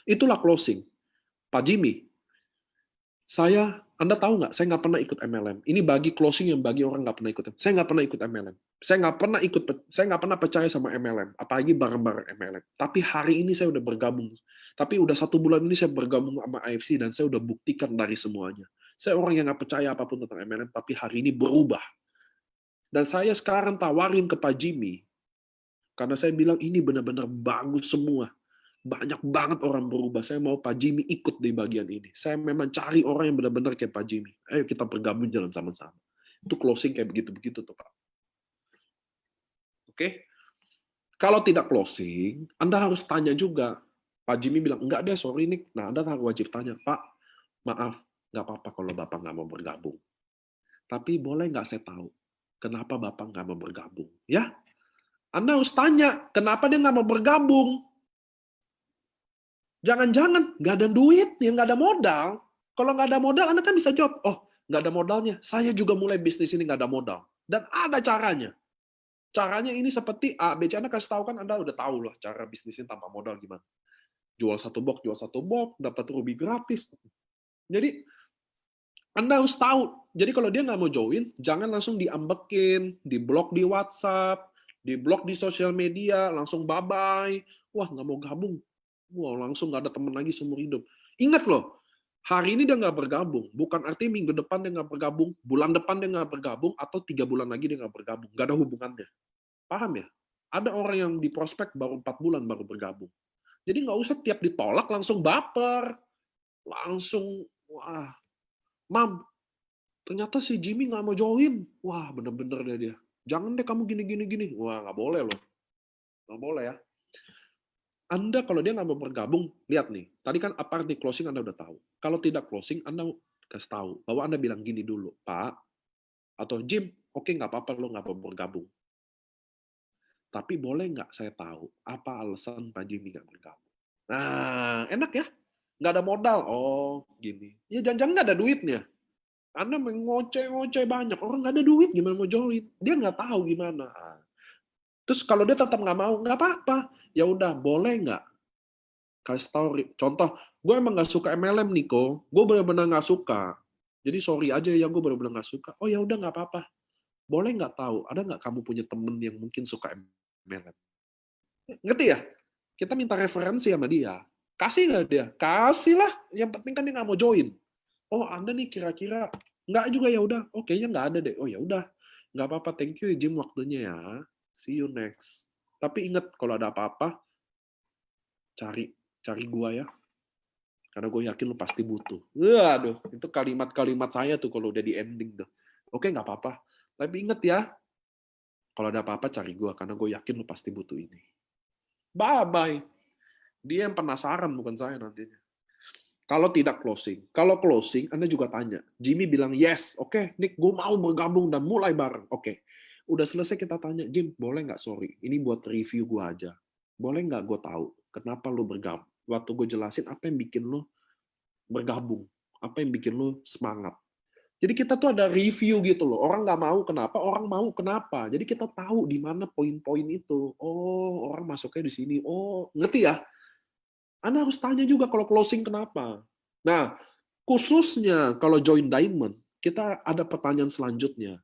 Itulah closing. Pak Jimmy, Anda tahu nggak, saya nggak pernah ikut MLM. Ini bagi closing yang bagi orang nggak pernah ikut. Saya nggak pernah ikut MLM. Saya nggak pernah percaya sama MLM, apalagi barang-barang MLM. Tapi hari ini saya udah bergabung. Tapi udah 1 bulan ini saya bergabung sama AFC dan saya udah buktikan dari semuanya. Saya orang yang nggak percaya apapun tentang MLM, tapi hari ini berubah. Dan saya sekarang tawarin ke Pak Jimmy, karena saya bilang ini benar-benar bagus semua. Banyak banget orang berubah. Saya mau Pak Jimmy ikut di bagian ini. Saya memang cari orang yang benar-benar kayak Pak Jimmy. Ayo kita bergabung jalan sama-sama. Itu closing kayak begitu-begitu tuh, Pak. Oke? Kalau tidak closing, Anda harus tanya juga. Pak Jimmy bilang, enggak deh, sorry Nick. Nah, Anda harus wajib tanya, Pak, maaf, nggak apa-apa kalau Bapak nggak mau bergabung. Tapi boleh nggak saya tahu, kenapa Bapak nggak mau bergabung? Ya, Anda harus tanya, kenapa dia nggak mau bergabung? Jangan-jangan nggak ada duit, ya nggak ada modal. Kalau nggak ada modal, Anda kan bisa jawab, oh nggak ada modalnya, saya juga mulai bisnis ini nggak ada modal. Dan ada caranya. Caranya ini seperti A, B, C, Anda kasih tahu kan, Anda udah tahu lah cara bisnisnya tanpa modal gimana. Jual satu box, dapat ruby gratis. Jadi, Anda harus tahu. Jadi kalau dia nggak mau join, jangan langsung diambekin, diblok di WhatsApp, diblok di sosial media, langsung bye-bye. Wah, nggak mau gabung. Wah, langsung nggak ada teman lagi seumur hidup. Ingat loh, hari ini dia nggak bergabung. Bukan artinya minggu depan dia nggak bergabung, bulan depan dia nggak bergabung, atau 3 bulan lagi dia nggak bergabung. Nggak ada hubungannya. Paham ya? Ada orang yang di prospek baru 4 bulan baru bergabung. Jadi nggak usah tiap ditolak langsung baper. Langsung, wah, Mam, ternyata si Jimmy nggak mau join. Wah, bener-bener deh dia. Jangan deh kamu gini-gini. Wah, nggak boleh loh. Nggak boleh ya. Anda kalau dia nggak mau bergabung, lihat nih. Tadi kan apa arti closing Anda udah tahu. Kalau tidak closing, Anda kasih tahu. Bahwa Anda bilang gini dulu, Pak, atau Jim, oke nggak apa-apa lo nggak mau bergabung. Tapi boleh nggak saya tahu apa alasan Pak Jimmy nggak bergabung? Nah, enak ya. Nggak ada modal. Oh, gini. Ya jangan-jangan nggak ada duitnya. Anda mengoceh-ngoceh banyak. Orang nggak ada duit, gimana mau join? Dia nggak tahu gimana. Terus kalau dia tetap nggak mau, nggak apa-apa. Ya udah, boleh nggak? Kasih tahu. Contoh, gue emang nggak suka MLM, Niko. Gue benar-benar nggak suka. Jadi sorry aja ya, gue benar-benar nggak suka. Oh ya udah nggak apa-apa. Boleh nggak tahu, ada nggak kamu punya temen yang mungkin suka MLM? Ngerti ya? Kita minta referensi sama dia. Kasih nggak dia? Kasih lah. Yang penting kan dia nggak mau join. Oh, Anda nih kira-kira nggak juga ya udah. Oh, kayaknya nggak ada deh. Oh ya udah. Nggak apa-apa. Thank you Jim waktunya ya. See you next. Tapi ingat kalau ada apa-apa cari gua ya. Karena gue yakin lu pasti butuh. Waduh, itu kalimat-kalimat saya tuh kalau udah di ending tuh. Oke, nggak apa-apa. Tapi inget ya, kalau ada apa-apa cari gua karena gue yakin lu pasti butuh ini. Bye-bye. Dia yang penasaran, bukan saya nantinya. Kalau tidak closing. Kalau closing, Anda juga tanya. Jimmy bilang, yes, oke, Nick, gue mau bergabung dan mulai bareng. Oke. Udah selesai kita tanya, Jim, boleh nggak, sorry, ini buat review gue aja. Boleh nggak gue tahu kenapa lu bergabung? Waktu gue jelasin apa yang bikin lu bergabung. Apa yang bikin lu semangat. Jadi kita tuh ada review gitu loh. Orang nggak mau kenapa, orang mau kenapa. Jadi kita tahu di mana poin-poin itu. Oh, orang masuknya di sini. Oh, ngerti ya? Anda harus tanya juga kalau closing kenapa. Nah, khususnya kalau join Diamond, kita ada pertanyaan selanjutnya.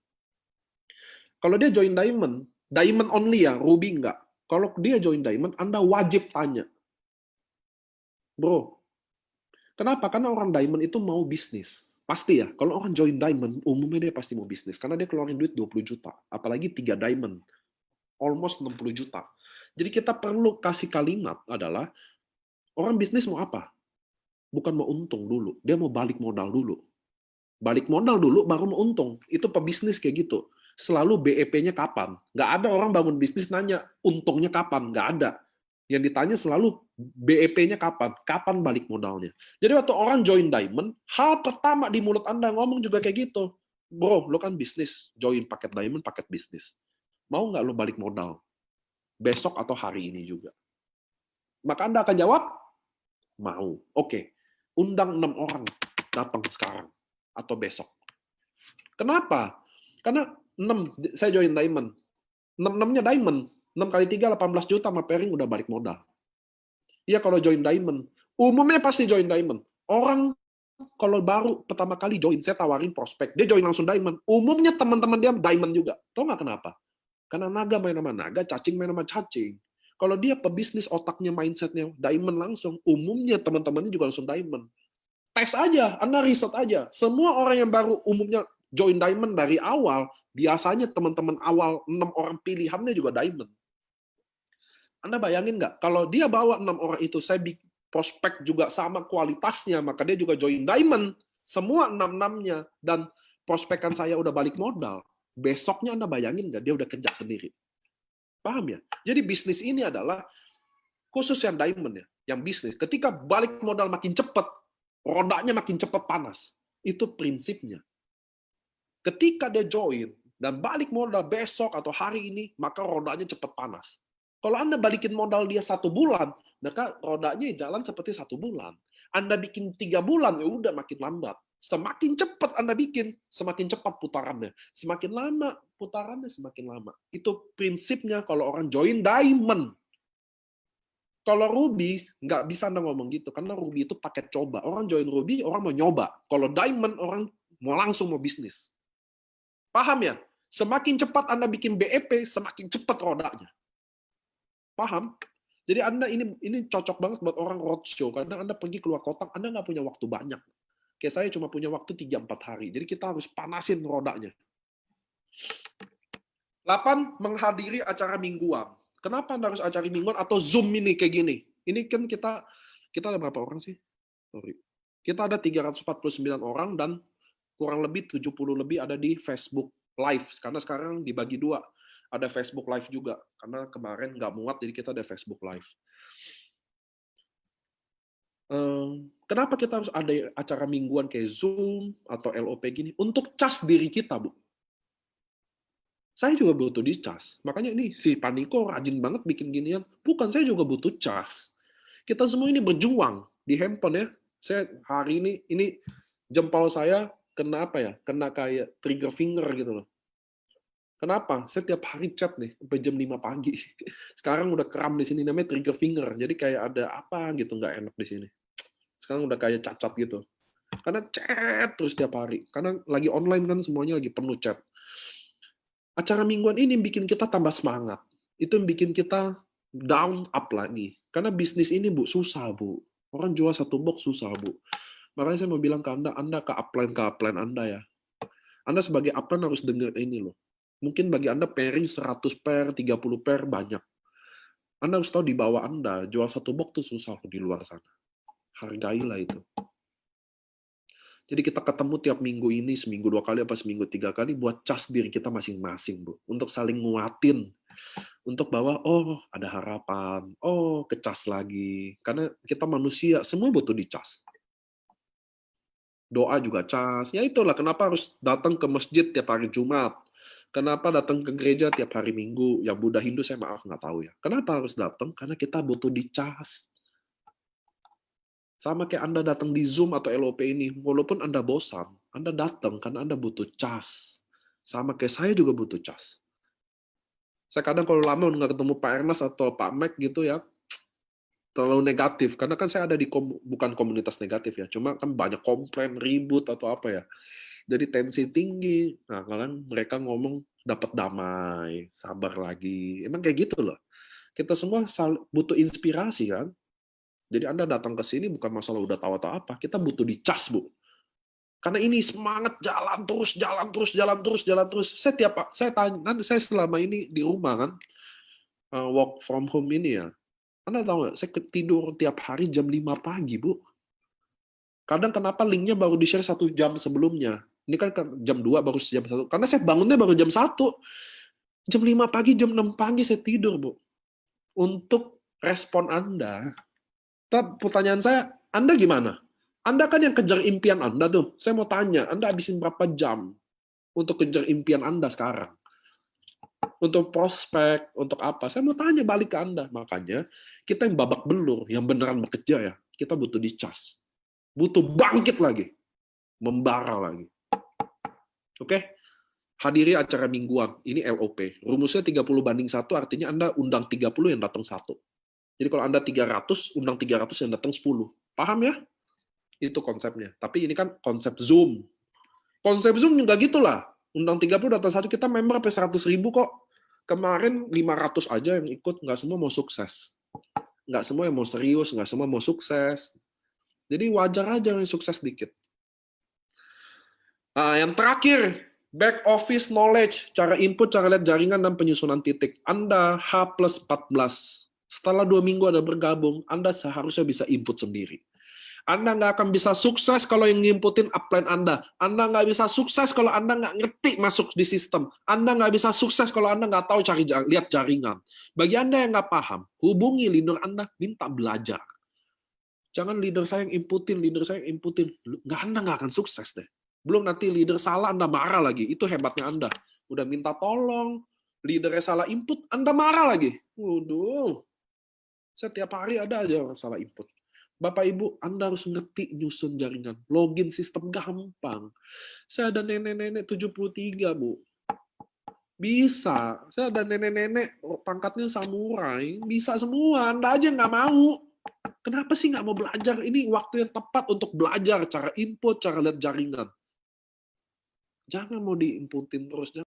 Kalau dia join Diamond, Diamond only ya, Ruby enggak. Kalau dia join Diamond, Anda wajib tanya. Bro, kenapa? Karena orang Diamond itu mau bisnis. Pasti ya, kalau orang join Diamond, umumnya dia pasti mau bisnis. Karena dia keluarin duit 20 juta. Apalagi 3 Diamond. Almost 60 juta. Jadi kita perlu kasih kalimat adalah, orang bisnis mau apa? Bukan mau untung dulu. Dia mau balik modal dulu. Balik modal dulu, baru mau untung. Itu pebisnis kayak gitu. Selalu BEP-nya kapan? Nggak ada orang bangun bisnis nanya, untungnya kapan? Nggak ada. Yang ditanya selalu, BEP-nya kapan? Kapan balik modalnya? Jadi waktu orang join Diamond, hal pertama di mulut Anda ngomong juga kayak gitu. Bro, lo kan bisnis, join paket diamond, paket bisnis. Mau nggak lo balik modal? Besok atau hari ini juga. Maka Anda akan jawab, mau. Oke, undang 6 orang datang sekarang atau besok. Kenapa? Karena 6, saya join diamond. 6-6-nya diamond. 6 kali 3, 18 juta sama pairing udah balik modal. Iya kalau join diamond. Umumnya pasti join diamond. Orang kalau baru pertama kali join, saya tawarin prospek. Dia join langsung diamond. Umumnya teman-teman dia diamond juga. Tahu nggak kenapa? Karena naga main sama naga, cacing main sama cacing. Kalau dia pebisnis, otaknya, mindsetnya diamond langsung, umumnya teman-temannya juga langsung diamond. Tes aja, Anda riset aja. Semua orang yang baru umumnya join diamond dari awal, biasanya teman-teman awal 6 orang pilihannya juga diamond. Anda bayangin nggak, kalau dia bawa 6 orang itu, saya bikin prospek juga sama kualitasnya, maka dia juga join diamond, semua 6-6-nya, dan prospekan saya udah balik modal. Besoknya Anda bayangin nggak, dia udah kejar sendiri. Paham ya? Jadi bisnis ini adalah, khusus yang diamond ya, yang bisnis, ketika balik modal makin cepat, rodanya makin cepat panas. Itu prinsipnya. Ketika dia join, dan balik modal besok atau hari ini, maka rodanya cepat panas. Kalau Anda balikin modal dia 1 bulan, maka rodanya jalan seperti 1 bulan. Anda bikin 3 bulan, ya udah makin lambat. Semakin cepat Anda bikin, semakin cepat putarannya. Semakin lama putarannya, semakin lama. Itu prinsipnya kalau orang join diamond. Kalau Ruby, nggak bisa Anda ngomong gitu, karena Ruby itu paket coba. Orang join Ruby, orang mau nyoba. Kalau diamond, orang mau langsung mau bisnis. Paham ya? Semakin cepat Anda bikin BEP, semakin cepat rodanya. Paham? Jadi Anda ini cocok banget buat orang roadshow, karena Anda pergi keluar kota, Anda nggak punya waktu banyak. Kayak saya cuma punya waktu 3-4 hari, jadi kita harus panasin rodanya. 8. Menghadiri acara mingguan. Kenapa Anda harus acara mingguan atau Zoom ini kayak gini? Ini kan kita ada berapa orang sih? Sorry. Kita ada 349 orang dan kurang lebih 70 lebih ada di Facebook Live. Karena sekarang dibagi 2. Ada Facebook Live juga. Karena kemarin nggak muat, jadi kita ada Facebook Live. Kenapa kita harus ada acara mingguan kayak Zoom atau LOP gini? Untuk cas diri kita, Bu. Saya juga butuh dicas. Makanya ini si Paniko rajin banget bikin ginian. Bukan, saya juga butuh cas. Kita semua ini berjuang di handphone ya. Saya hari ini jempol saya kena apa ya? Kena kayak trigger finger gitu loh. Kenapa? Saya tiap hari chat nih sampai jam 5 pagi. Sekarang udah kram di sini, namanya trigger finger. Jadi kayak ada apa gitu nggak enak di sini. Sekarang udah kayak cacat gitu. Karena chat terus tiap hari. Karena lagi online kan semuanya lagi penuh chat. Acara mingguan ini bikin kita tambah semangat. Itu yang bikin kita down up lagi. Karena bisnis ini, Bu, susah, Bu. Orang jual 1 box susah, Bu. Makanya saya mau bilang ke Anda ke upline Anda ya. Anda sebagai upline harus dengar ini loh. Mungkin bagi Anda pairing 100 pair, 30 pair banyak. Anda harus tahu di bawah Anda, jual 1 box itu susah di luar sana. Hargailah itu. Jadi kita ketemu tiap minggu ini, seminggu 2 kali, apa seminggu 3 kali, buat cas diri kita masing-masing, Bu. Untuk saling nguatin. Untuk bahwa, oh ada harapan, oh kecas lagi. Karena kita manusia, semua butuh dicas. Doa juga cas. Ya itulah kenapa harus datang ke masjid tiap hari Jumat. Kenapa datang ke gereja tiap hari Minggu? Ya Buddha Hindu saya maaf nggak tahu ya. Kenapa harus datang? Karena kita butuh dicas. Sama kayak Anda datang di Zoom atau LOP ini, walaupun Anda bosan, Anda datang karena Anda butuh cas. Sama kayak saya juga butuh cas. Saya kadang kalau lama nggak ketemu Pak Ernest atau Pak Mac gitu ya, terlalu negatif. Karena kan saya ada di bukan komunitas negatif ya, cuma kan banyak komplain, ribut atau apa ya. Jadi tensi tinggi. Nah, kalian mereka ngomong dapat damai, sabar lagi. Emang kayak gitu loh. Kita semua butuh inspirasi kan. Jadi Anda datang ke sini bukan masalah udah tahu atau apa, kita butuh dicas, Bu. Karena ini semangat jalan terus. Saya tanya, kan saya selama ini di rumah kan, work from home ini ya. Anda tahu nggak, saya tidur tiap hari jam 5 pagi, Bu. Kadang kenapa linknya baru di-share 1 jam sebelumnya. Ini kan jam 2 baru jam 1. Karena saya bangunnya baru jam 1. Jam 5 pagi, jam 6 pagi saya tidur, Bu. Untuk respon Anda. Tapi pertanyaan saya, Anda gimana? Anda kan yang kejar impian Anda tuh. Saya mau tanya, Anda habisin berapa jam? untuk kejar impian Anda sekarang. Untuk prospek, untuk apa? Saya mau tanya balik ke Anda. Makanya kita yang babak belur, yang beneran bekerja ya, kita butuh dicas. Butuh bangkit lagi. Membara lagi. Oke? Hadiri acara mingguan. Ini LOP. Rumusnya 30:1, artinya Anda undang 30 yang datang 1. Jadi kalau Anda 300, undang 300 yang datang 10. Paham ya? Itu konsepnya. Tapi ini kan konsep Zoom. Konsep Zoom juga gitulah. Undang 30 datang 1, kita member sampai 100.000 kok. Kemarin 500 aja yang ikut, nggak semua mau sukses. Nggak semua yang mau serius, nggak semua mau sukses. Jadi wajar aja yang sukses dikit. Nah, yang terakhir, back office knowledge, cara input, cara lihat jaringan, dan penyusunan titik. Anda H+14. Setelah 2 minggu Anda bergabung, Anda seharusnya bisa input sendiri. Anda nggak akan bisa sukses kalau yang ngimputin upline Anda. Anda nggak bisa sukses kalau Anda nggak ngerti masuk di sistem. Anda nggak bisa sukses kalau Anda nggak tahu lihat jaringan. Bagi Anda yang nggak paham, hubungi leader Anda, minta belajar. Jangan leader saya yang inputin, leader saya yang inputin. Anda nggak akan sukses deh. Belum nanti leader salah, Anda marah lagi. Itu hebatnya Anda. Udah minta tolong, leadernya salah input, Anda marah lagi. Waduh. Setiap hari ada aja orang salah input. Bapak Ibu, Anda harus ngerti nyusun jaringan. Login sistem gampang. Saya ada nenek-nenek 73, Bu. Bisa. Saya ada nenek-nenek pangkatnya samurai. Bisa semua. Anda aja nggak mau. Kenapa sih nggak mau belajar? Ini waktu yang tepat untuk belajar cara input, cara lihat jaringan. Jangan mau diinputin terus.